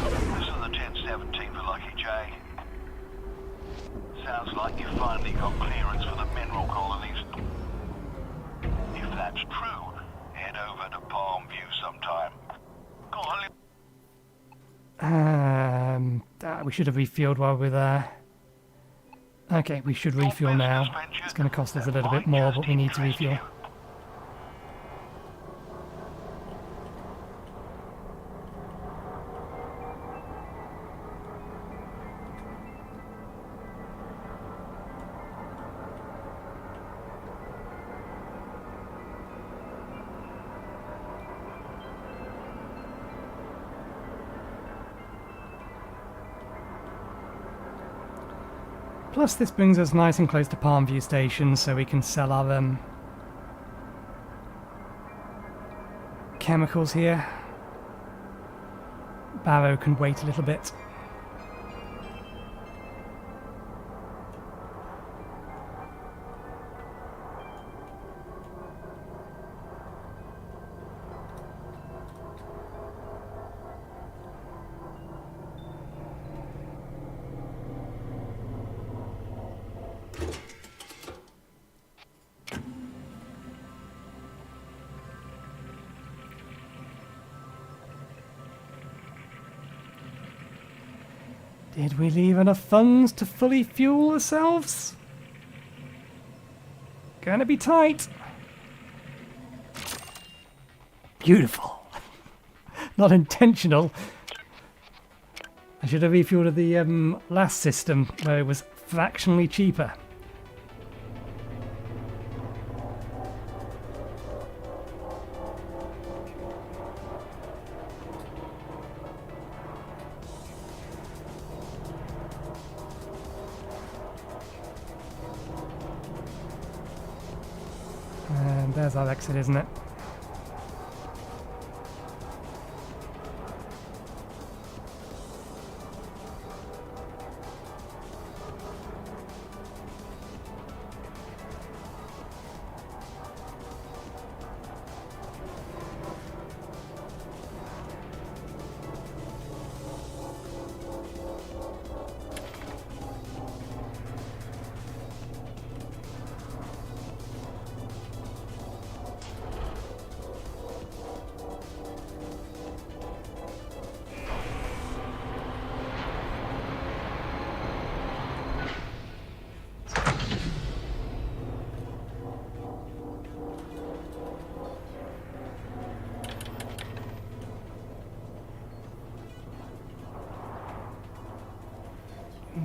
This is the 1017 for Lucky J. Sounds like you finally got clearance for the mineral colonies. If that's true, head over to Palm View sometime. Go on. We should have refueled while we're there. Okay, we should refuel now. It's going to cost us a little bit more, but we need to refuel. Plus, this brings us nice and close to Palmview Station, so we can sell our chemicals here. Barrow can wait a little bit. Did we leave enough funds to fully fuel ourselves? Gonna be tight. Beautiful. Not intentional. I should have refueled the last system where it was fractionally cheaper. And there's our exit, isn't it?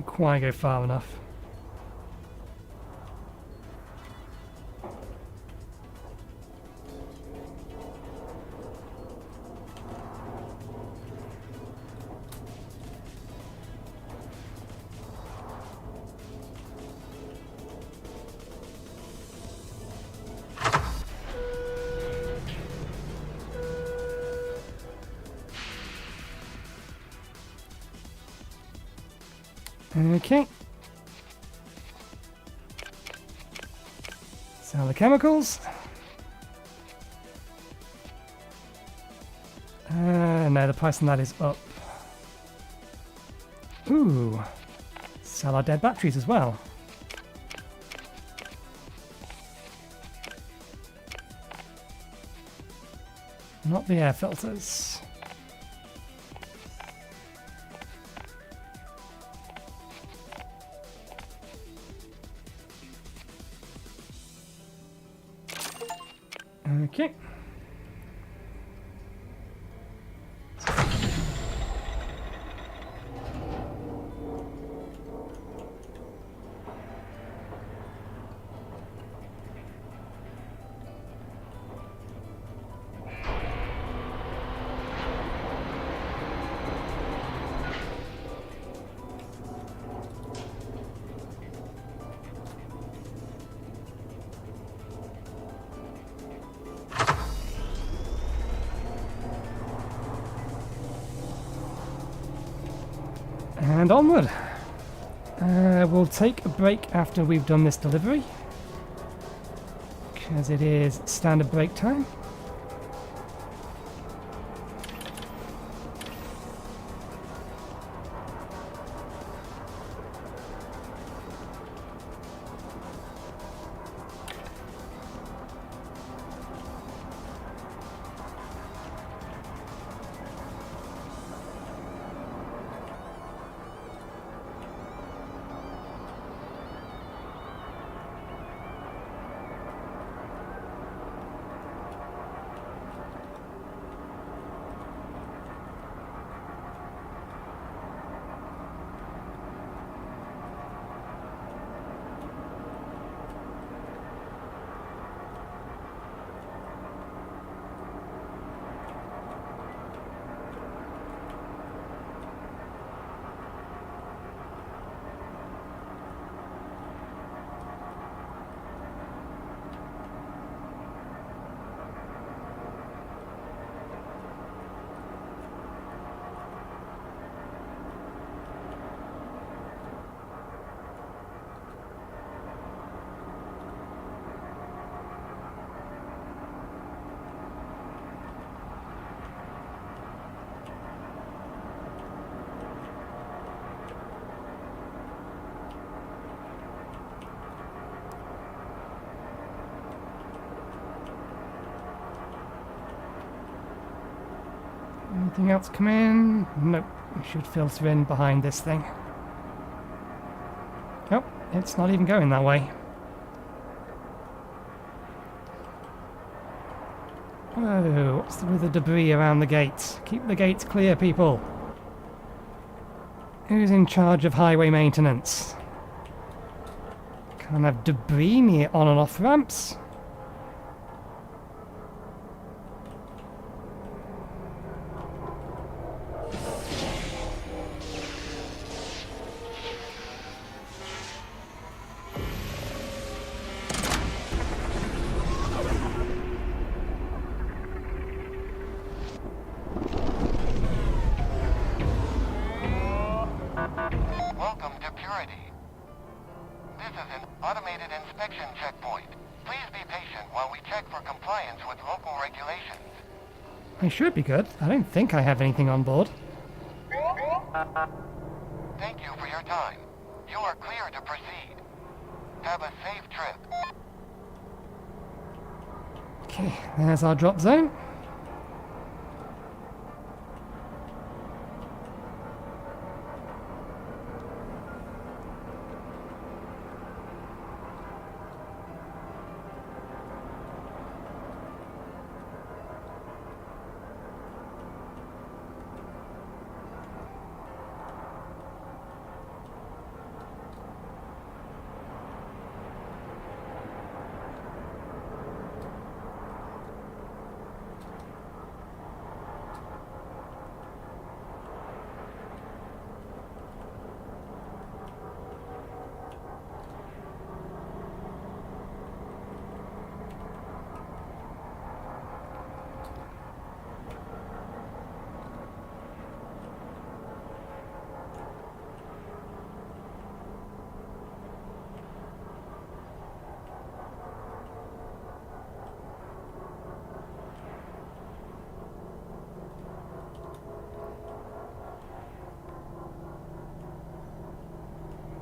Didn't quite go far enough. Okay. Sell the chemicals. No, the price on that is up. Ooh. Sell our dead batteries as well. Not the air filters. Okay. And onward. We'll take a break after we've done this delivery, because it is standard break time. Anything else come in? Nope. We should filter in behind this thing. Nope, it's not even going that way. Oh, what's with the debris around the gates? Keep the gates clear, people. Who's in charge of highway maintenance? Can't have debris near on and off ramps. Welcome to Purity. This is an automated inspection checkpoint. Please be patient while we check for compliance with local regulations. I should be good. I don't think I have anything on board. Thank you for your time. You are clear to proceed. Have a safe trip. Okay, there's our drop zone.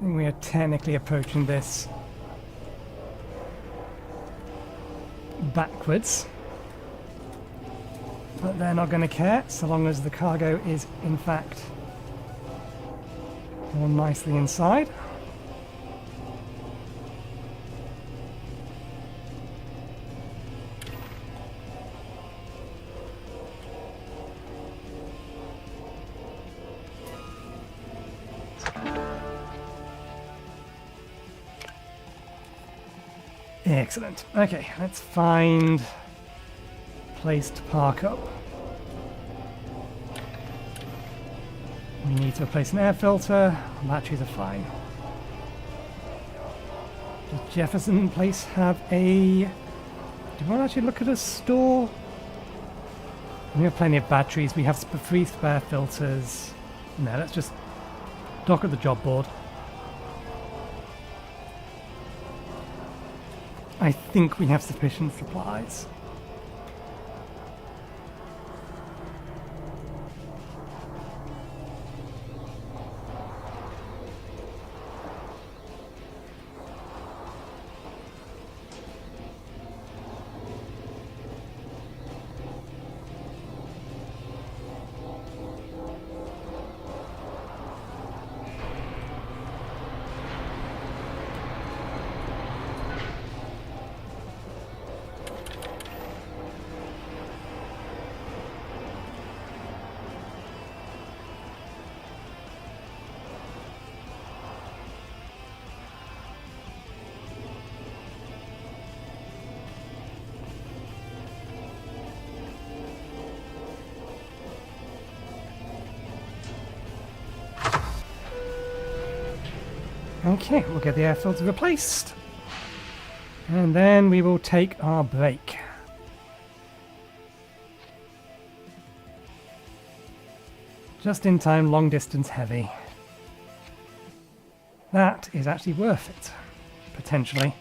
think we are technically approaching this backwards. But they're not going to care, so long as the cargo is, in fact, more nicely inside. Excellent. Okay, let's find a place to park up. We need to replace an air filter. Batteries are fine. Does Jefferson Place have a... Do you want to actually look at a store? We have plenty of batteries. We have 3 spare filters. No, let's just dock at the job board. I think we have sufficient supplies. Okay, we'll get the air filter replaced. And then we will take our break. Just in time, long distance heavy. That is actually worth it, potentially.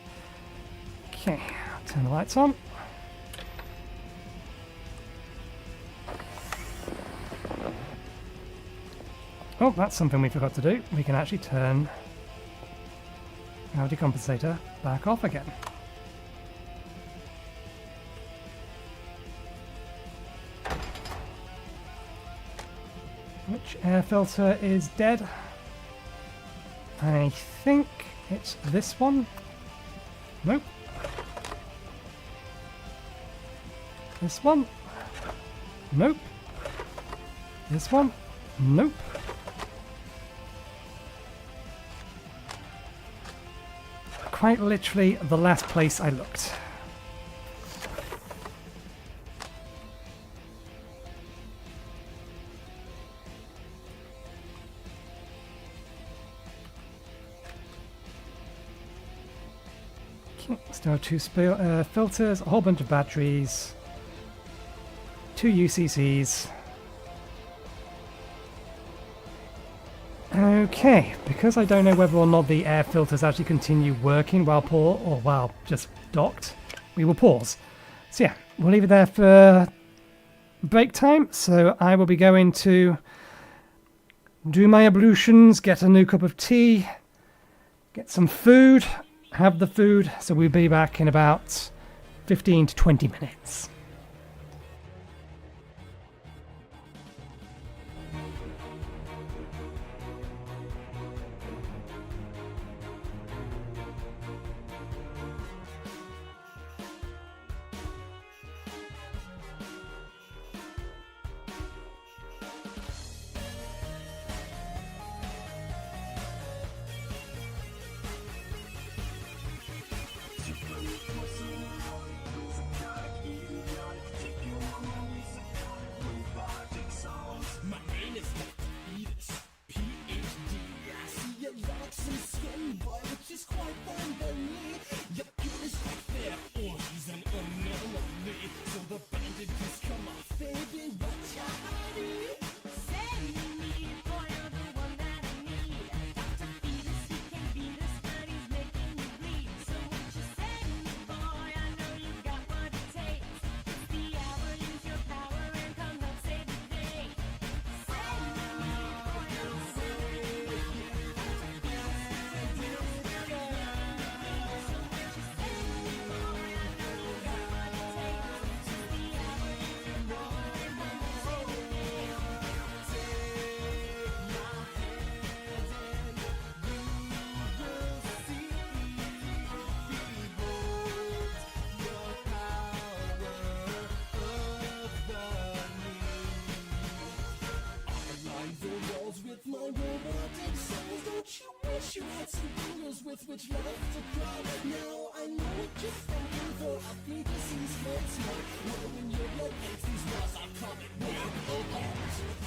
Okay, turn the lights on. Oh, that's something we forgot to do. We can actually turn our decompensator back off again. Which air filter is dead? I think it's this one. Nope. This one. Nope. This one. Nope. Quite literally the last place I looked. Okay, still 2 filters, a whole bunch of batteries, 2 UCCs. Okay, because I don't know whether or not the air filters actually continue working while just docked, we will pause. So yeah, we'll leave it there for break time. So I will be going to do my ablutions, get a new cup of tea, get some food, have the food. So we'll be back in about 15 to 20 minutes. earth which loves to crawl. Now I know what you're thinking, for I think this is meant to. When your blood aches, these walls are coming with a lot.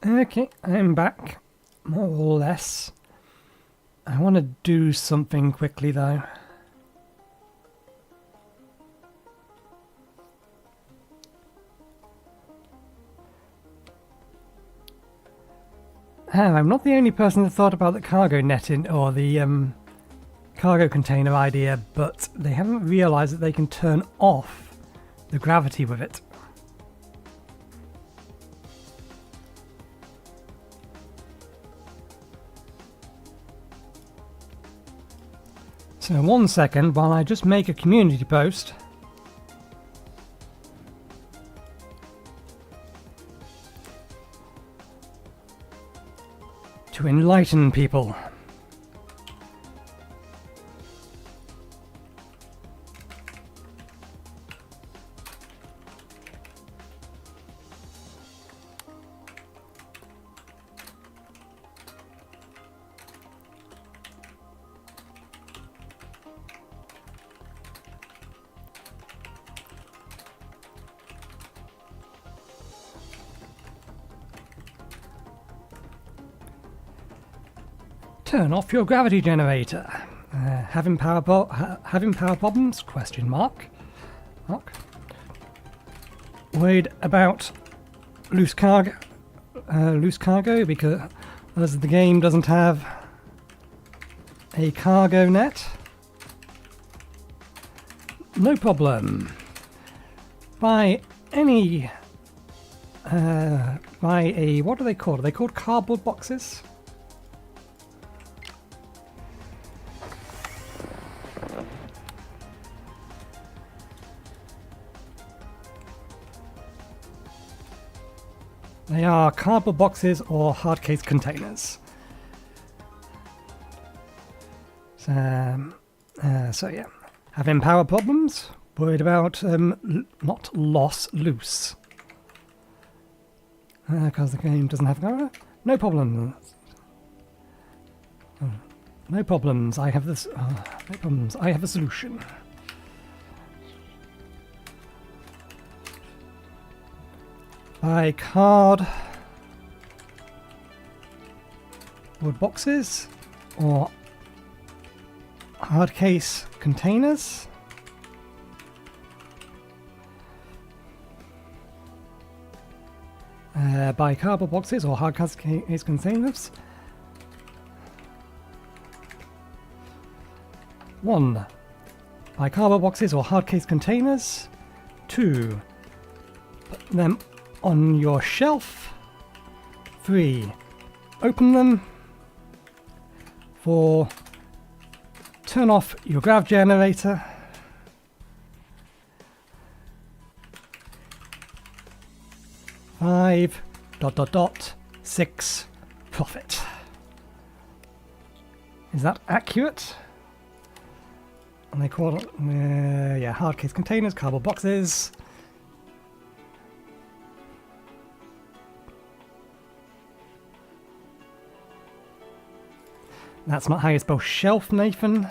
Okay, I'm back, more or less. I want to do something quickly though. I'm not the only person that thought about the cargo netting or the cargo container idea, but they haven't realised that they can turn off the gravity with it. So 1 second while I just make a community post. To enlighten people. Turn off your gravity generator. Having power problems? Question mark. Worried about loose cargo because the game doesn't have a cargo net. No problem. Buy any what are they called? Are they called cardboard boxes? They are cardboard boxes or hard case containers. So yeah, having power problems, worried about not loose. Because the game doesn't have power. No problem. No problems. I have this. No problems. I have a solution. Buy cardboard boxes or hard case containers. Buy cardboard boxes or hard case containers. 1. Buy cardboard boxes or hard case containers. 2. Put them on your shelf. 3. Open them. 4. Turn off your grav generator. 5. ... 6. Profit. Is that accurate? And they call it, yeah, hard case containers, cardboard boxes. That's not how you spell shelf, Nathan.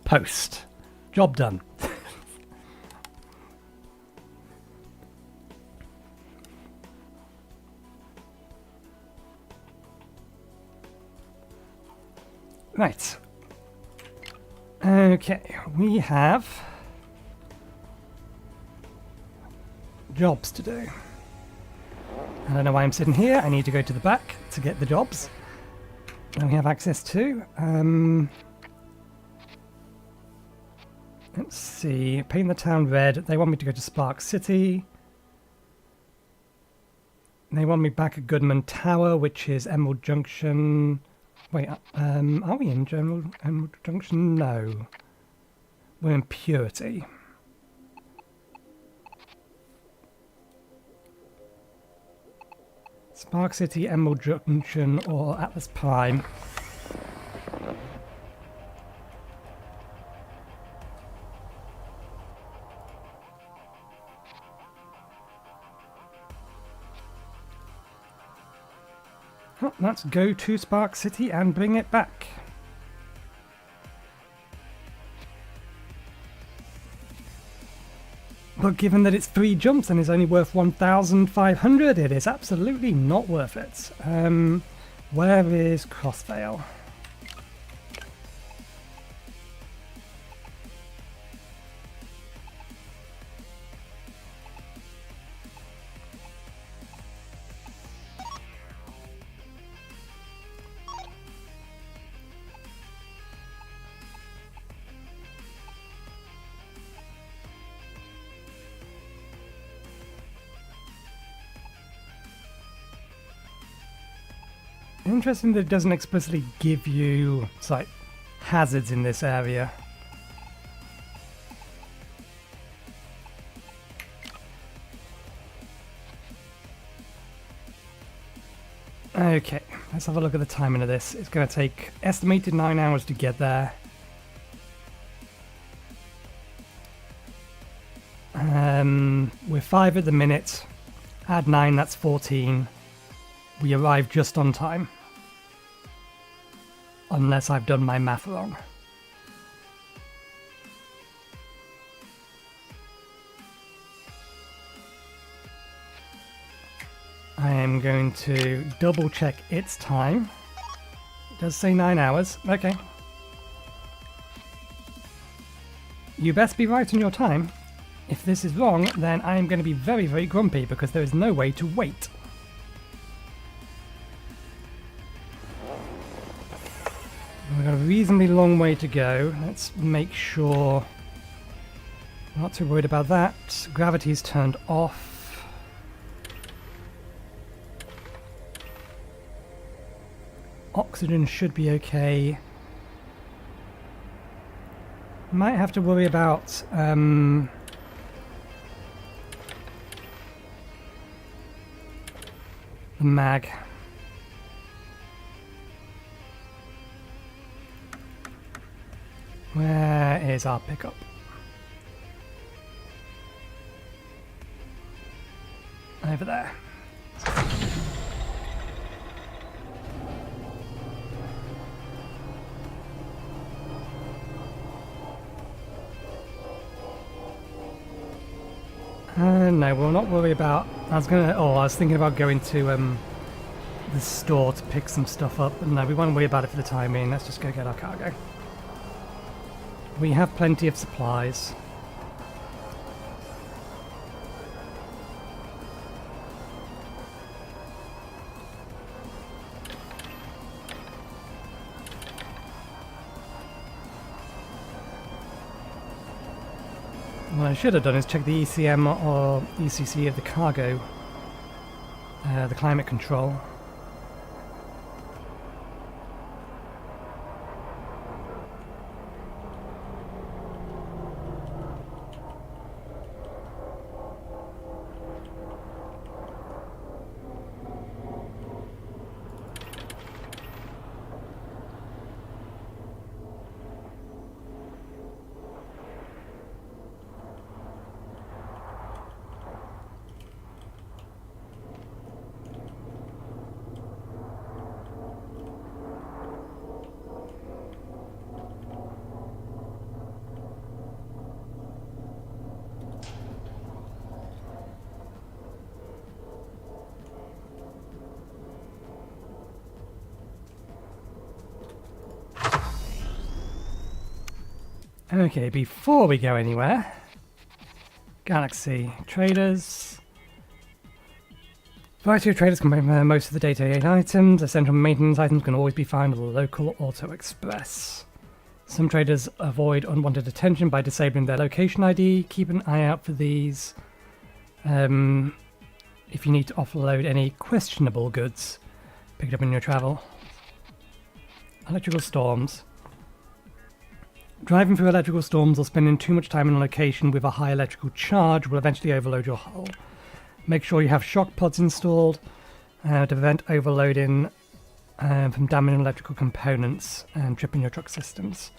Post. Job done. Right. Okay, we have jobs to do. I don't know why I'm sitting here. I need to go to the back to get the jobs that we have access to. Let's see. Paint the town red. They want me to go to Spark City. They want me back at Goodman Tower, which is Emerald Junction. Wait, are we in Emerald Junction? No. We're in Purity. Spark City, Emerald Junction, or Atlas Prime. Oh, let's go to Spark City and bring it back. But given that it's 3 jumps and is only worth 1,500, it is absolutely not worth it. Where is Crossvale? Interesting that it doesn't explicitly give you like hazards in this area. Okay, let's have a look at the timing of this. It's going to take estimated 9 hours to get there. We're 5 at the minute. Add 9, that's 14. We arrive just on time. Unless I've done my math wrong. I am going to double check its time. It does say 9 hours. Okay. You best be right on your time. If this is wrong, then I am going to be very, very grumpy because there is no way to wait. We've got a reasonably long way to go. Let's make sure we're not too worried about that. Gravity's turned off. Oxygen should be okay. Might have to worry about the mag. Where is our pickup? Over there. No, we'll not worry about... I was thinking about going to the store to pick some stuff up, but no, we won't worry about it for the time being. Let's just go get our cargo. We have plenty of supplies. What I should have done is check the ECM or ECC of the cargo, the climate control. Okay, before we go anywhere, Galaxy traders. Variety of traders can buy most of the day-to-day items. Essential maintenance items can always be found at the local Auto Express. Some traders avoid unwanted attention by disabling their location ID. Keep an eye out for these. If you need to offload any questionable goods, pick it up in your travel. Electrical storms. Driving through electrical storms or spending too much time in a location with a high electrical charge will eventually overload your hull. Make sure you have shock pods installed to prevent overloading from damaging electrical components and tripping your truck systems.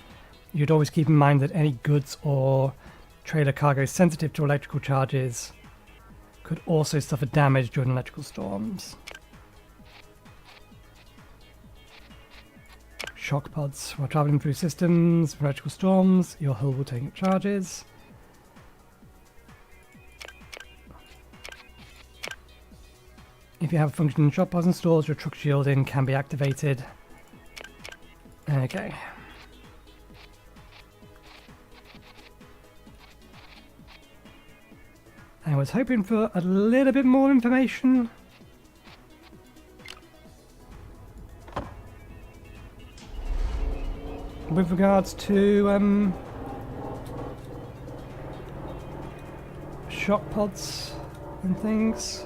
You'd always keep in mind that any goods or trailer cargo sensitive to electrical charges could also suffer damage during electrical storms. Shock pods. While travelling through systems, electrical storms, your hull will take charges. If you have functioning shot pods installed, your truck shielding can be activated. Okay. I was hoping for a little bit more information. With regards to shock pods and things.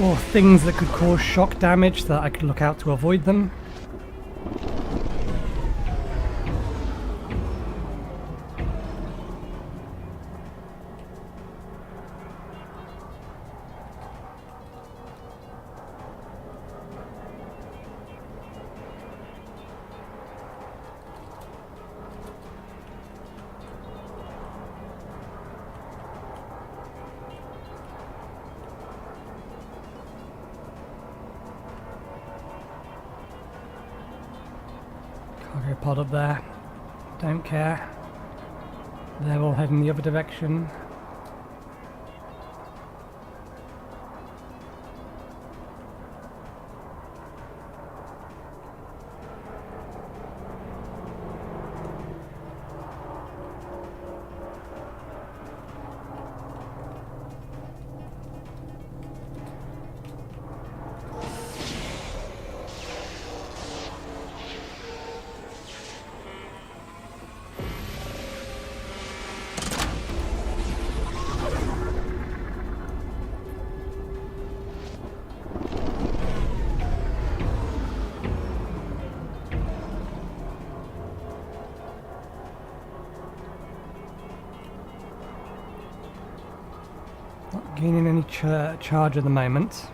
Or things that could cause shock damage that I could look out to avoid them. Cargo pod up there. Don't care. They're all heading the other direction. Not gaining any charge at the moment.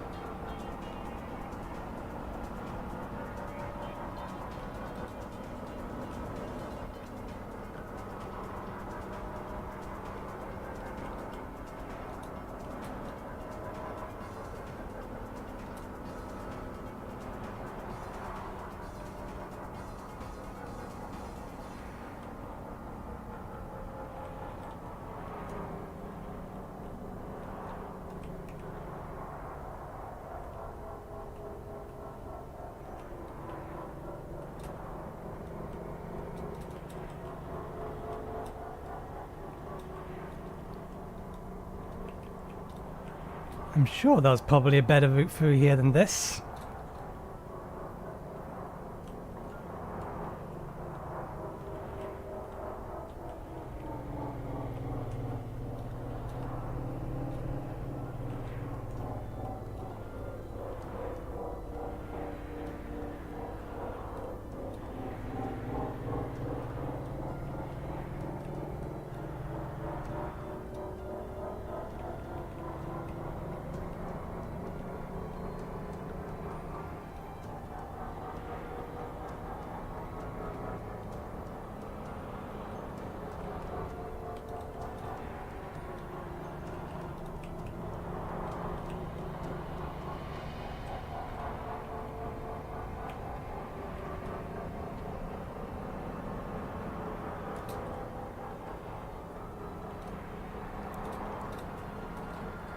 I'm sure there was probably a better route through here than this.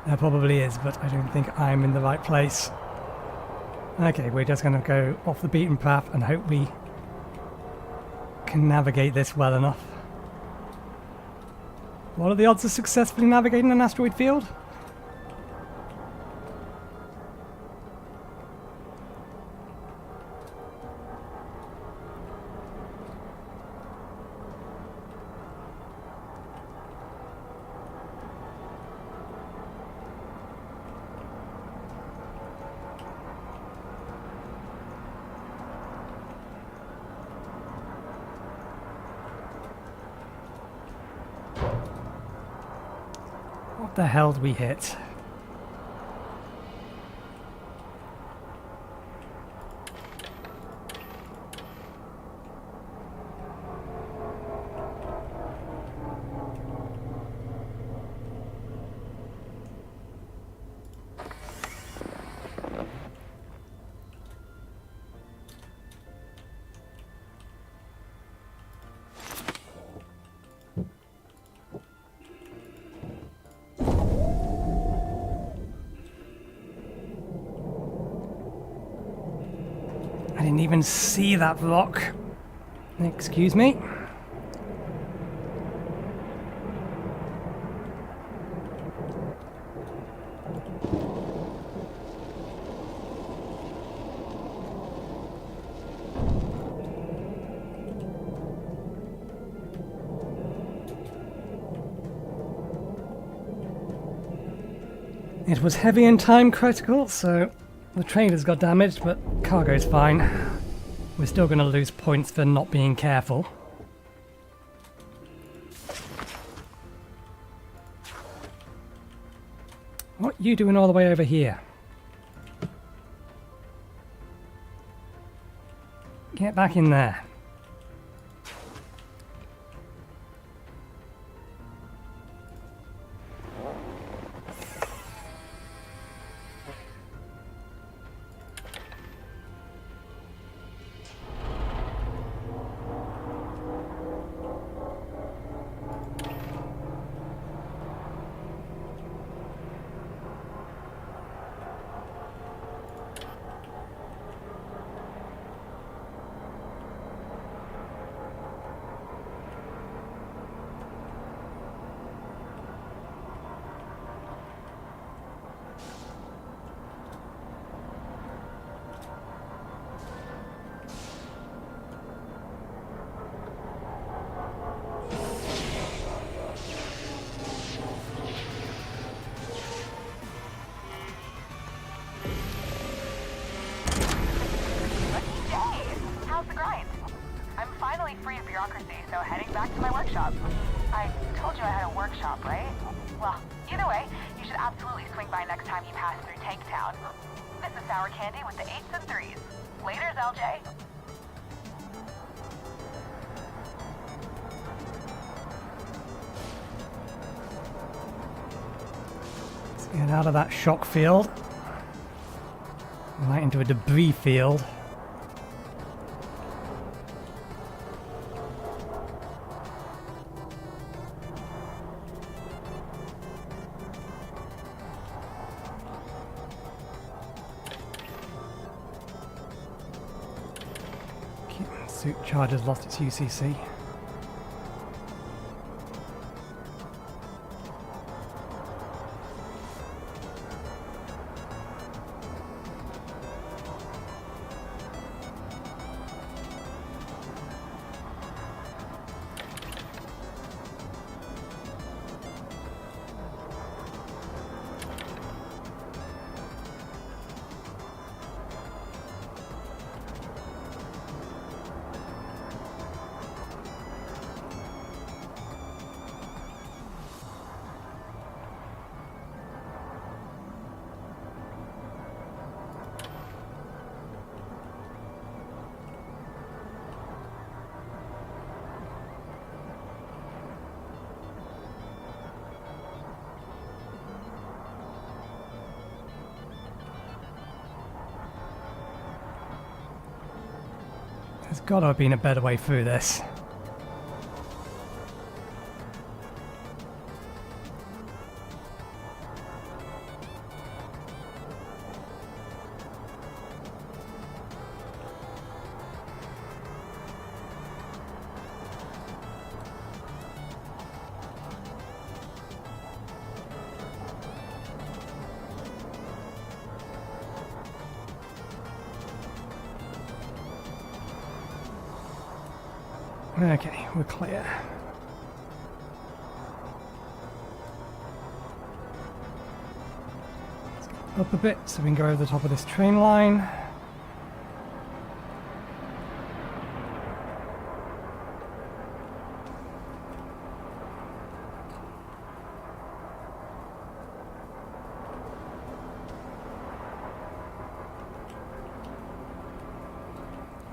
There probably is, but I don't think I'm in the right place. Okay, we're just going to go off the beaten path and hope we can navigate this well enough. What are the odds of successfully navigating an asteroid field? What the hell did we hit? I didn't even see that rock. Excuse me. It was heavy and time critical, so the trailers got damaged, but cargo's fine. We're still going to lose points for not being careful. What are you doing all the way over here? Get back in there. So heading back to my workshop. I told you I had a workshop, right? Well, either way, you should absolutely swing by next time you pass through Tank Town. This is Sour Candy with the 8s and 3s. Laters, LJ. Let's get out of that shock field. Right into a debris field. Suit charge has lost its UCC. There's got to have been a better way through this. Okay, we're clear. Let's get up a bit so we can go over the top of this train line.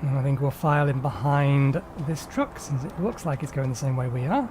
And I think we'll file in behind this truck since it looks like it's going the same way we are.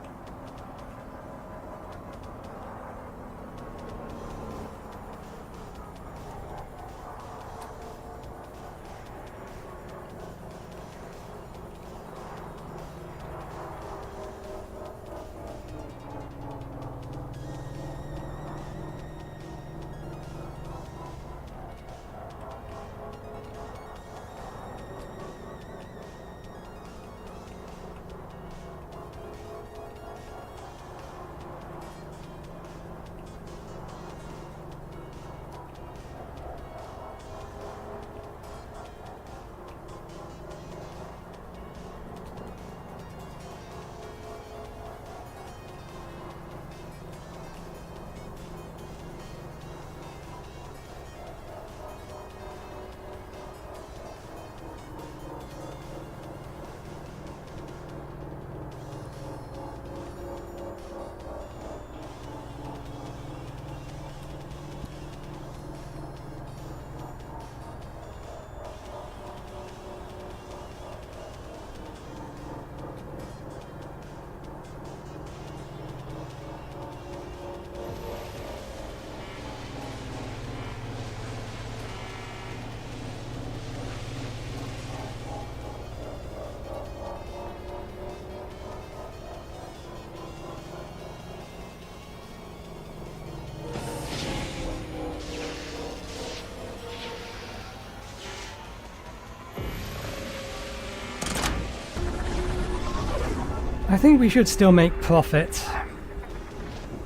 I think we should still make profit.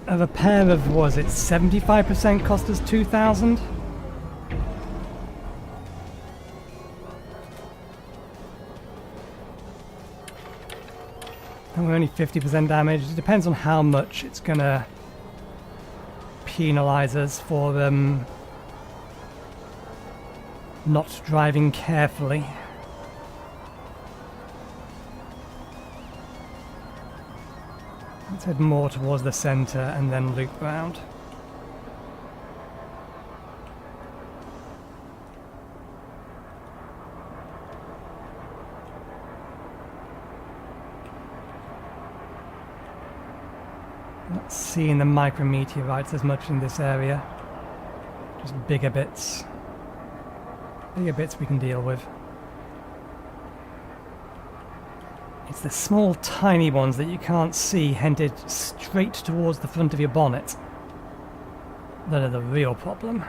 A repair of, was it 75% cost us 2,000? And we're only 50% damaged. It depends on how much it's gonna penalise us for not driving carefully. Let's head more towards the centre and then loop round. Not seeing the micrometeorites as much in this area. Just bigger bits. Bigger bits we can deal with. It's the small tiny ones that you can't see headed straight towards the front of your bonnet that are the real problem.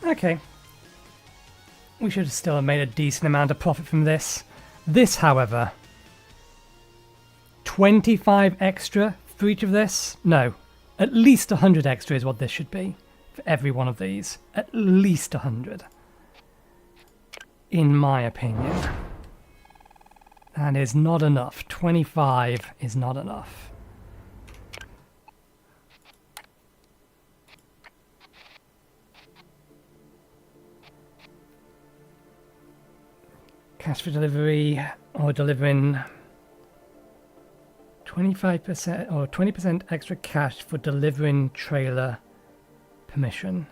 Okay. We should still have made a decent amount of profit from this. This, however, 25 extra for each of this? No, at least 100 extra is what this should be for every one of these. At least 100. In my opinion. That is not enough. 25 is not enough. Cash for delivery, or delivering 25% or 20% extra cash for delivering trailer permission.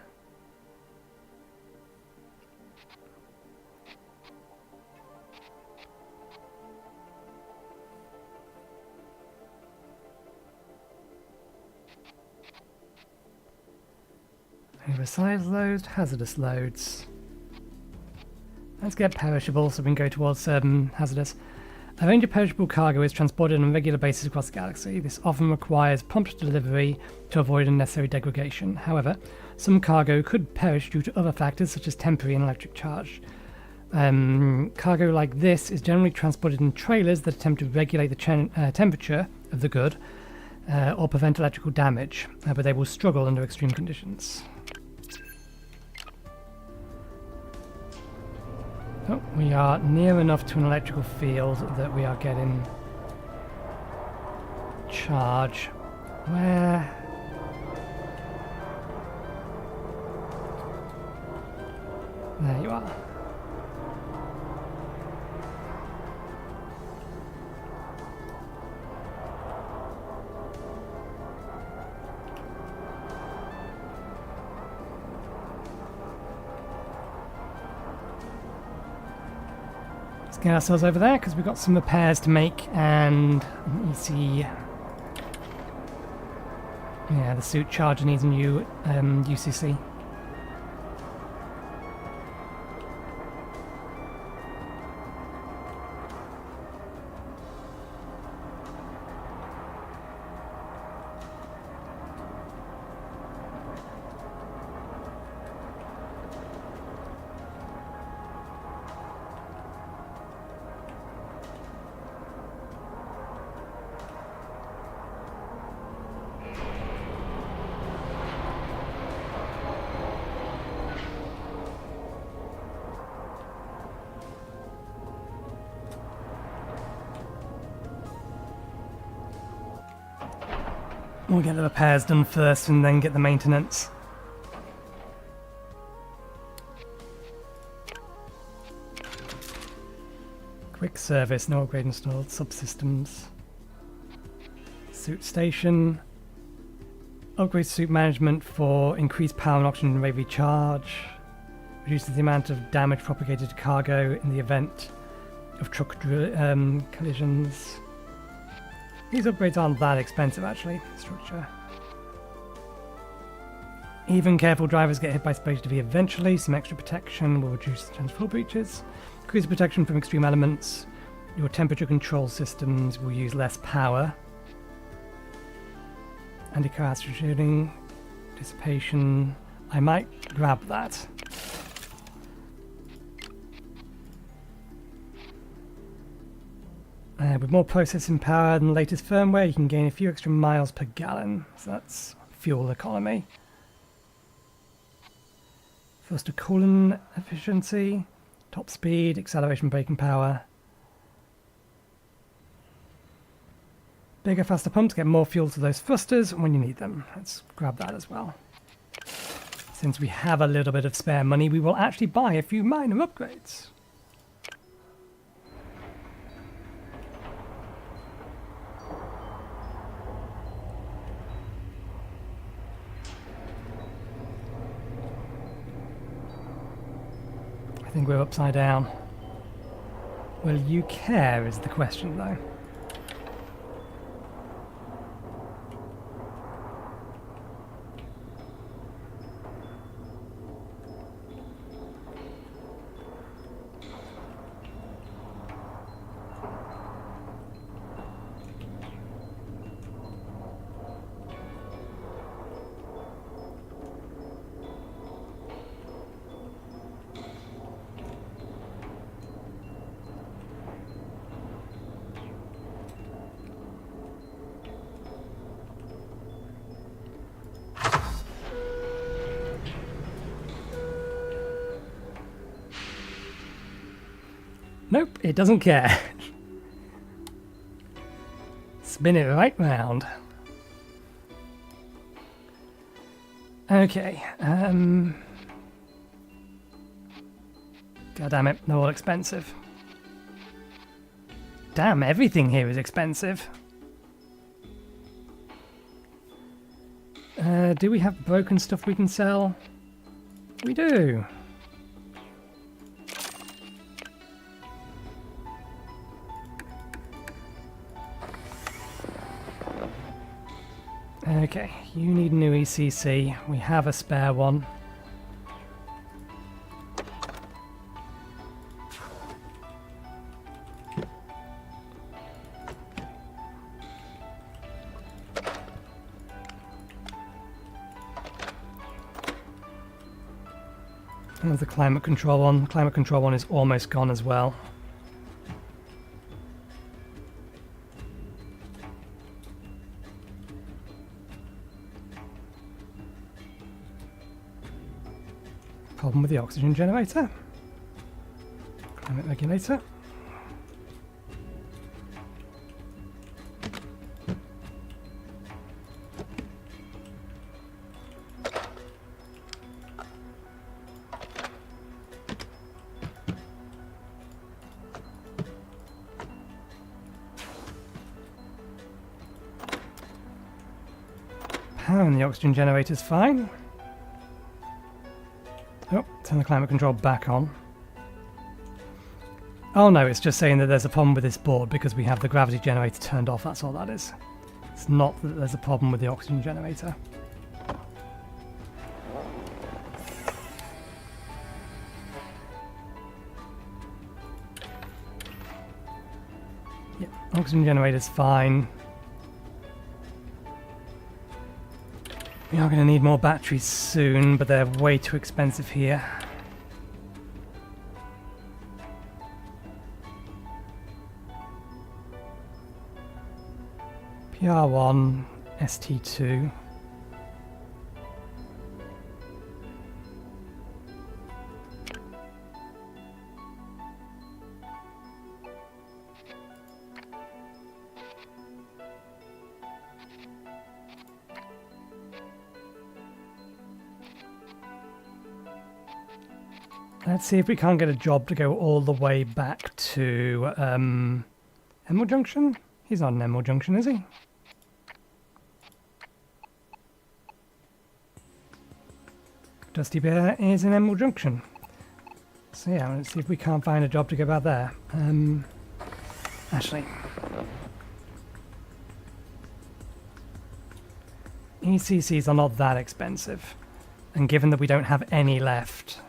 Oversized loads, hazardous loads. Let's get perishable so we can go towards hazardous. A range of perishable cargo is transported on a regular basis across the galaxy. This often requires prompt delivery to avoid unnecessary degradation. However, some cargo could perish due to other factors such as temporary and electric charge. Cargo like this is generally transported in trailers that attempt to regulate the temperature of the good or prevent electrical damage, but they will struggle under extreme conditions. Oh, we are near enough to an electrical field that we are getting charge. Where? There you are. Let's get ourselves over there because we've got some repairs to make, and you see, yeah, the suit charger needs a new UCC. We'll get the repairs done first and then get the maintenance. Quick service, no upgrade installed. Subsystems. Suit station. Upgrade suit management for increased power and oxygen rate recharge. Reduces the amount of damage propagated to cargo in the event of truck collisions. These upgrades aren't that expensive, actually. Structure. Even careful drivers get hit by space debris eventually. Some extra protection will reduce the chance for breaches. Increase protection from extreme elements. Your temperature control systems will use less power. Anti-catastrophe shielding. Dissipation. I might grab that. With more processing power than the latest firmware, you can gain a few extra miles per gallon. So that's fuel economy. Faster coolant efficiency, top speed, acceleration braking power. Bigger, faster pumps get more fuel to those thrusters when you need them. Let's grab that as well. Since we have a little bit of spare money, we will actually buy a few minor upgrades. I think we're upside down. Will you care is the question, though. Nope, it doesn't care. Spin it right round. Okay, God damn it, they're all expensive. Damn, everything here is expensive. Do we have broken stuff we can sell? We do. Okay, you need a new ECC. We have a spare one. There's the climate control one. The climate control one is almost gone as well. Problem with the oxygen generator. Climate regulator. Power in the oxygen generator is fine. Oh, turn the climate control back on. Oh no, it's just saying that there's a problem with this board because we have the gravity generator turned off, that's all that is. It's not that there's a problem with the oxygen generator. Yep, oxygen generator's fine. We are going to need more batteries soon, but they're way too expensive here. PR1, ST2. Let's see if we can't get a job to go all the way back to Emerald Junction. He's not an Emerald Junction, is he? Dusty Bear is in Emerald Junction. So yeah, let's see if we can't find a job to go back there. Actually, ECCs are not that expensive, and given that we don't have any left,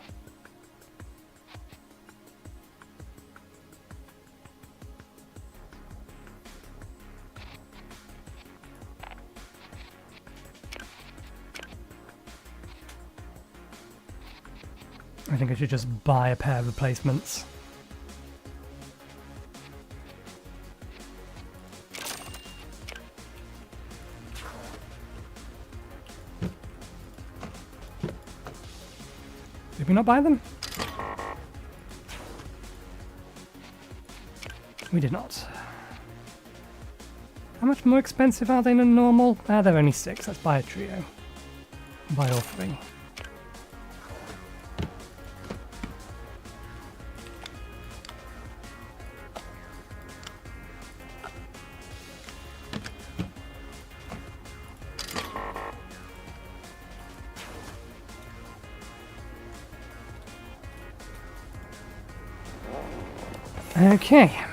I think I should just buy a pair of replacements. Did we not buy them? We did not. How much more expensive are they than normal? Ah, they're only 6. Let's buy a trio. Buy all 3. Okay.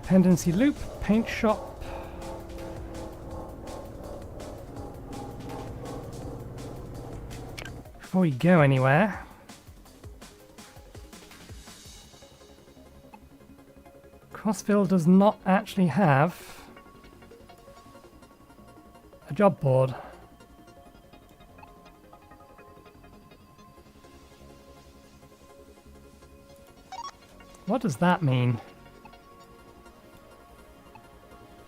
Dependency loop, paint shop. Before we go anywhere, Crossville does not actually have a job board. What does that mean?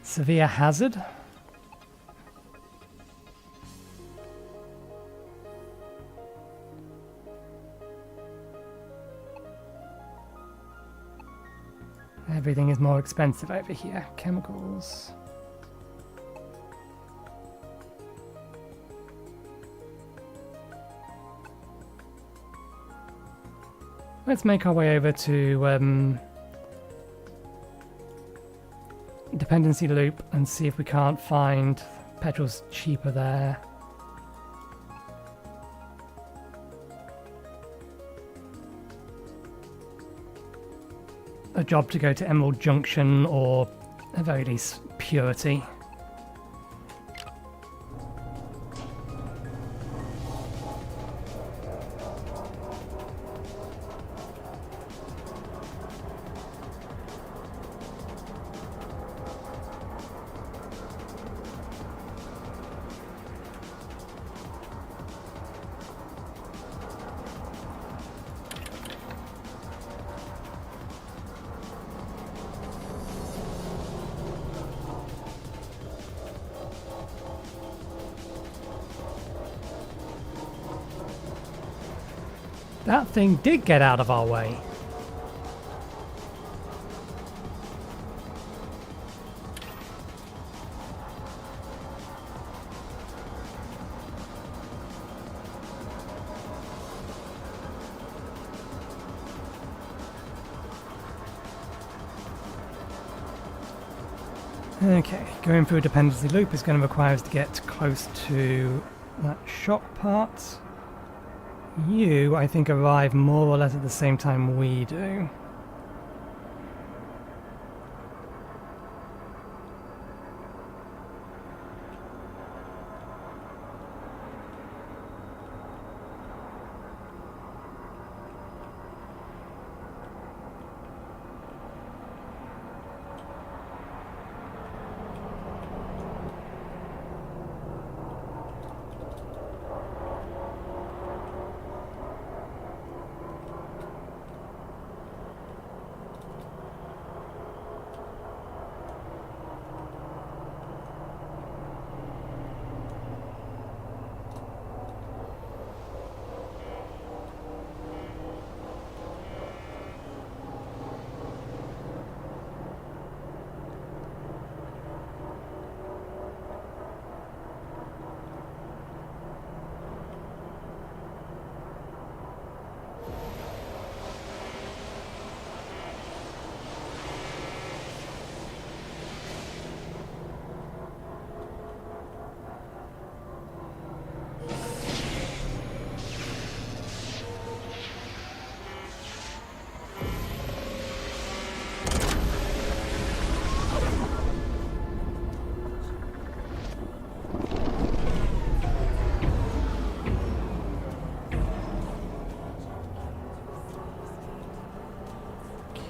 Severe hazard? Everything is more expensive over here. Chemicals. Let's make our way over to dependency loop and see if we can't find petrol's cheaper there. A job to go to Emerald Junction, or at very least Purity. That thing did get out of our way. Okay, going through a dependency loop is going to require us to get close to that shock part. You, I think, arrive more or less at the same time we do.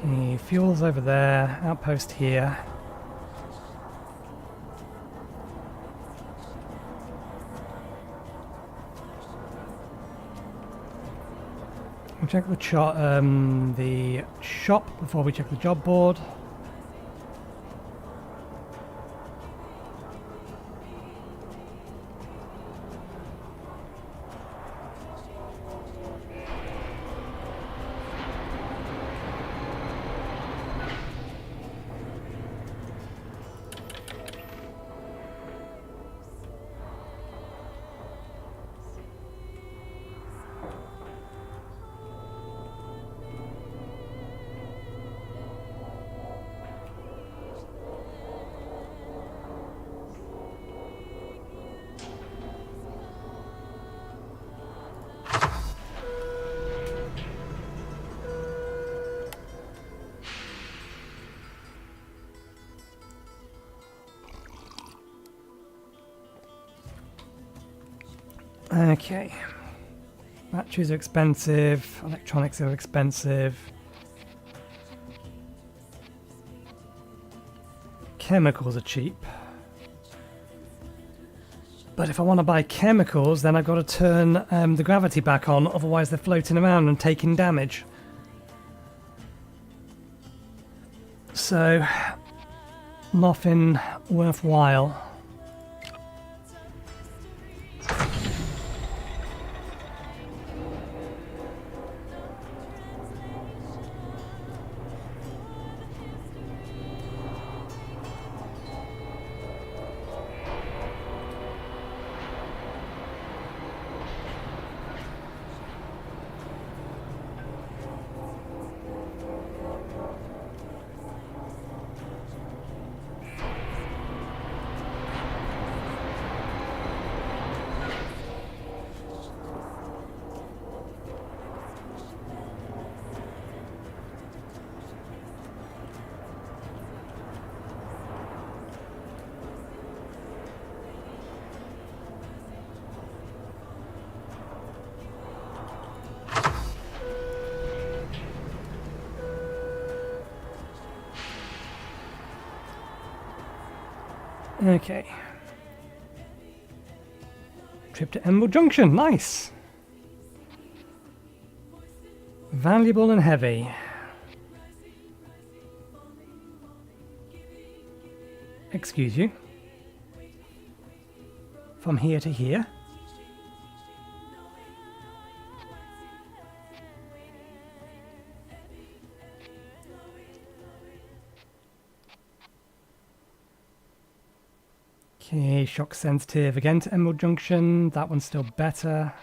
Okay, fuel's over there, outpost here. We'll check the shop before we check the job board. Okay. Batteries are expensive, electronics are expensive. Chemicals are cheap. But if I want to buy chemicals, then I've got to turn the gravity back on, otherwise they're floating around and taking damage. So, nothing worthwhile. Okay. Trip to Emerald Junction, nice! Valuable and heavy. Excuse you. From here to here. Okay, shock sensitive again to Emerald Junction. That one's still better.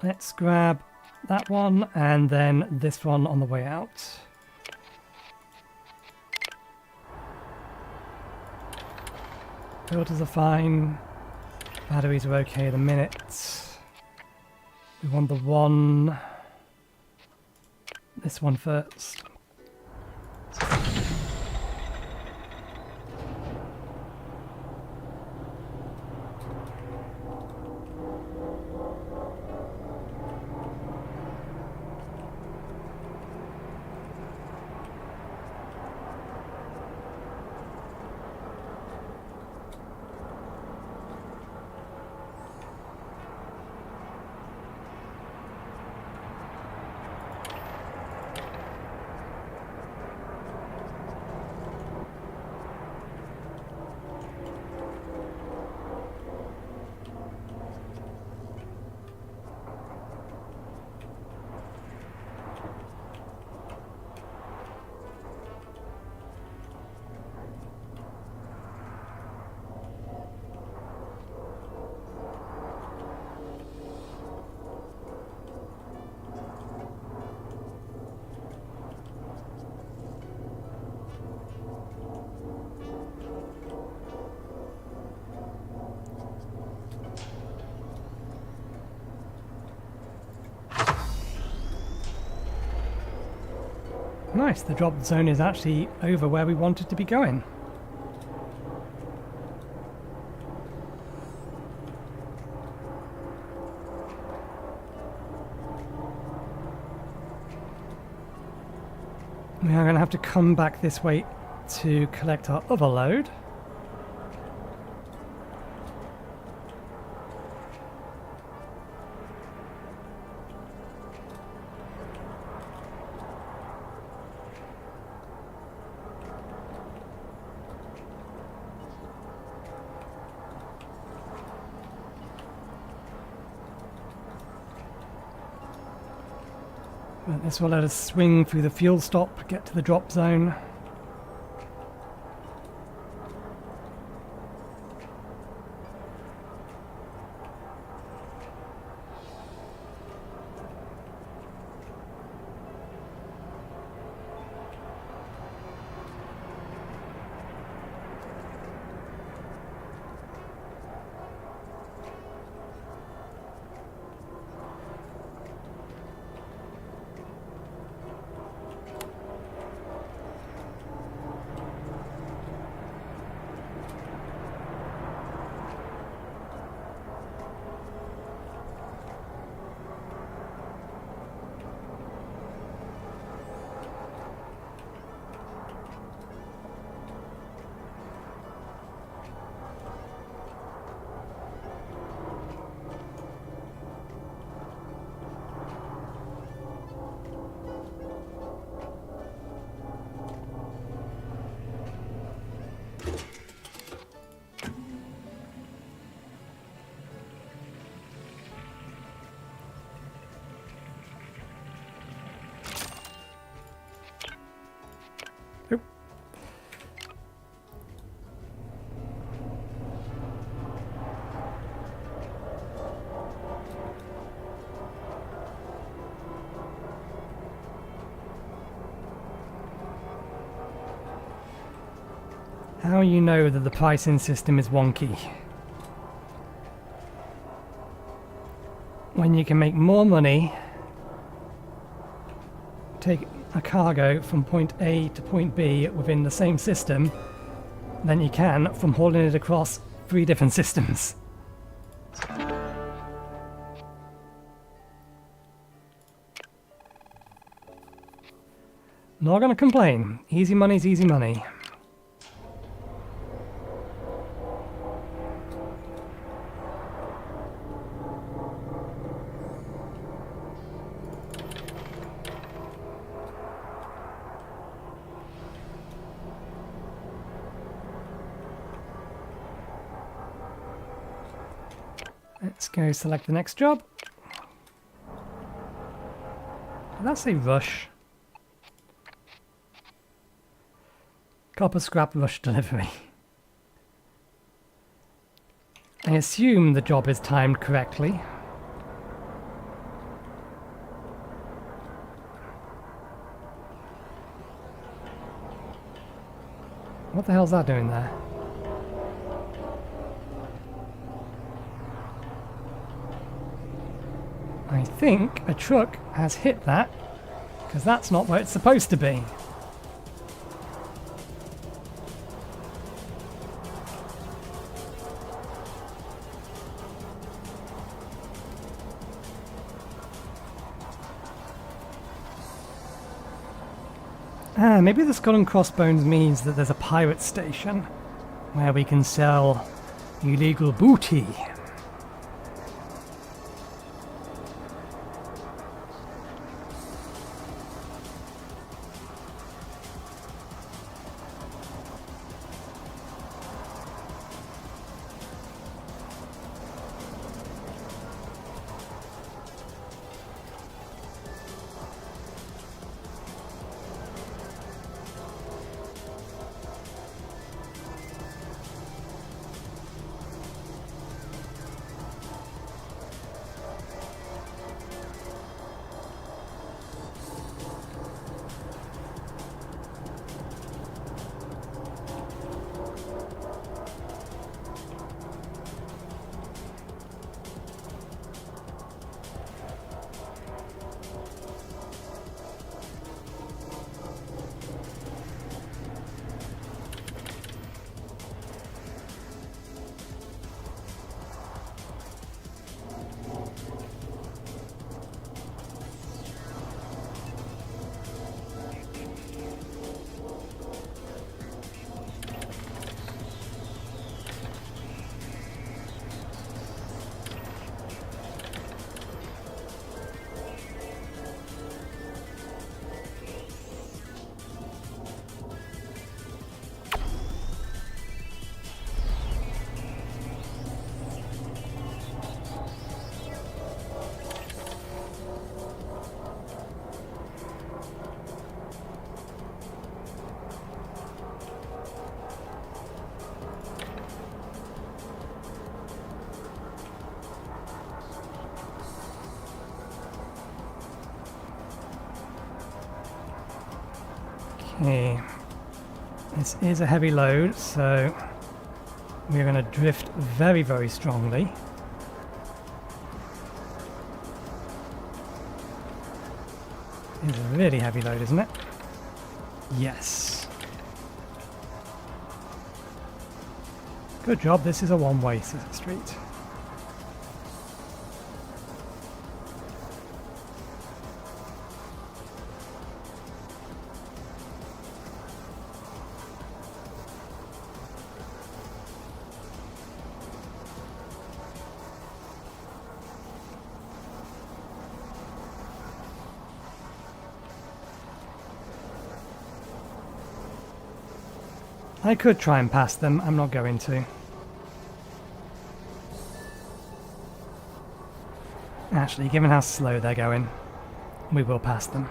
Let's grab that one and then this one on the way out. Filters are fine. Batteries are okay at the minute. We want the one... this one first. Nice, the drop zone is actually over where we wanted to be going. We are going to have to come back this way to collect our other load. But this will let us swing through the fuel stop, get to the drop zone. How you know that the pricing system is wonky? When you can make more money, take a cargo from point A to point B within the same system than you can from hauling it across 3 different systems. Not gonna complain. Easy money's easy money. Let's go select the next job. Did that say rush? Copper scrap rush delivery. I assume the job is timed correctly. What the hell's that doing there? I think a truck has hit that, because that's not where it's supposed to be. Ah, maybe the Skull and Crossbones means that there's a pirate station where we can sell illegal booty. Okay, this is a heavy load, so we're going to drift very, very strongly. It's a really heavy load, isn't it? Yes. Good job, this is a one-way street. I could try and pass them, I'm not going to. Actually, given how slow they're going, we will pass them.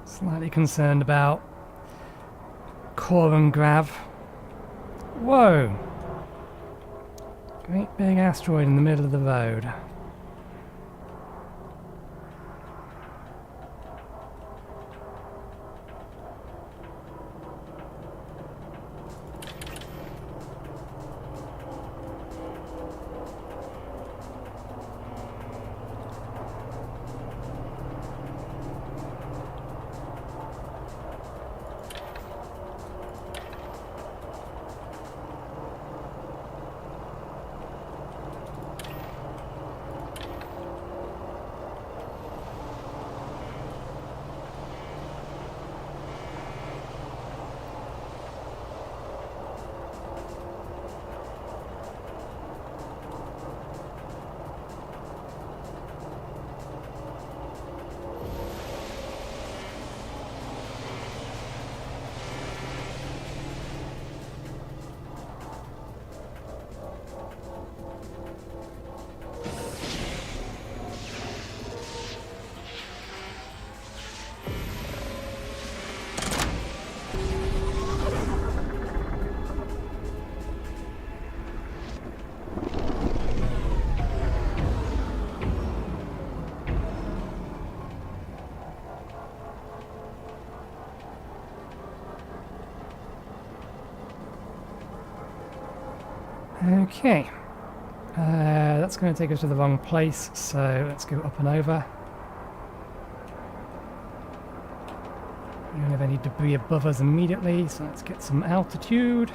Slightly concerned about core and grav Whoa! Great big asteroid in the middle of the road. Okay, that's going to take us to the wrong place, so let's go up and over. We don't have any debris above us immediately, so let's get some altitude,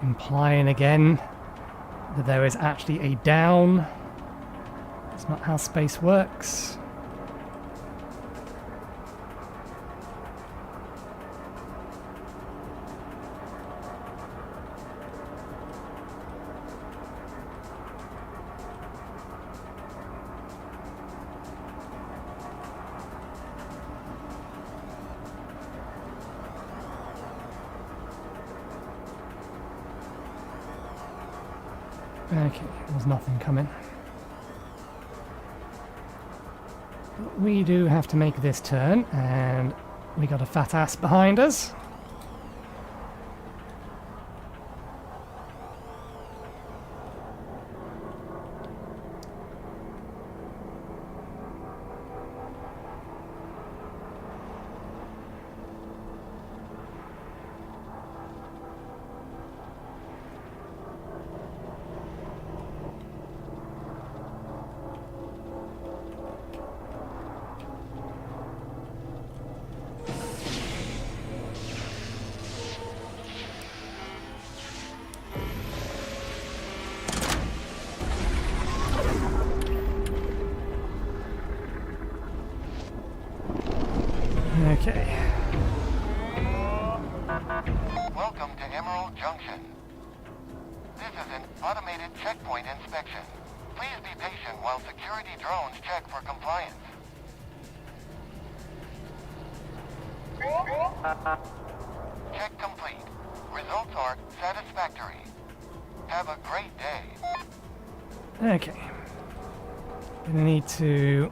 implying again that there is actually a down. That's not how space works. Okay, there's nothing coming. But we do have to make this turn, and we got a fat ass behind us. Okay. Welcome to Emerald Junction. This is an automated checkpoint inspection. Please be patient while security drones check for compliance. Check complete. Results are satisfactory. Have a great day. Okay. Gonna need to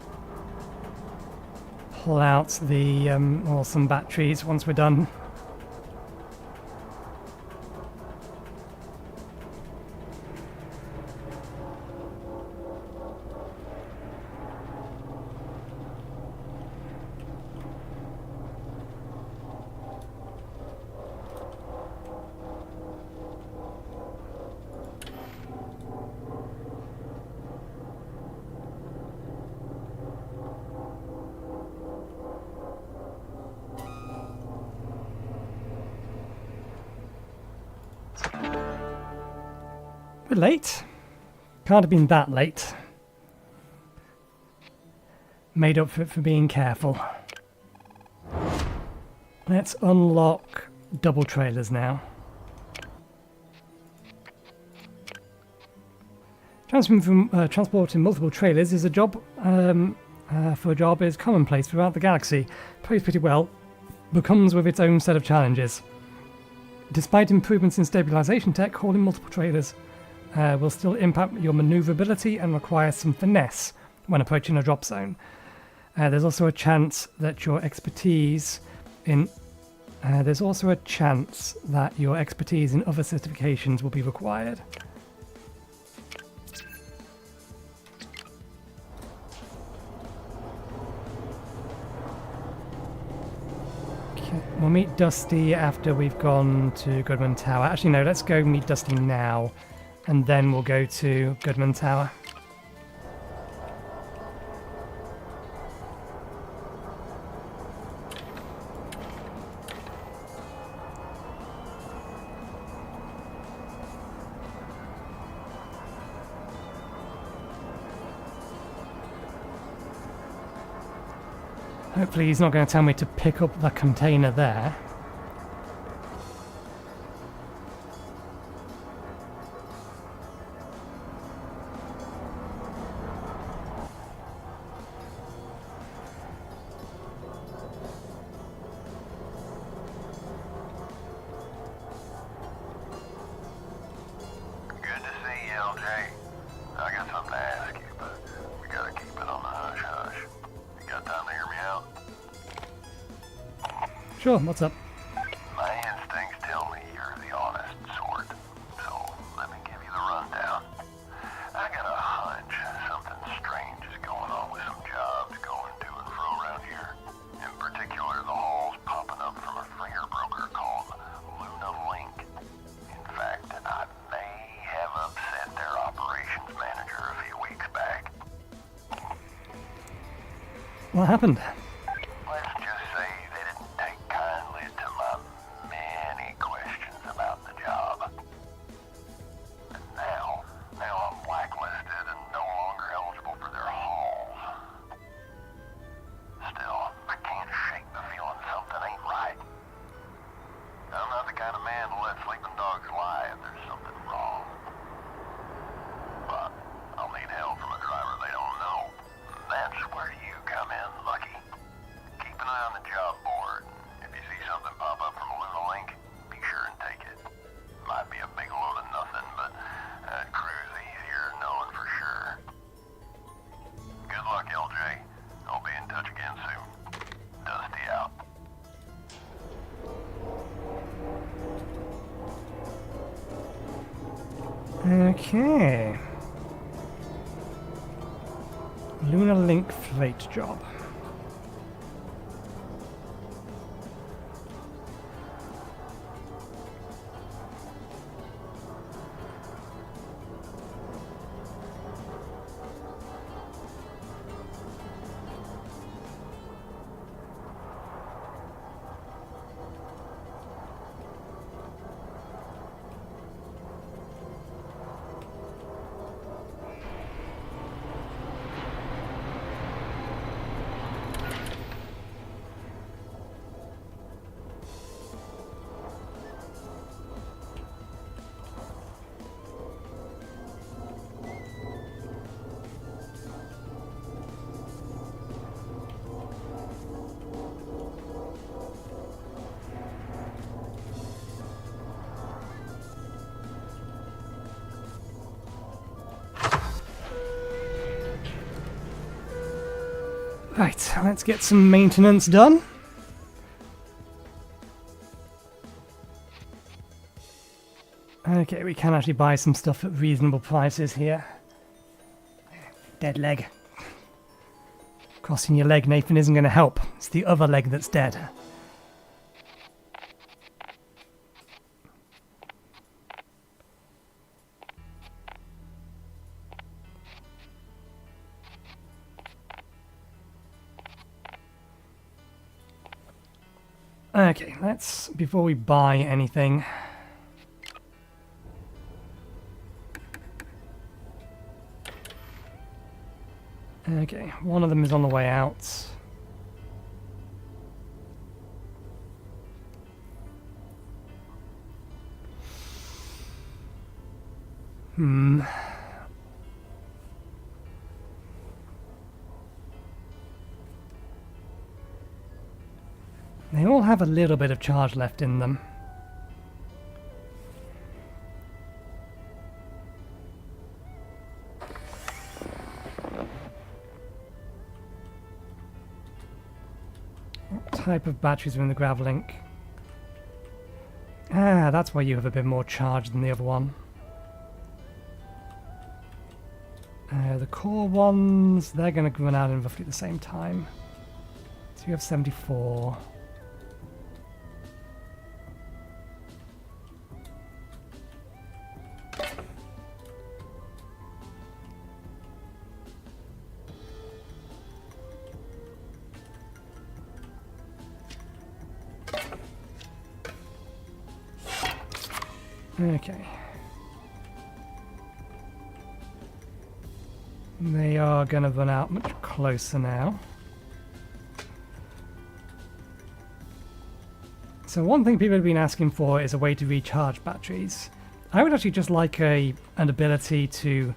pull out the or some batteries once we're done. We're late. Can't have been that late. Made up for it for being careful. Let's unlock double trailers now. Transporting multiple trailers is a job for a job is commonplace throughout the galaxy. Plays pretty well, but comes with its own set of challenges. Despite improvements in stabilization tech, hauling multiple trailers will still impact your maneuverability and require some finesse when approaching a drop zone. There's also a chance that your expertise in There's also a chance that your expertise in other certifications will be required. Okay, we'll meet Dusty after we've gone to Goodman Tower. Actually, no, let's go meet Dusty now, and then we'll go to Goodman Tower. Hopefully he's not going to tell me to pick up the container there. Good to see you, LJ. I got something to ask you, but we gotta keep it on the hush-hush. You got time to hear me out? Sure, what's up? My instincts tell me you're the honest sort, so let me give you the rundown. I got a hunch something strange is going on with some jobs going to and fro around here. In particular, the hauls popping up from a fringer broker called Luna Link. In fact, I may have upset their operations manager a few weeks back. What happened? Let's just say they didn't take kindly to my many questions about the job. And now I'm blacklisted and no longer eligible for their hauls. Still, I can't shake the feeling something ain't right. I'm not the kind of man to let sleeping dogs lie if there's something wrong. But I'll need help from a driver they don't know. That's where you come in, Lucky. Keep an eye on the job board. If you see something pop up from Luna Link, be sure and take it. Might be a big load of nothing, but that crew's easier knowing for sure. Good luck, LJ. I'll be in touch again soon. Dusty out. Okay. Luna Link freight job. Right, let's get some maintenance done. Okay, we can actually buy some stuff at reasonable prices here. Dead leg. Crossing your leg, Nathan, isn't going to help. It's the other leg that's dead. Okay, let's, before we buy anything... Okay, one of them is on the way out. They all have a little bit of charge left in them. What type of batteries are in the grav link? Ah, that's why you have a bit more charge than the other one. The core ones, they're going to run out in roughly the same time. So you have 74. Okay. They are going to run out much closer now. So one thing people have been asking for is a way to recharge batteries. I would actually just like an ability to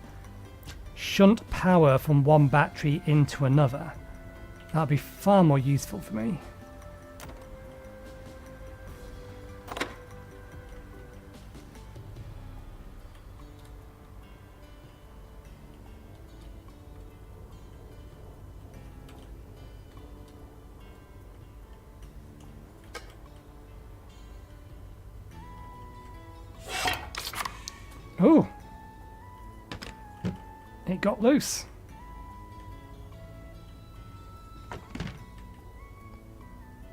shunt power from one battery into another. That would be far more useful for me. Oh! It got loose.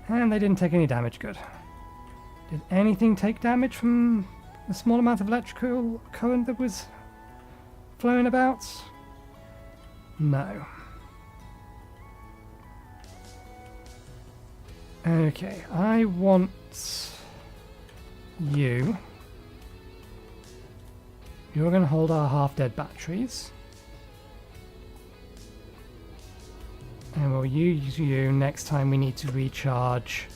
And they didn't take any damage, good. Did anything take damage from the small amount of electrical current that was flowing about? No. Okay, I want you. You're going to hold our half-dead batteries. And we'll use you next time we need to recharge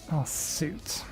our suit.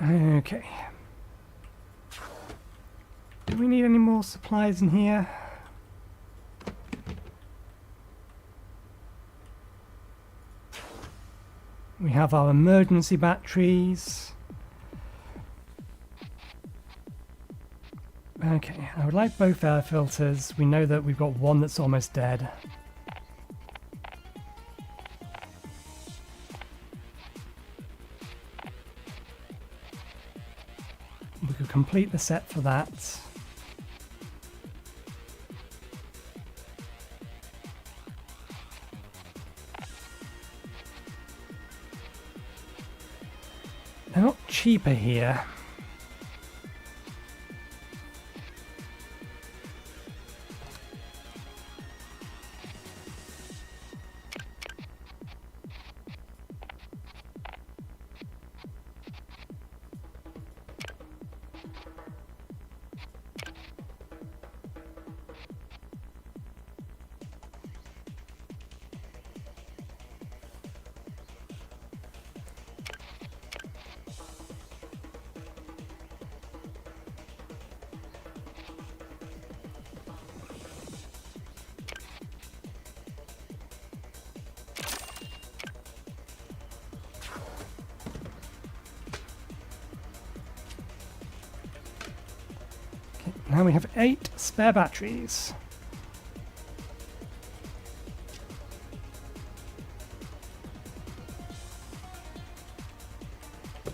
Okay. Do we need any more supplies in here? We have our emergency batteries. Okay, I would like both air filters. We know that we've got one that's almost dead. We could complete the set for that. They're not cheaper here. And we have 8 spare batteries.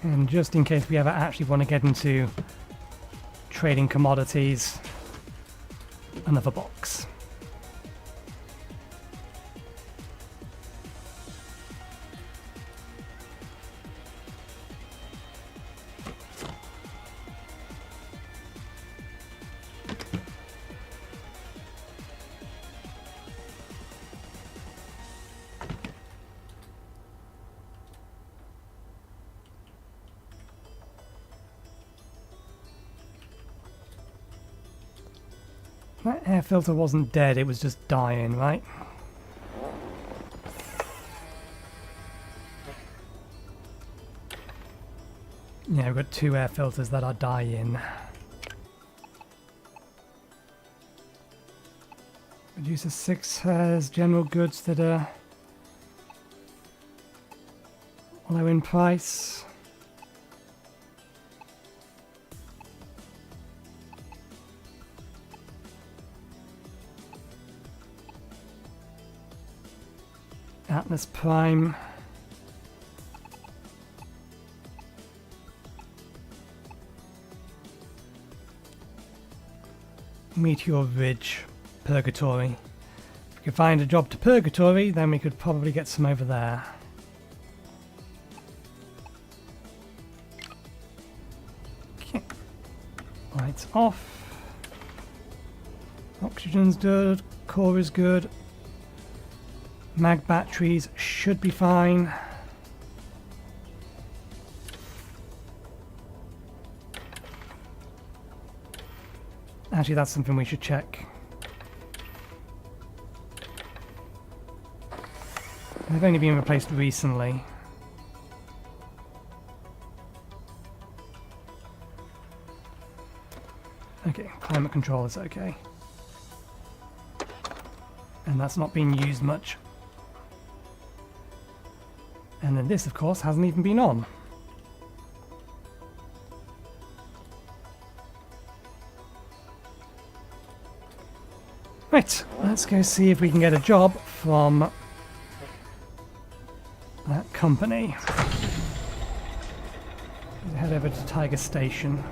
And just in case we ever actually want to get into trading commodities, another box. That air filter wasn't dead, it was just dying, right? Yeah, we've got 2 air filters that are dying. Producer 6 has general goods that are low in price. Atlas Prime. Meteor Ridge, Purgatory. If we could find a job to Purgatory, then we could probably get some over there. Okay. Lights off. Oxygen's good, core is good. Mag batteries should be fine. Actually, that's something we should check. They've only been replaced recently. Okay, climate control is okay. And that's not being used much. And then this, of course, hasn't even been on. Right, let's go see if we can get a job from that company. Head over to Tiger Station.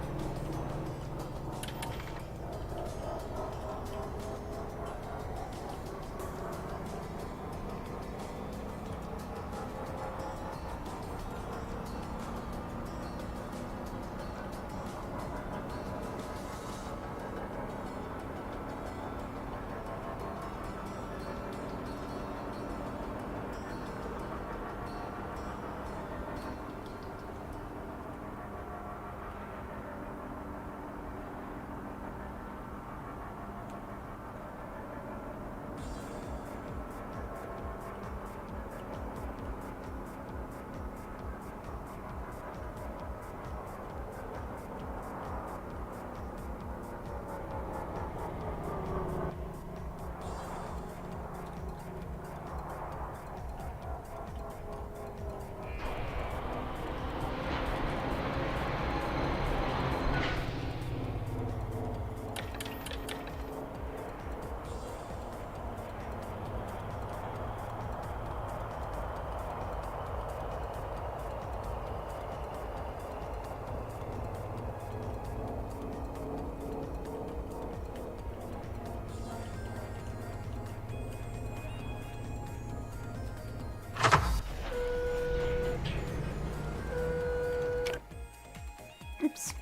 Oops.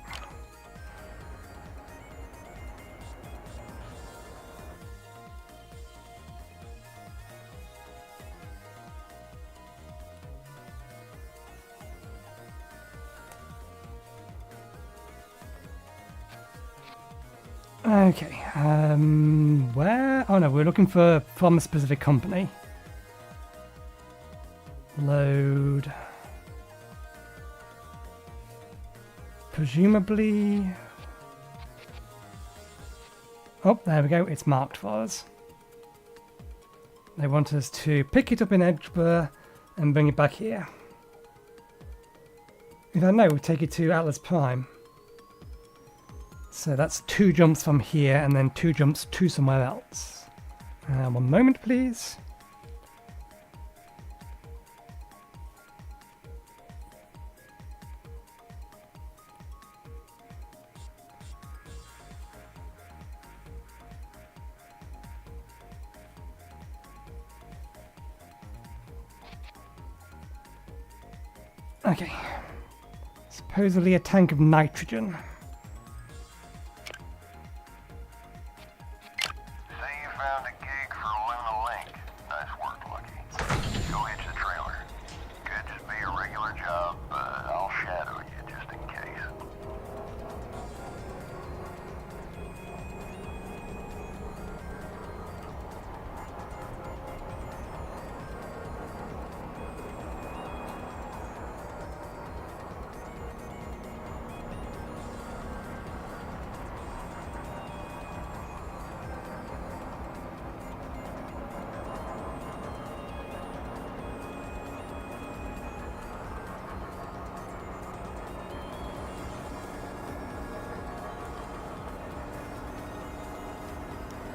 Okay, where? Oh no, we're looking from a specific company. Load. Presumably... Oh, there we go, it's marked for us. They want us to pick it up in Edinburgh and bring it back here. If I know, we take it to Atlas Prime. So that's 2 jumps from here and then 2 jumps to somewhere else. 1 moment, please. Okay. Supposedly a tank of nitrogen. Say you found a gig for Luna Lake. Nice work, Lucky. Go hitch the trailer. Could just be a regular job, but I'll shadow you just in case.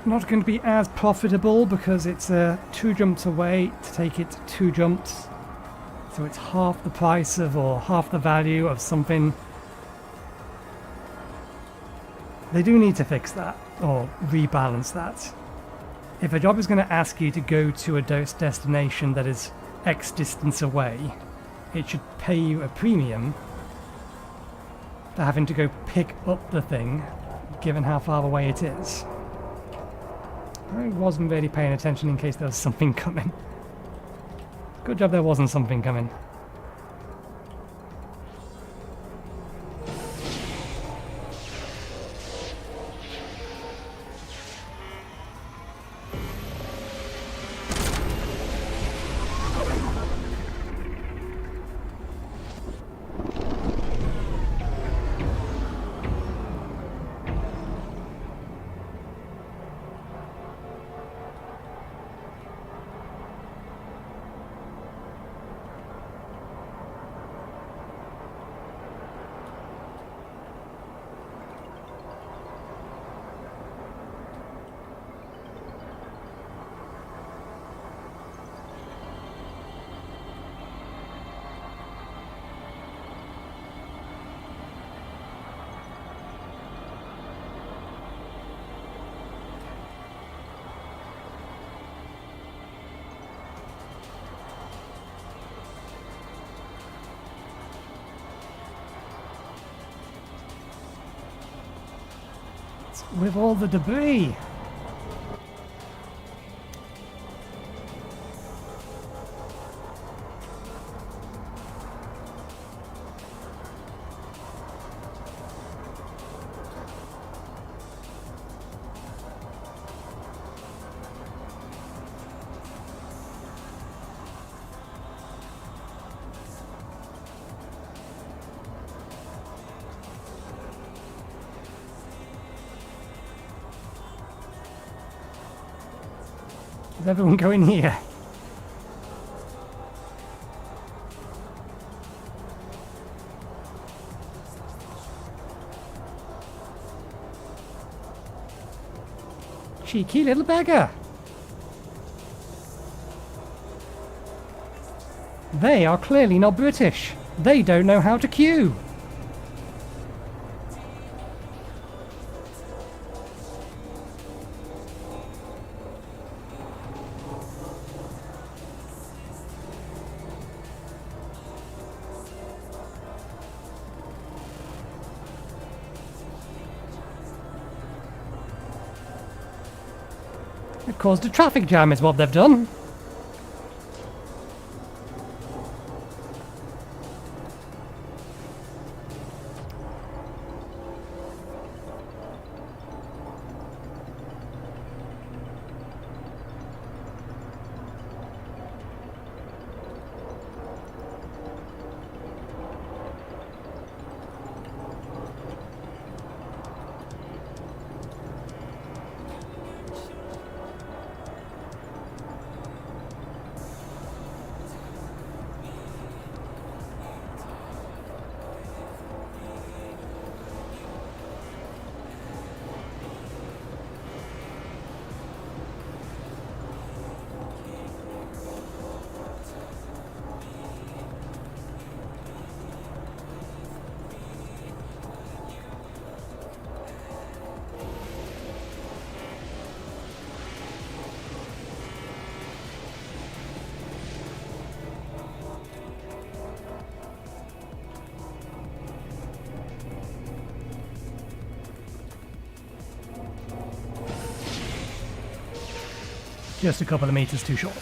Not going to be as profitable because it's 2 jumps away to take it 2 jumps. So it's half the price of, or half the value of something. They do need to fix that, or rebalance that. If a job is going to ask you to go to a destination that is X distance away, it should pay you a premium for having to go pick up the thing, given how far away it is. I wasn't really paying attention in case there was something coming. Good job there wasn't something coming. With all the debris. Is everyone going here? Cheeky little beggar. They are clearly not British. They don't know how to queue. It caused a traffic jam is what they've done. just a couple of meters too short.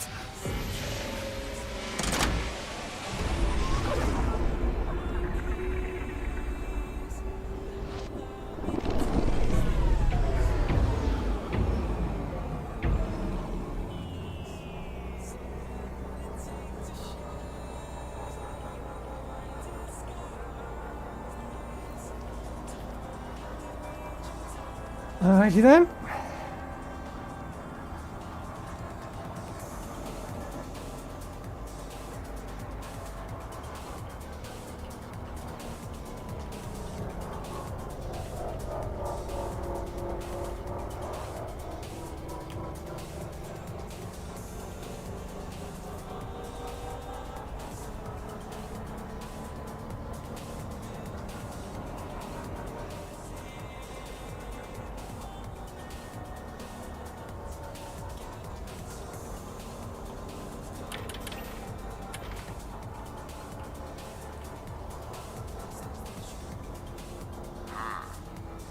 Alrighty then.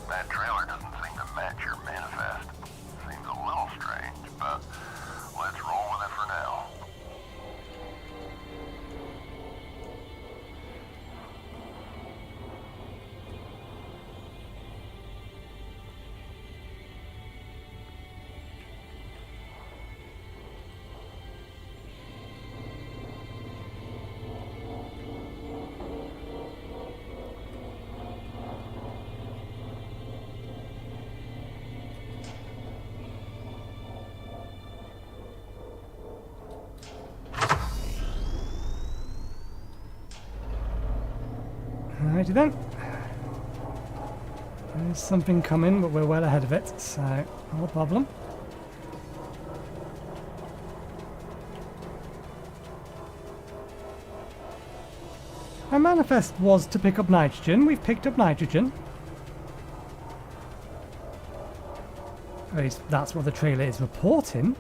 That trailer doesn't seem to match your manifest. Seems a little strange, but let's roll with it for now. Alrighty then. There's something coming, but we're well ahead of it, so no problem. Our manifest was to pick up nitrogen. We've picked up nitrogen. At least that's what the trailer is reporting.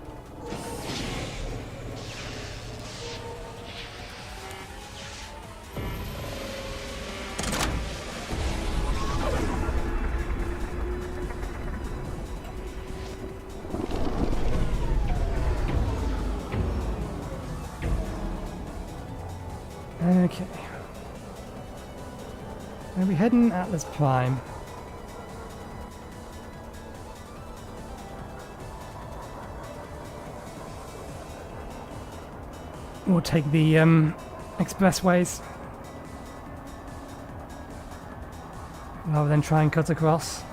Okay. Are we heading Atlas Prime? We'll take the expressways rather than try and cut across.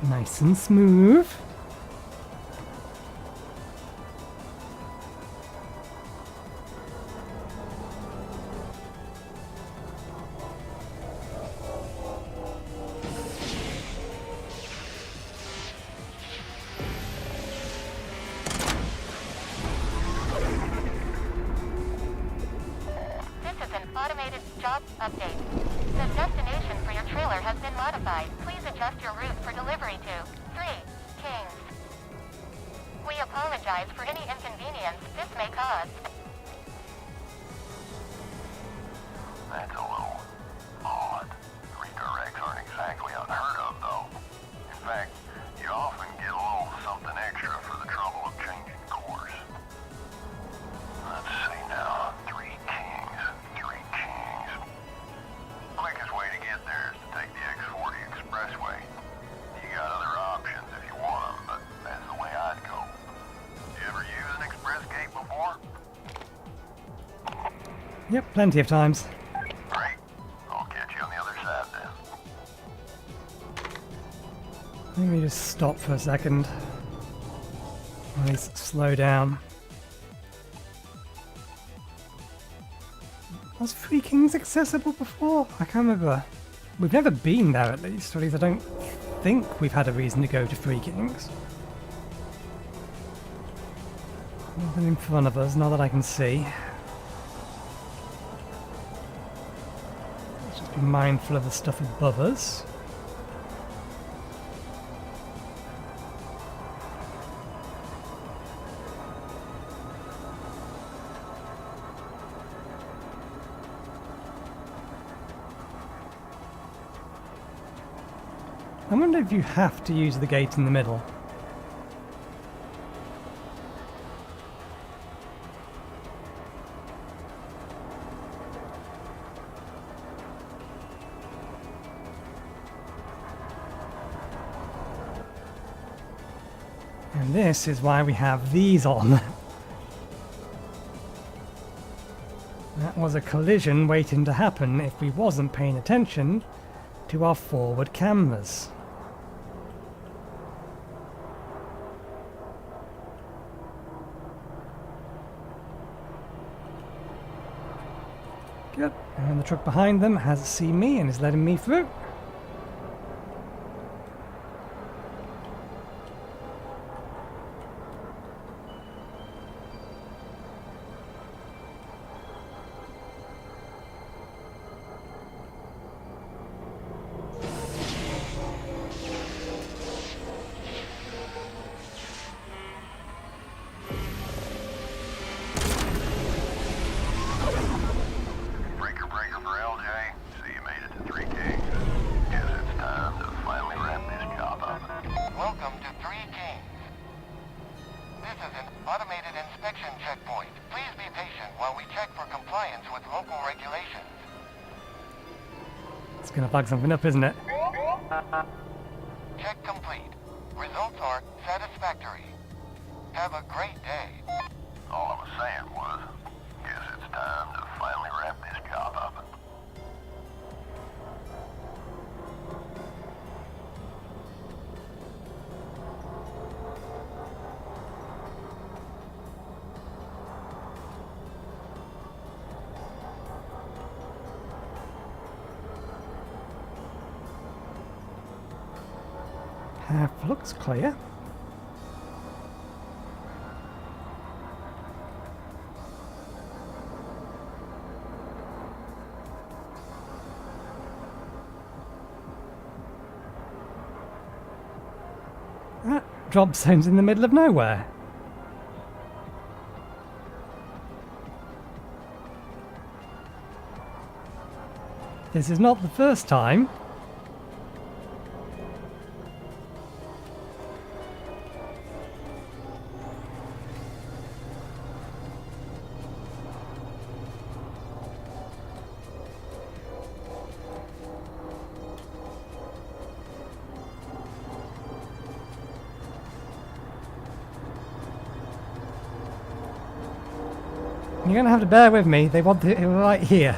Nice and smooth. This is an automated job update. The destination for your trailer has been modified. Please adjust your route for delivery to 3 Kings. We apologize for any inconvenience this may cause. That's a little odd. Redirects aren't exactly unheard of, though. In fact, you often get a little something extra for the trouble of changing course. Let's see now. 3 Kings. 3 Kings. Quickest way to get there is to take the X40 expressway. You got other options if you want them, but that's the way I'd go. You ever use an express gate before? Yep, plenty of times. Great. I'll catch you on the other side then. Maybe just stop for a second. At least slow down. Was Three Kings accessible before? I can't remember. We've never been there at least, or at least I don't think we've had a reason to go to Three Kings. Nothing in front of us, not that I can see. Let's just be mindful of the stuff above us. I wonder if you have to use the gate in the middle. And this is why we have these on. That was a collision waiting to happen if we wasn't paying attention to our forward cameras. Good. And the truck behind them has seen me and is letting me through. Breaker for LJ. See you made it to 3 Kings. Guess it's time to finally wrap this job up. Welcome to 3 Kings. This is an automated inspection checkpoint. Please be patient while we check for compliance with local regulations. It's gonna bug something up, isn't it? Check complete. Results are satisfactory. Have a great day. All I was saying was, guess it's time to finally wrap this job up. Path looks clear. That drop zone's in the middle of nowhere. This is not the first time. You're gonna have to bear with me. They want it right here.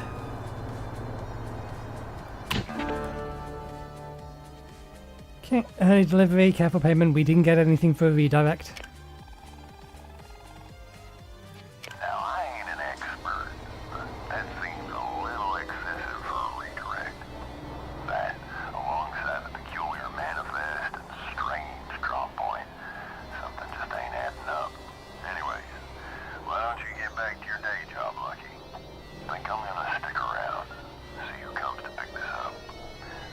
Okay, early delivery, careful payment. We didn't get anything for a redirect. Now, I ain't an expert, but that seems a little excessive for a redirect. That, alongside the peculiar manifest and strange drop point, something just ain't adding up. Anyways, why don't you get back to your day job, Lucky? Think I'm gonna stick around, see who comes to pick this up.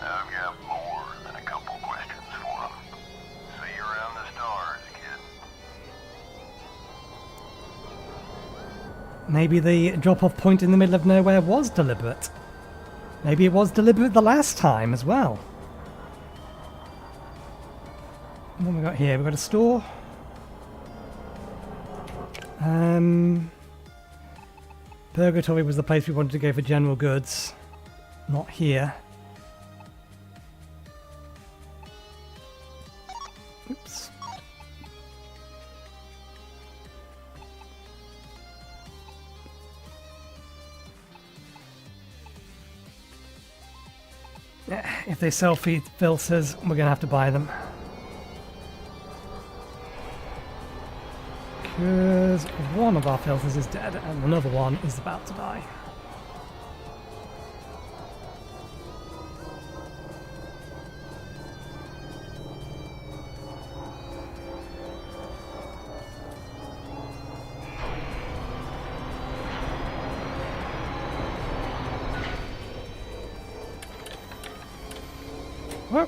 I've got more than a couple questions for him. See you around the stars, kid. Maybe the drop-off point in the middle of nowhere was deliberate. Maybe it was deliberate the last time as well. What have we got here? We've got a store. Purgatory was the place we wanted to go for general goods. Not here. Oops. If they sell feed filters, we're gonna have to buy them. Because one of our filters is dead and another one is about to die. Whoa.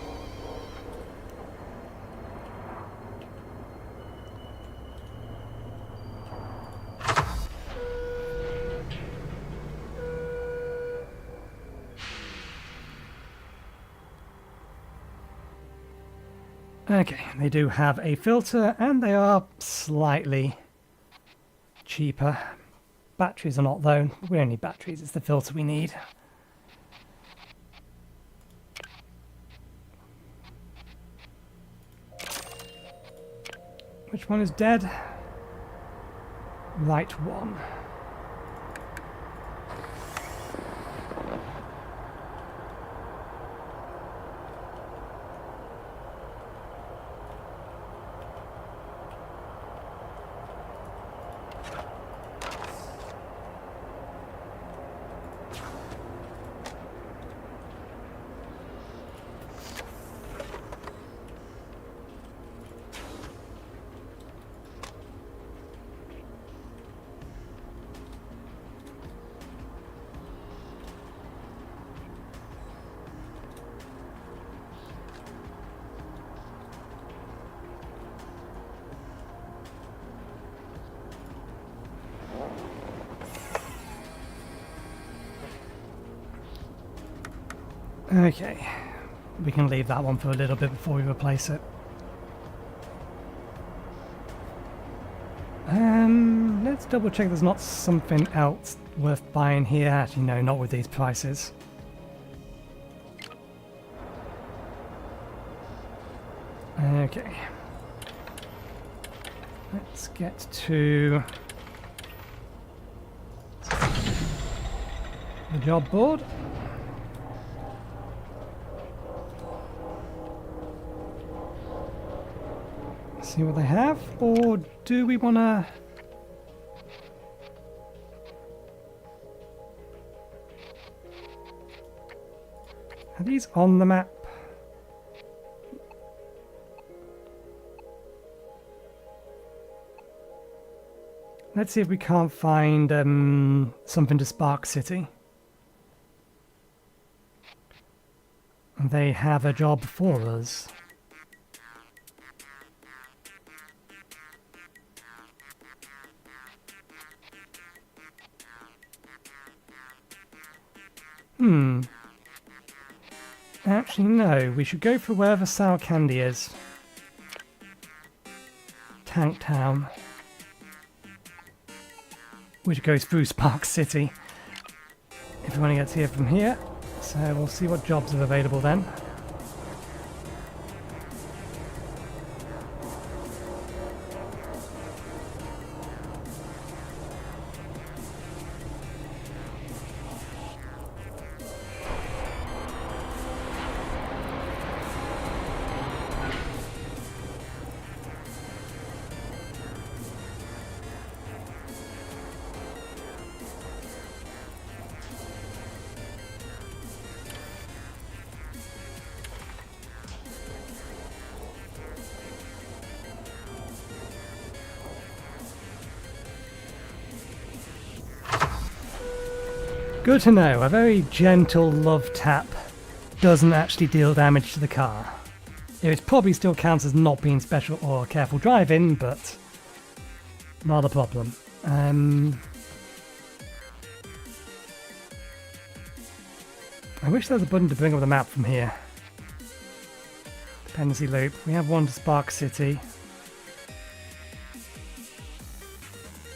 Okay, they do have a filter and they are slightly cheaper. Batteries are not though. We don't need batteries, it's the filter we need. Which one is dead? Right one. Okay, we can leave that one for a little bit before we replace it. Let's double check there's not something else worth buying here. Actually, no, not with these prices. Okay. Let's get to the job board. See what they have, or do we want to... Are these on the map? Let's see if we can't find something to Spark City. They have a job for us. Actually, no. We should go for wherever Sour Candy is. Tank Town. Which goes through Spark City. If we want to get here from here. So we'll see what jobs are available then. Good to know. A very gentle love tap doesn't actually deal damage to the car. It probably still counts as not being special or careful driving, but not a problem. I wish there was a button to bring up the map from here. Dependency loop. We have one to Spark City.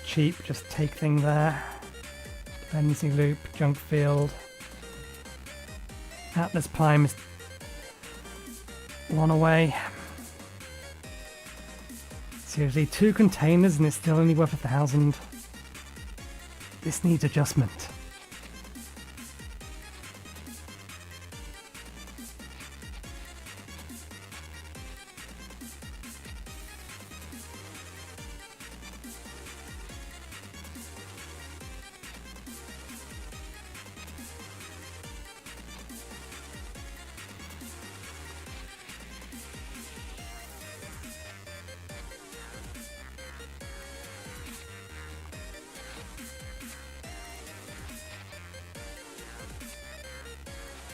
Cheap, just take thing there. Dependency loop, junk field. Atlas Prime is one away. Seriously, 2 containers and it's still only worth 1,000. This needs adjustment.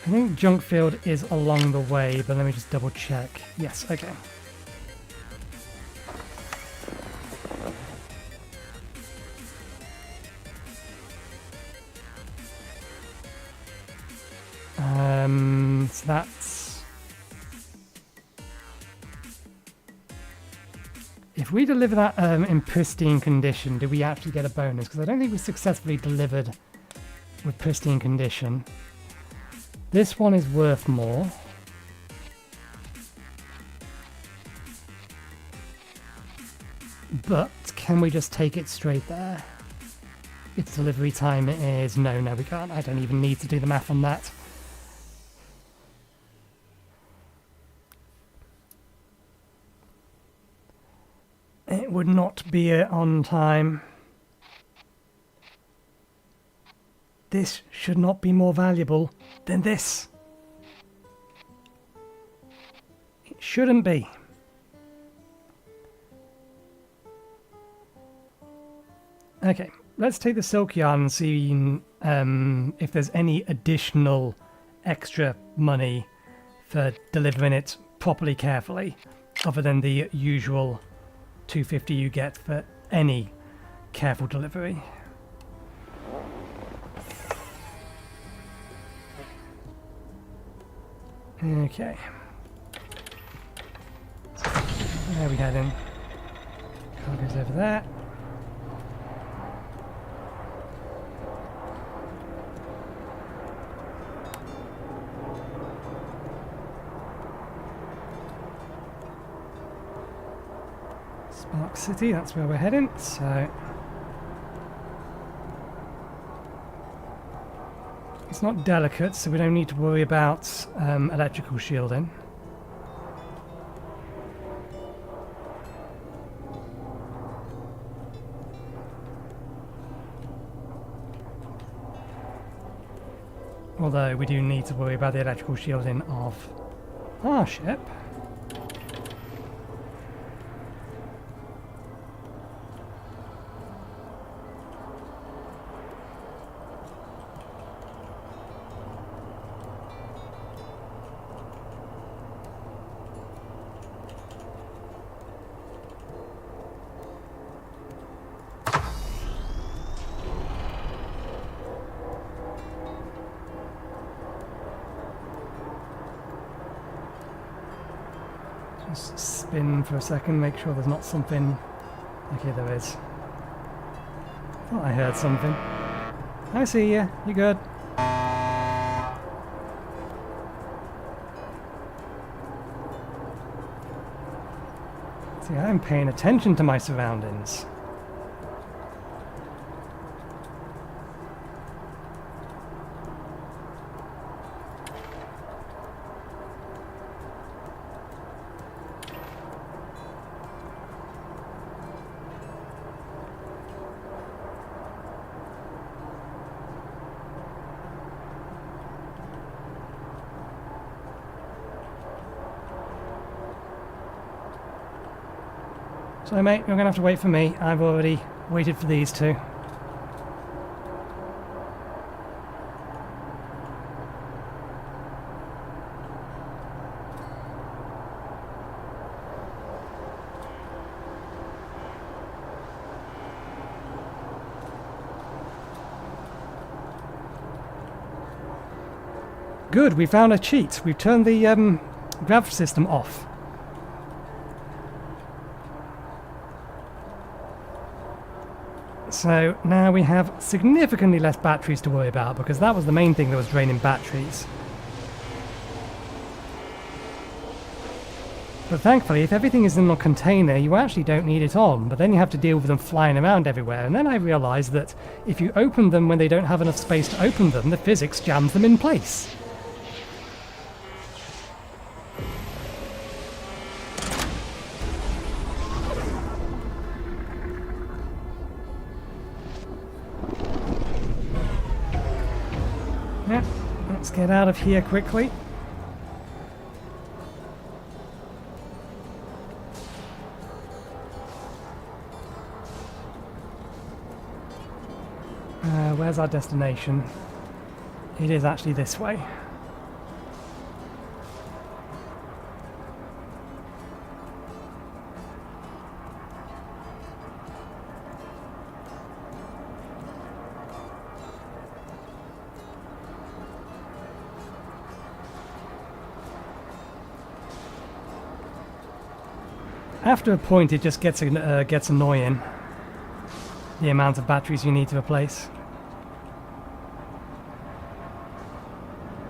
I think junk field is along the way, but let me just double check. Yes, okay. So that's... If we deliver that in pristine condition, do we actually get a bonus? Because I don't think we successfully delivered with pristine condition. This one is worth more. But can we just take it straight there? Its delivery time is... No, we can't. I don't even need to do the math on that. It would not be on time. This should not be more valuable than this. It shouldn't be. Okay, let's take the silk yarn and see if there's any additional extra money for delivering it properly, carefully, other than the usual 250 you get for any careful delivery. Okay. So, there we head in. Cargo's over there. Spark City, that's where we're heading, so... It's not delicate, so we don't need to worry about electrical shielding. Although we do need to worry about the electrical shielding of our ship. Just spin for a second, make sure there's not something... Okay, there is. Thought I heard something. I see you. You good? See, I'm paying attention to my surroundings. So mate, you're going to have to wait for me. I've already waited for these two. Good, we found a cheat. We've turned the grav system off. So now we have significantly less batteries to worry about, because that was the main thing that was draining batteries. But thankfully, if everything is in a container, you actually don't need it on, but then you have to deal with them flying around everywhere. And then I realised that if you open them when they don't have enough space to open them, the physics jams them in place. Yeah, let's get out of here quickly. Where's our destination? It is actually this way. After a point, it just gets annoying, the amount of batteries you need to replace.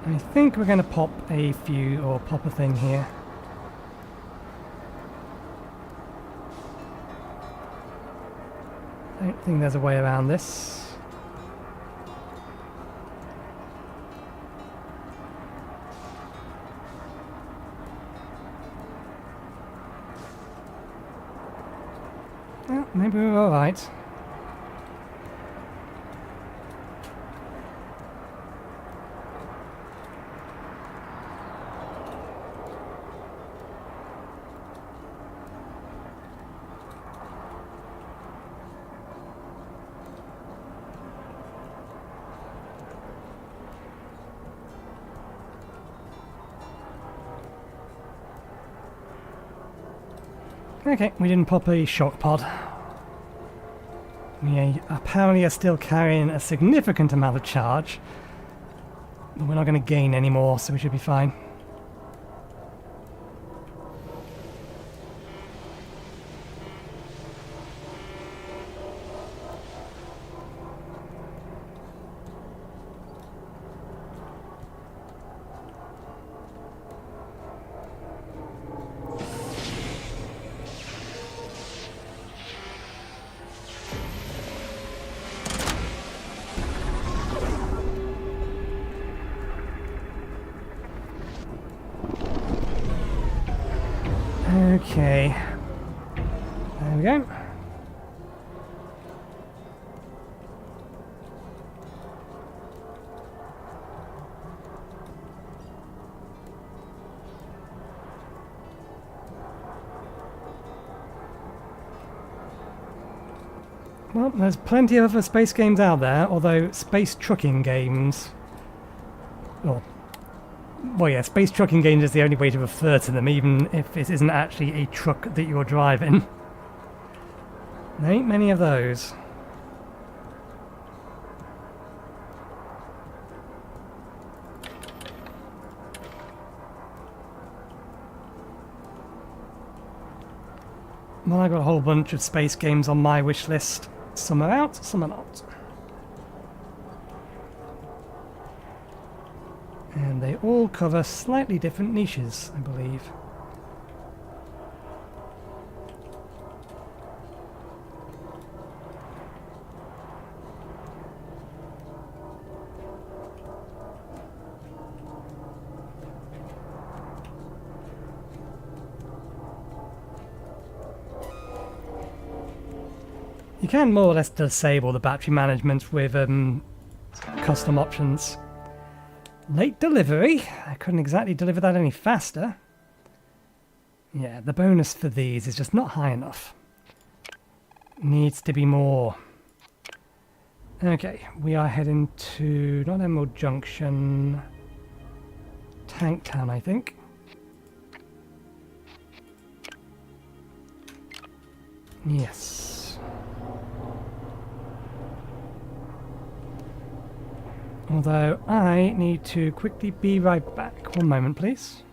I think we're going to pop a thing here. I don't think there's a way around this. Well, maybe we're alright. Okay, we didn't pop a shock pod. We apparently are still carrying a significant amount of charge, but we're not going to gain any more, so we should be fine. Okay, there we go. Well, there's plenty of other space games out there, although space trucking games... Well, yeah, space trucking games is the only way to refer to them, even if it isn't actually a truck that you're driving. There ain't many of those. Well, I've got a whole bunch of space games on my wish list. Some are out, some are not. And they all cover slightly different niches, I believe. You can more or less disable the battery management with custom options. Late delivery? I couldn't exactly deliver that any faster. Yeah, the bonus for these is just not high enough. Needs to be more. Okay, we are heading to, not Emerald Junction, Tank Town, I think. Yes. Although I need to quickly be right back. One moment, please.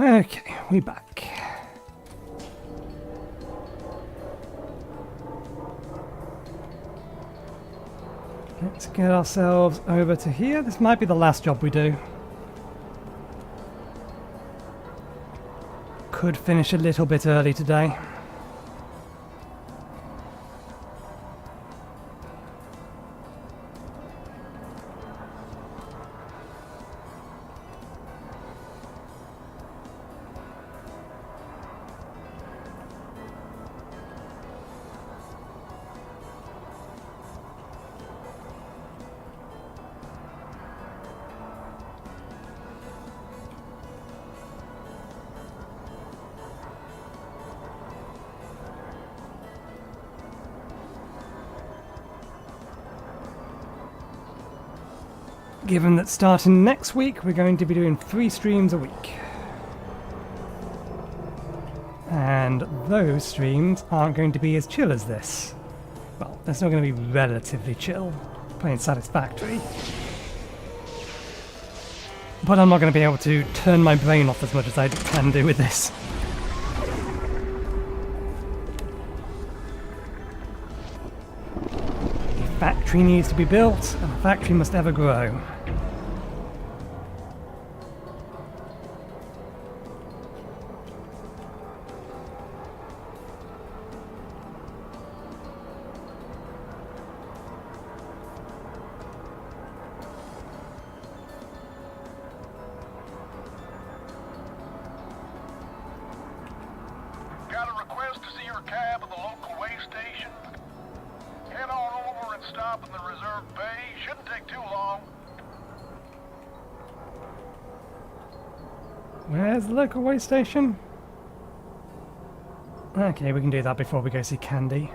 Okay, we back. Let's get ourselves over to here. This might be the last job we do. could finish a little bit early today. Given that starting next week we're going to be doing 3 streams a week. And those streams aren't going to be as chill as this. Well, they're still going to be relatively chill, plain satisfactory. But I'm not going to be able to turn my brain off as much as I can do with this. A factory needs to be built, and a factory must ever grow. Got a request to see your cab at the local way station? Head on over and stop in the reserve bay. Shouldn't take too long. Where's the local way station? Okay, we can do that before we go see Candy.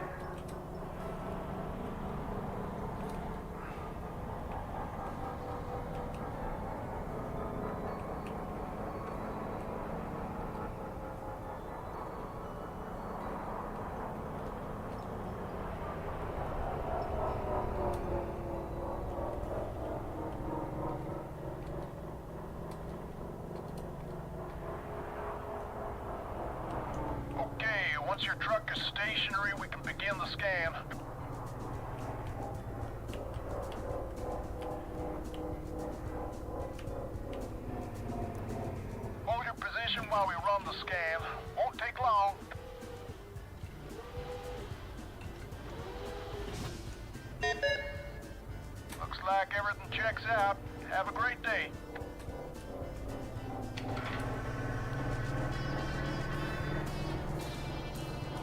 Once your truck is stationary, we can begin the scan. Hold your position while we run the scan. Won't take long. Looks like everything checks out. Have a great day.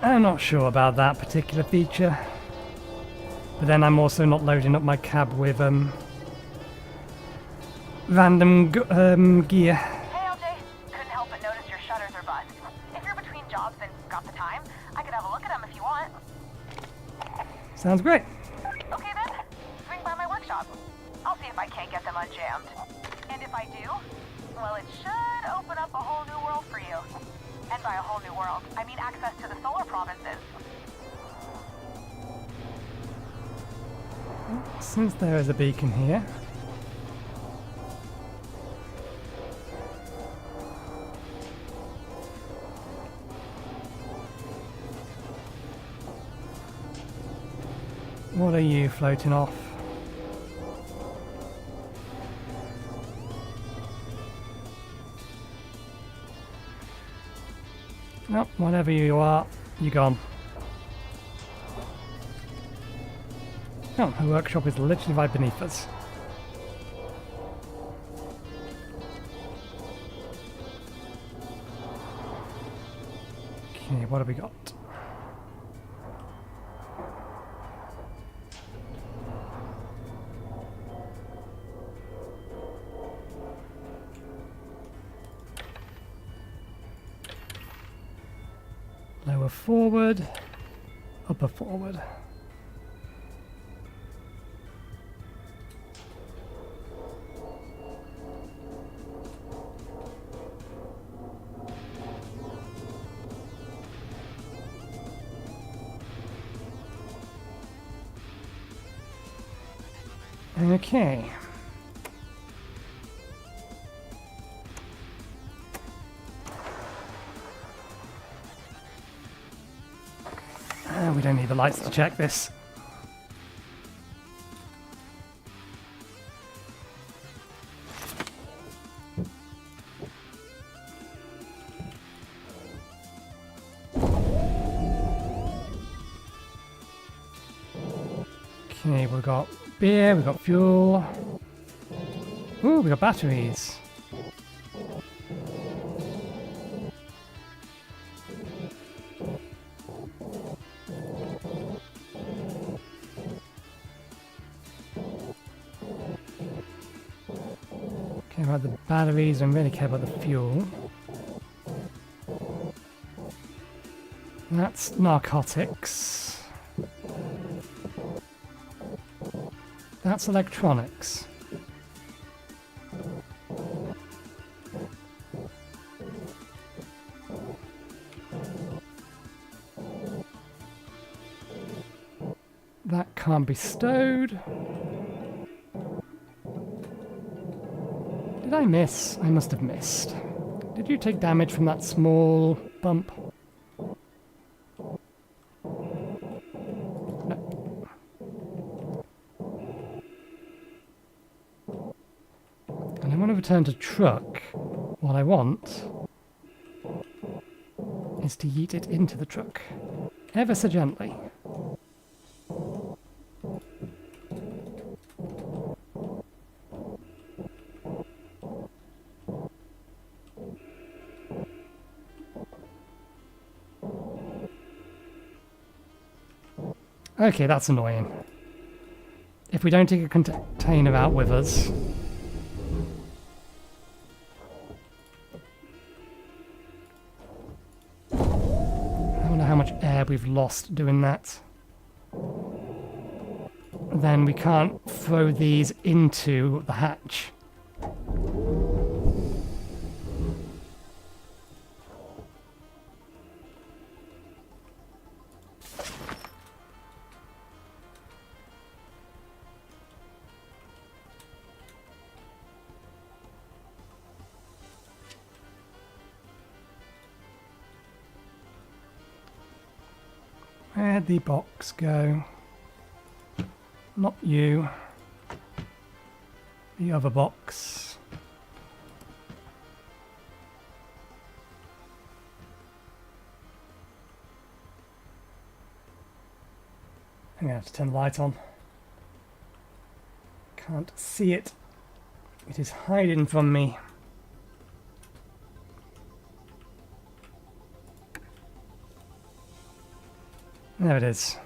I'm not sure about that particular feature. But then I'm also not loading up my cab with random gear. Hey, LJ. Couldn't help but notice your shutters are buzzed. If you're between jobs and got the time, I could have a look at them if you want. Sounds great. Okay then, swing by my workshop. I'll see if I can't get them unjammed. And if I do, well, it should open up a whole new world for you. And by a whole new world, I mean access to the solar provinces. Since there is a beacon here, what are you floating off? Nope, whatever you are, you're gone. Oh, her workshop is literally right beneath us. Okay, what have we got? Lower forward, upper forward. Okay. We don't need the lights to check this. Okay, we've got beer, we've got fuel. Ooh, we've got batteries. Care about the batteries, I don't really care about the fuel. That's narcotics. That's electronics. That can't be stowed. Did I miss? I must have missed. Did you take damage from that small bump? No. And I want to return to truck. What I want is to yeet it into the truck. Ever so gently. Okay, that's annoying. If we don't take a container out with us... I wonder how much air we've lost doing that. Then we can't throw these into the hatch. Where'd the box go? Not you. The other box. I'm gonna have to turn the light on. Can't see it. It is hiding from me. There it is.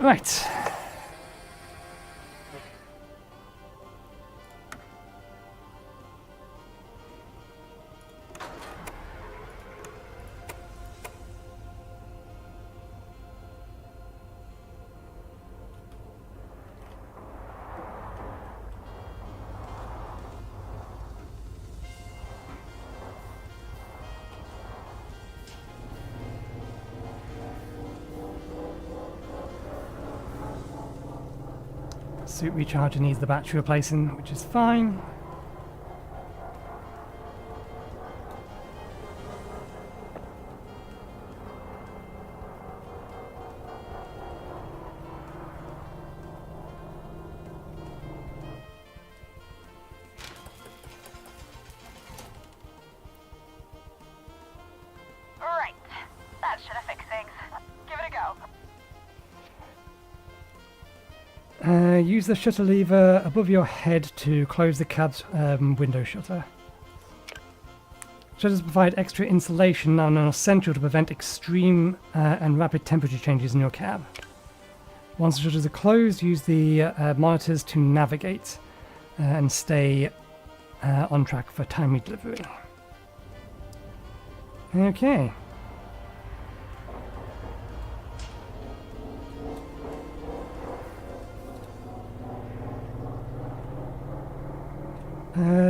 Right. Suit recharger needs the battery replacing, which is fine. Right. That should have fixed things. Give it a go. Use the shutter lever above your head to close the cab's window shutter. Shutters provide extra insulation and are essential to prevent extreme and rapid temperature changes in your cab. Once the shutters are closed, use the monitors to navigate and stay on track for timely delivery. Okay.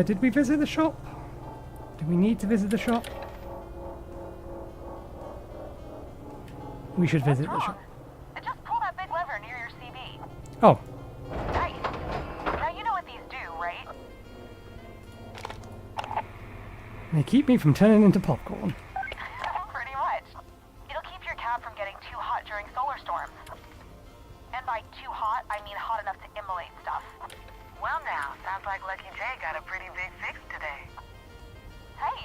Did we visit the shop? Do we need to visit the shop? We should visit the shop. Just pull that big lever near your CB. Oh, Nice. Now you know what these do, right? they keep me from turning into popcorn. by too hot, I mean hot enough to immolate stuff. Well now, sounds like Lucky J got a pretty big fix today. Hey,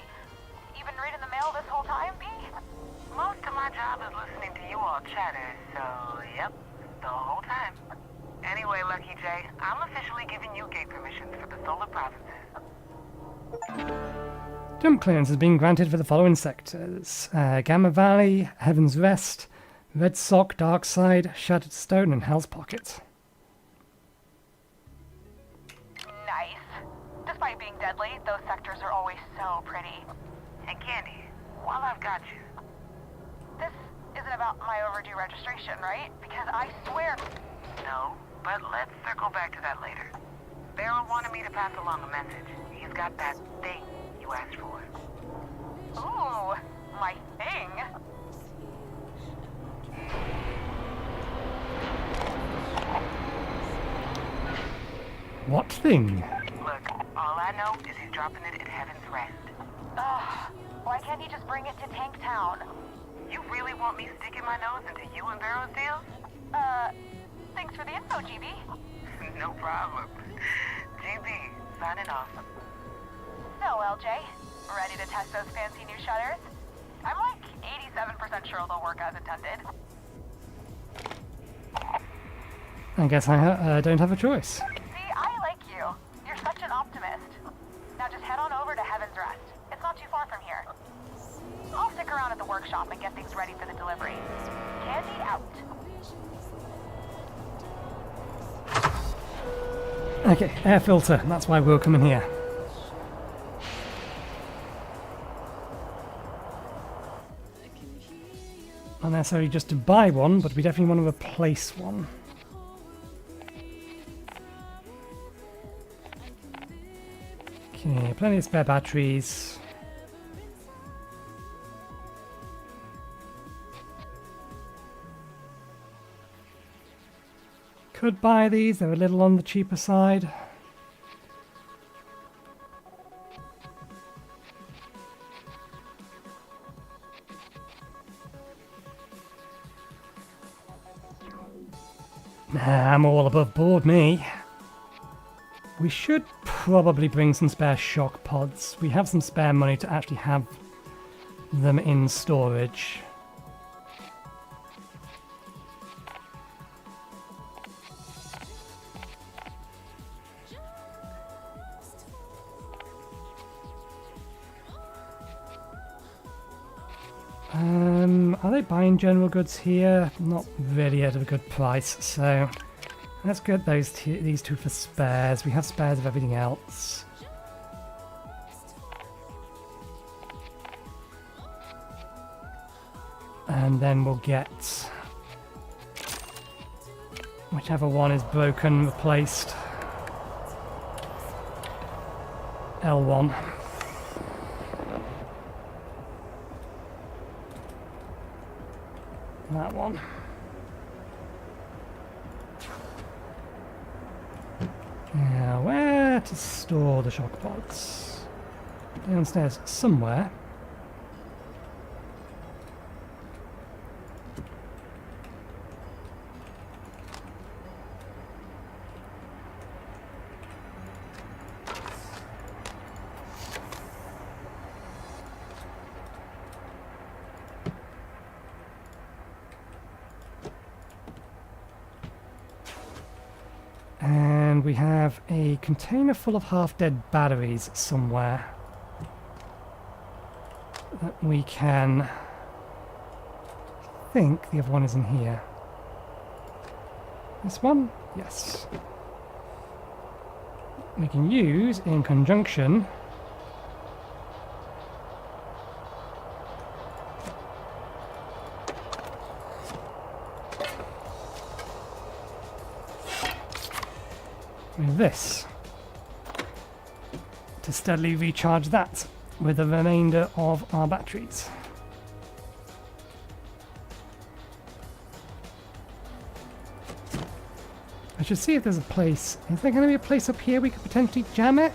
you been reading the mail this whole time, B? Most of my job is listening to you all chatter, so yep, the whole time. Anyway, Lucky J, I'm officially giving you gate permissions for the solar provinces. Jump clearance has been granted for the following sectors. Gamma Valley, Heaven's Rest, Red Sock, Dark Side, Shattered Stone, and Hell's Pocket. Nice. Despite being deadly, those sectors are always so pretty. And Candy, while I've got you, This isn't about my overdue registration, right? Because I swear... no, but let's circle back to that later. Beryl wanted me to pass along a message. He's got that thing you asked for. Ooh, my thing. What thing? Look, all I know is he's dropping it at Heaven's Rest. Ugh, why can't he just bring it to Tank Town? You really want me sticking my nose into you and Barrow's deal? Thanks for the info, GB. No problem. GB, signing off. So, LJ, ready to test those fancy new shutters? I'm like 87% sure they'll work as intended. I guess I don't have a choice. See, I like you. You're such an optimist. Now just head on over to Heaven's Rest. It's not too far from here. I'll stick around at the workshop and get things ready for the delivery. Candy out. Okay, air filter. That's why we're coming here. Not necessarily just to buy one, but we definitely want to replace one. Okay, plenty of spare batteries. Could buy these, they're a little on the cheaper side. Nah, I'm all above board, me. We should probably bring some spare shock pods. We have some spare money to actually have them in storage. Are they buying general goods here? Not really at a good price, so let's get these two for spares. We have spares of everything else. And then we'll get whichever one is broken replaced. L1. That one. Now, where to store the shock pods? Downstairs somewhere. And we have a container full of half-dead batteries somewhere that we can... I think the other one is in here. This one? Yes. We can use in conjunction with this to steadily recharge that with the remainder of our batteries. I should see if there's a place. Is there going to be a place up here we could potentially jam it?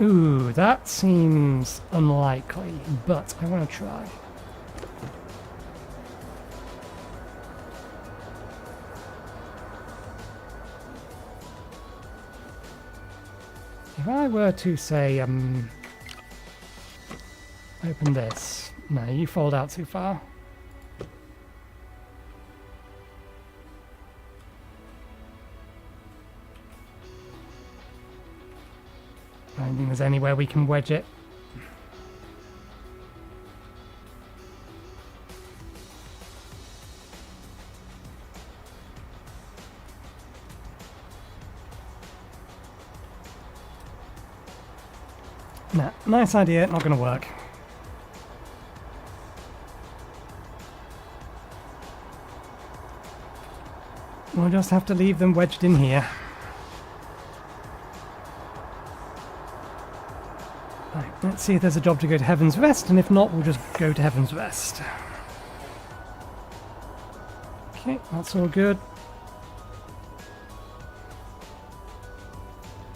Ooh, that seems unlikely, but I want to try. If I were to say, open this. No, you fold out too far. I don't think there's anywhere we can wedge it. Nah, nice idea, not going to work. We'll just have to leave them wedged in here. Right, let's see if there's a job to go to Heaven's Rest, and if not, we'll just go to Heaven's Rest. Okay, that's all good.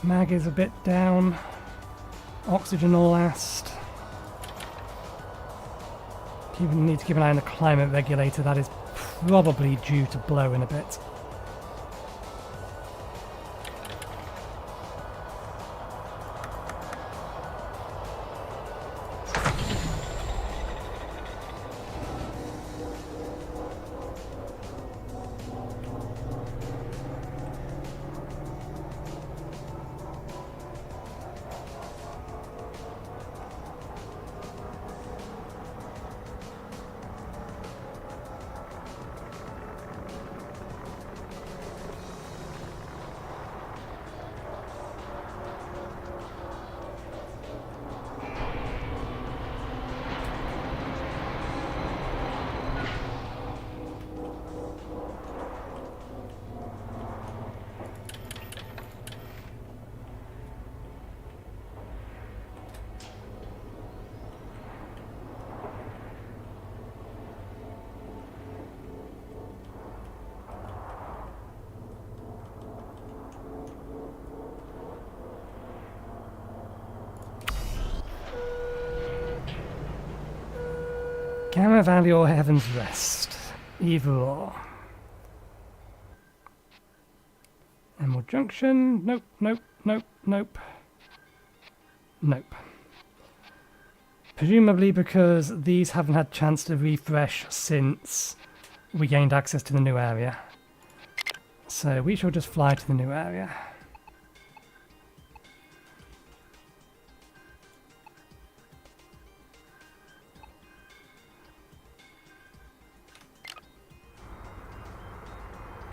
Mag is a bit down. Oxygen all last. You need to keep an eye on the climate regulator. That is probably due to blow in a bit. Gamma Valley or Heaven's Rest. Either or. Emerald Junction. Nope, nope, nope, nope. Nope. Presumably because these haven't had chance to refresh since we gained access to the new area. So we shall just fly to the new area.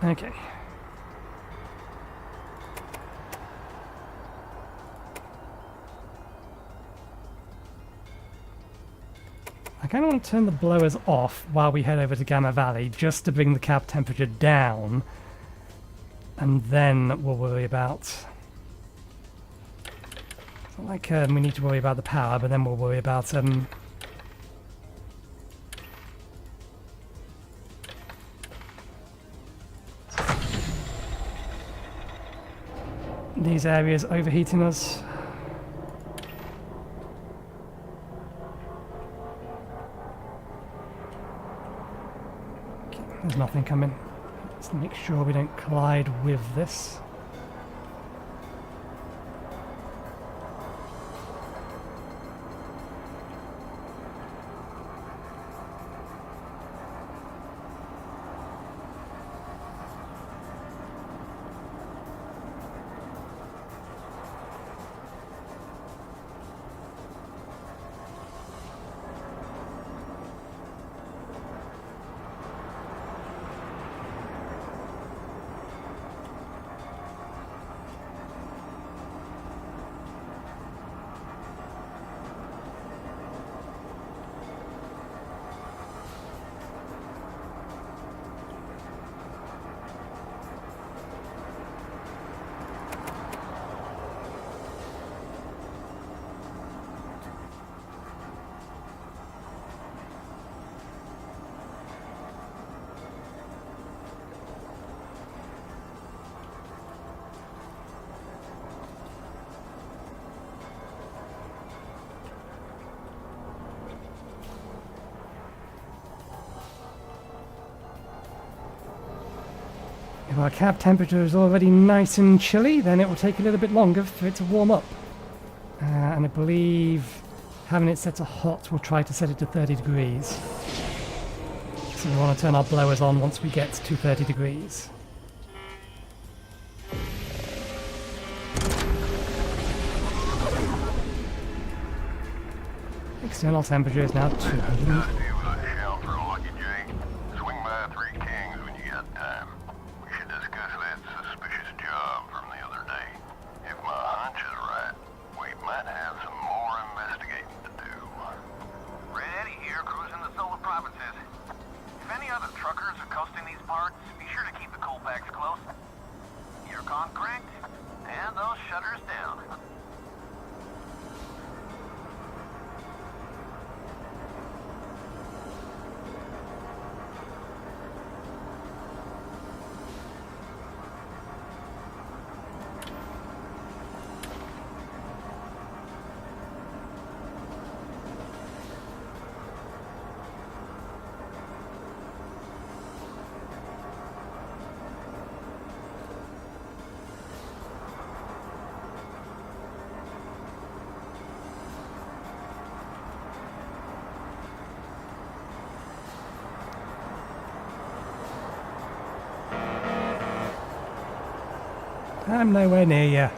Okay. I kind of want to turn the blowers off while we head over to Gamma Valley, just to bring the cap temperature down, and then we'll worry about... It's not like we need to worry about the power, but then we'll worry about... these areas overheating us. Okay, there's nothing coming. Let's make sure we don't collide with this. If our cap temperature is already nice and chilly, then it will take a little bit longer for it to warm up. I believe having it set to hot will try to set it to 30 degrees. So we want to turn our blowers on once we get to 30 degrees. External temperature is now 200. I'm nowhere near you.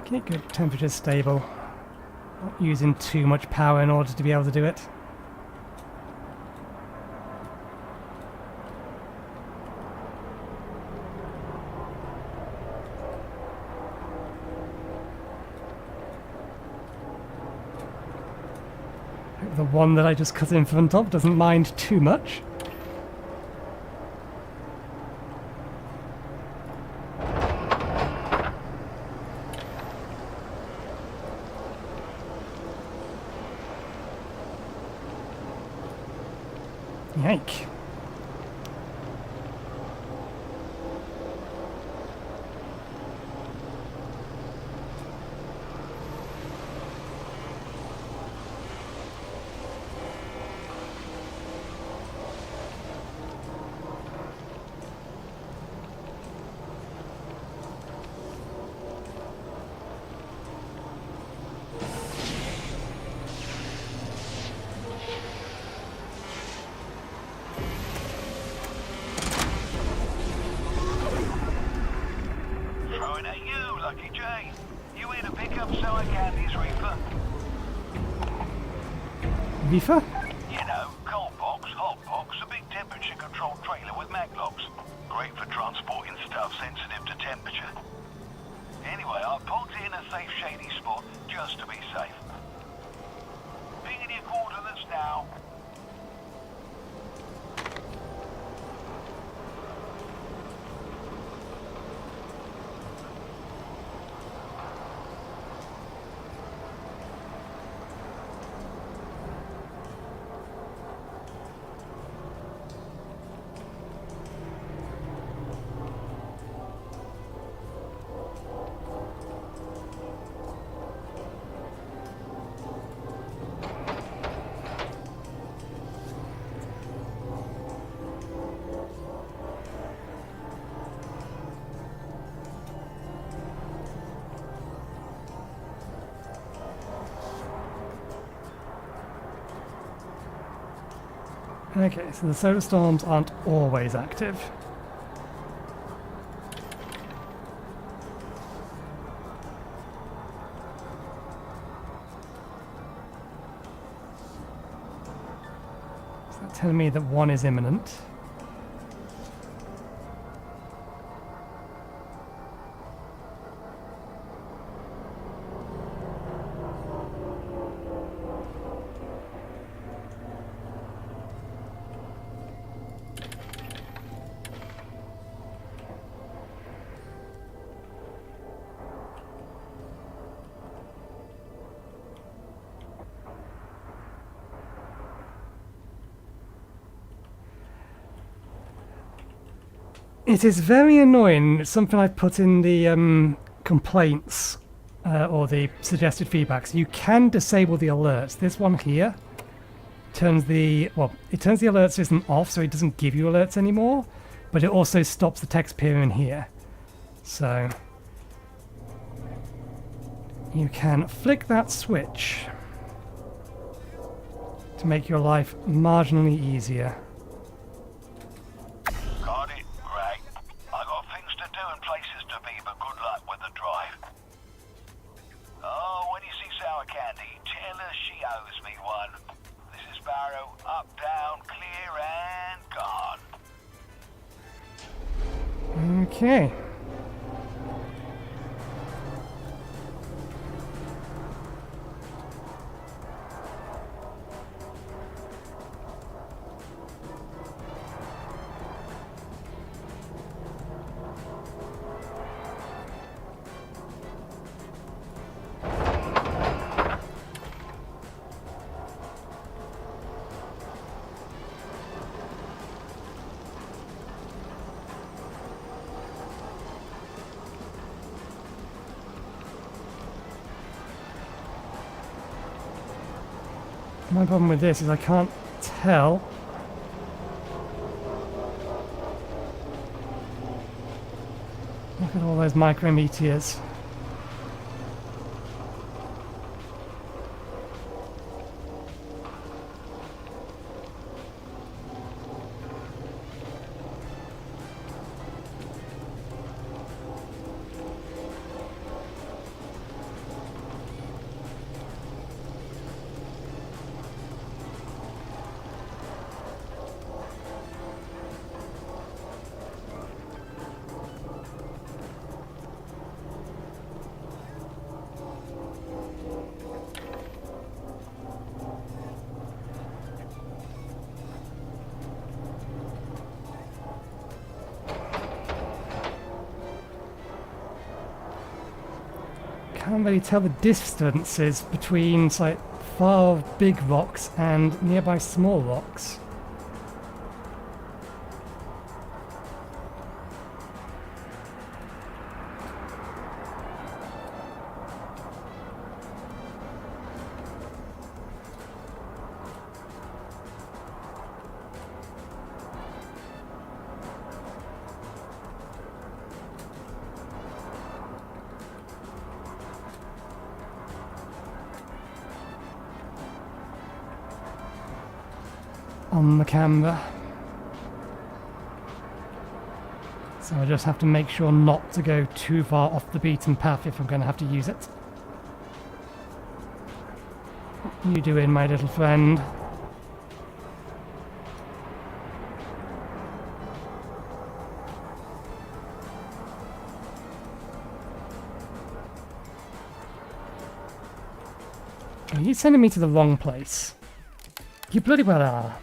Keep good temperature stable. Not using too much power in order to be able to do it. Hope the one that I just cut in front of doesn't mind too much. Yike. Reefer? You know, cold box, hot box, a big temperature controlled trailer with mag locks. Great for transporting stuff sensitive to temperature. Anyway, I parked it in a safe shady spot just to be safe. Pinging your coordinates now. Okay, so the solar storms aren't always active. Is that telling me that one is imminent? It is very annoying. It's something I've put in the complaints or the suggested feedbacks. You can disable the alerts. This one here turns the alert system off, so it doesn't give you alerts anymore, but it also stops the text appearing here. So you can flick that switch to make your life marginally easier. Got it, great. I got things to do and places to be, but good luck with the drive. Oh, when you see Sour Candy, tell her she owes me one. This is Barrow, up, down, clear and gone. Okay. My problem with this is I can't tell. Look at all those micrometeors. Can't really tell the distances between like far big rocks and nearby small rocks. On the camera. So I just have to make sure not to go too far off the beaten path if I'm going to have to use it. What you doing, my little friend? Are you sending me to the wrong place? You bloody well are.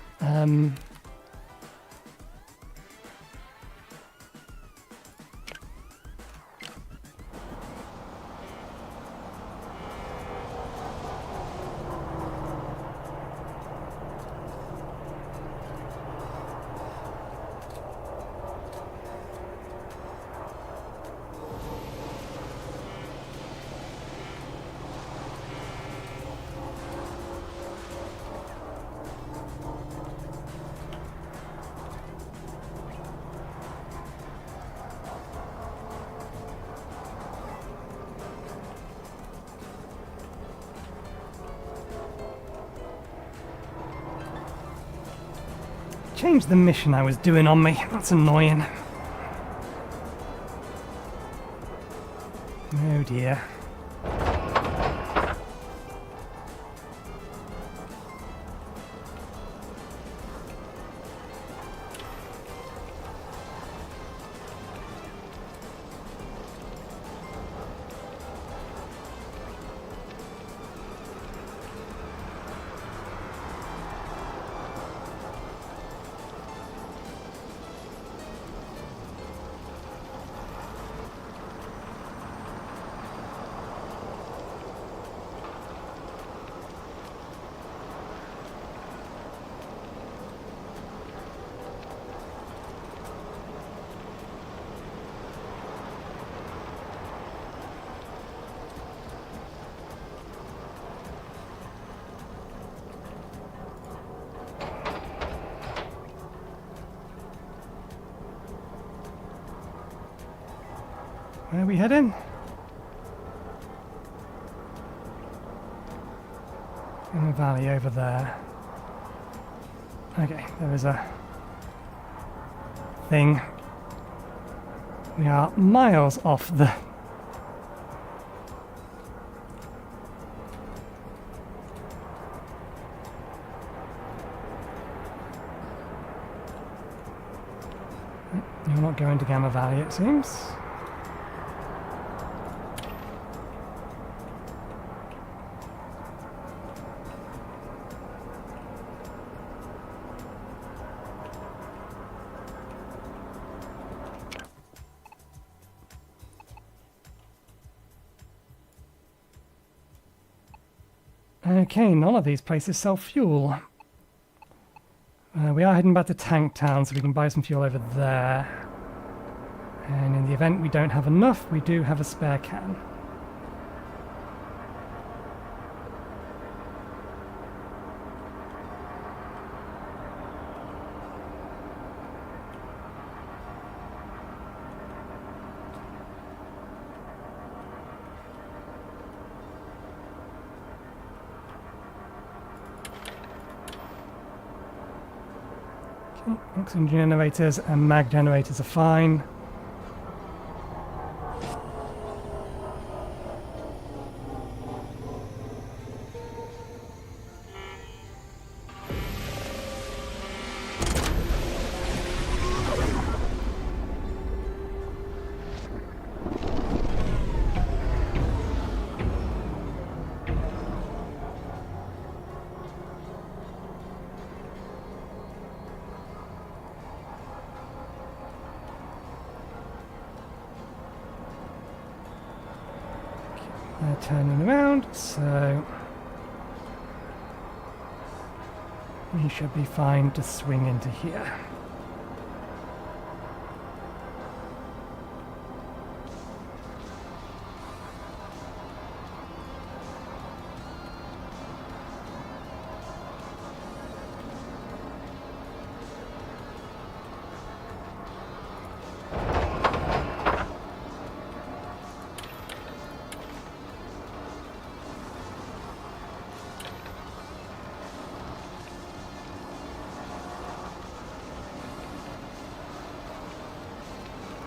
Changed the mission I was doing on me. That's annoying. Oh dear. Where are we heading? In the valley over there. Okay, there is a thing. We are miles off the... You're not going to Gamma Valley, it seems. Okay, none of these places sell fuel. We are heading back to Tank Town so we can buy some fuel over there. And in the event we don't have enough, we do have a spare can. Oxygen generators and mag generators are fine. They're turning around, so we should be fine to swing into here.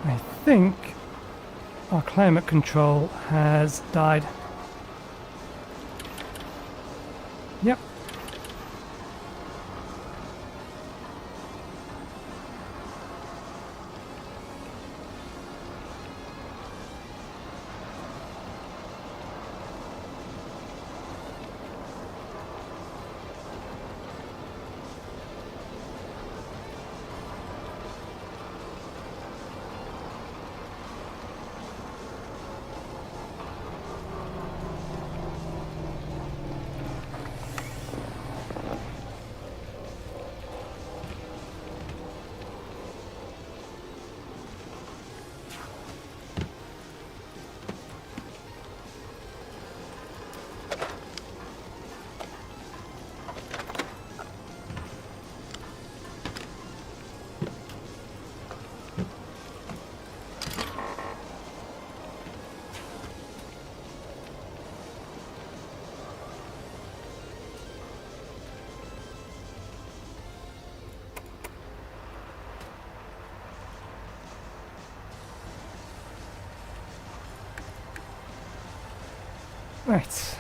I think our climate control has died. Yep. Right.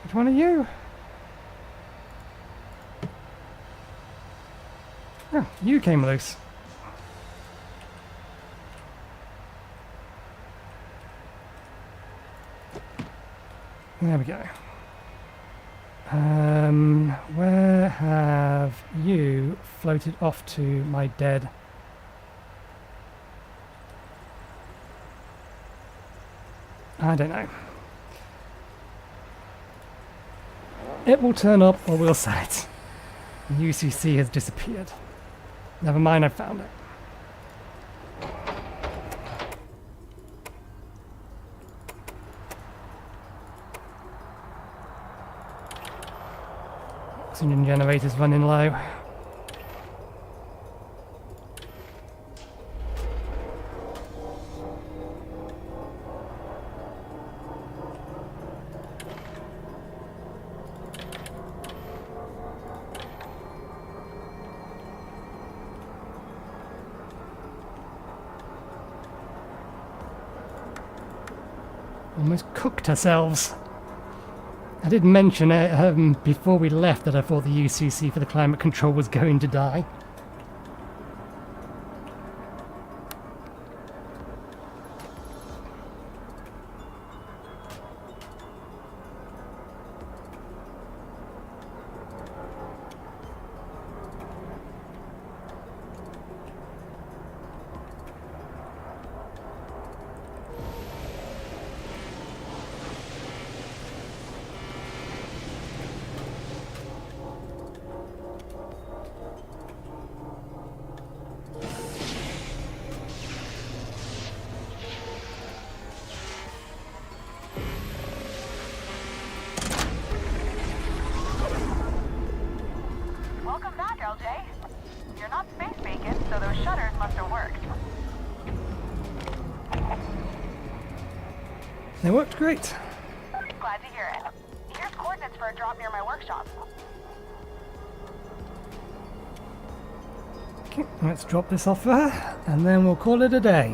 Which one are you? Oh, you came loose. There we go. Where have you floated off to, my dead? I don't know. It will turn up or we'll sell it. The UCC has disappeared. Never mind, I found it. Oxygen generators running low. Almost cooked ourselves. I did mention before we left that I thought the UCC for the climate control was going to die. Welcome back, LJ. You're not space bacon, so those shutters must have worked. They worked great. Glad to hear it. Here's coordinates for a drop near my workshop. Okay, let's drop this off for her, and then we'll call it a day.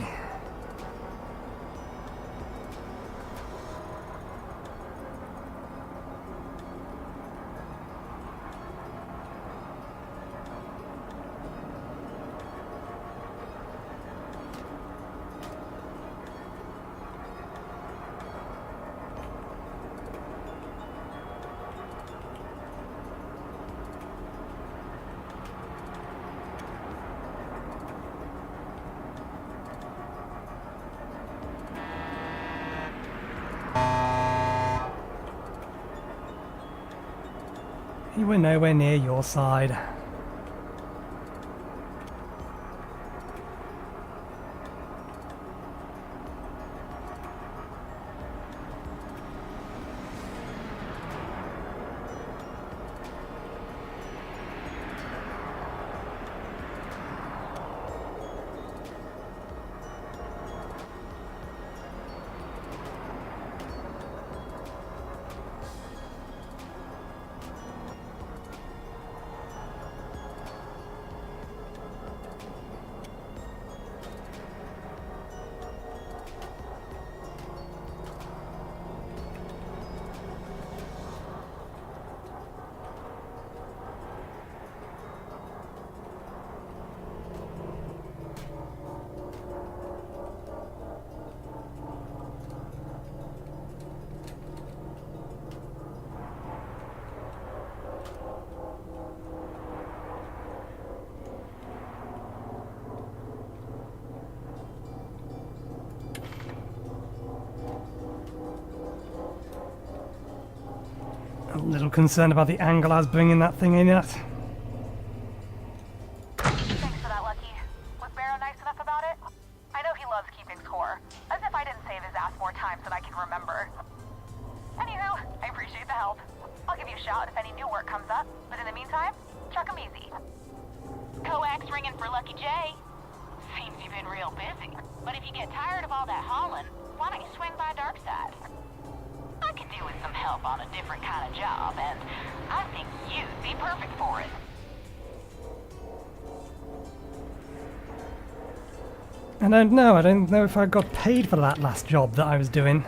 You were nowhere near your side. A little concerned about the angle I was bringing that thing in at. Thanks for that, Lucky. Was Barrow nice enough about it? I know he loves keeping score. As if I didn't save his ass more times than I can remember. Anywho, I appreciate the help. I'll give you a shout if any new work comes up, but in the meantime, chuck 'em easy. Coax ringing for Lucky J. Seems you've been real busy. But if you get tired of all that hauling, why don't you swing by Darkside? I could do with some help on a different kind of job, and I think you'd be perfect for it. I don't know if I got paid for that last job that I was doing.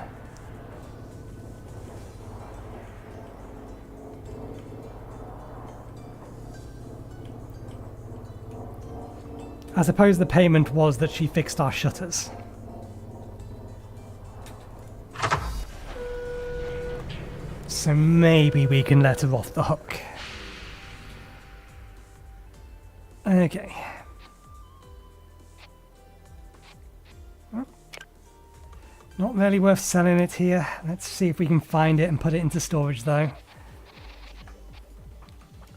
I suppose the payment was that she fixed our shutters. So maybe we can let her off the hook. Okay. Well, not really worth selling it here. Let's see if we can find it and put it into storage though.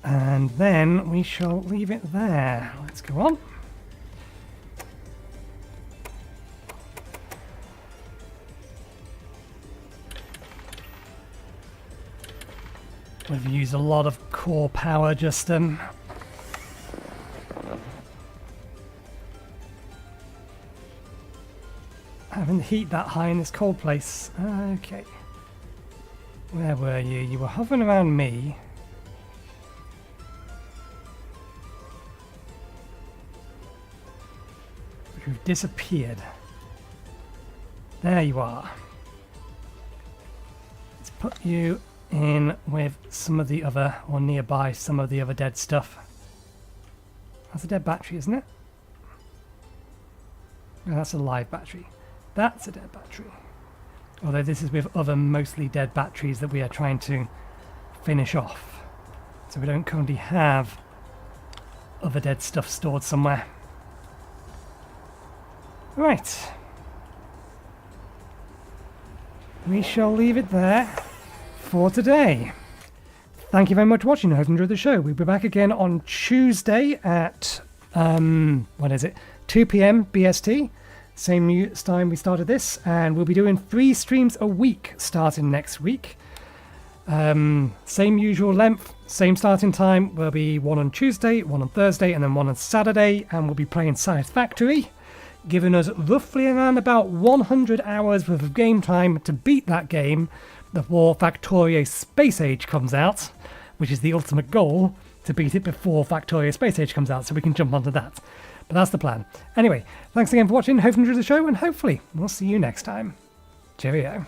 And then we shall leave it there. Let's go on. We've used a lot of core power just having the heat that high in this cold place. Okay. Where were you? You were hovering around me. But you've disappeared. There you are. put you in with some of the other, or nearby some of the other dead stuff. That's a dead battery, isn't it? No, that's a live battery. That's a dead battery. Although this is with other mostly dead batteries that we are trying to finish off. So we don't currently have other dead stuff stored somewhere. Right. We shall leave it there for today. Thank you very much for watching. I hope you enjoyed the show. We'll be back again on Tuesday at, 2 p.m. BST. Same time we started this. And we'll be doing 3 streams a week starting next week. Same usual length, same starting time. Will be 1 on Tuesday, 1 on Thursday, and then 1 on Saturday. And we'll be playing Satisfactory, giving us roughly around about 100 hours worth of game time to beat that game before Factorio Space Age comes out, which is the ultimate goal, to beat it before Factorio Space Age comes out, so we can jump onto that. But that's the plan. Anyway, thanks again for watching, hope you enjoyed the show, and hopefully we'll see you next time. Cheerio.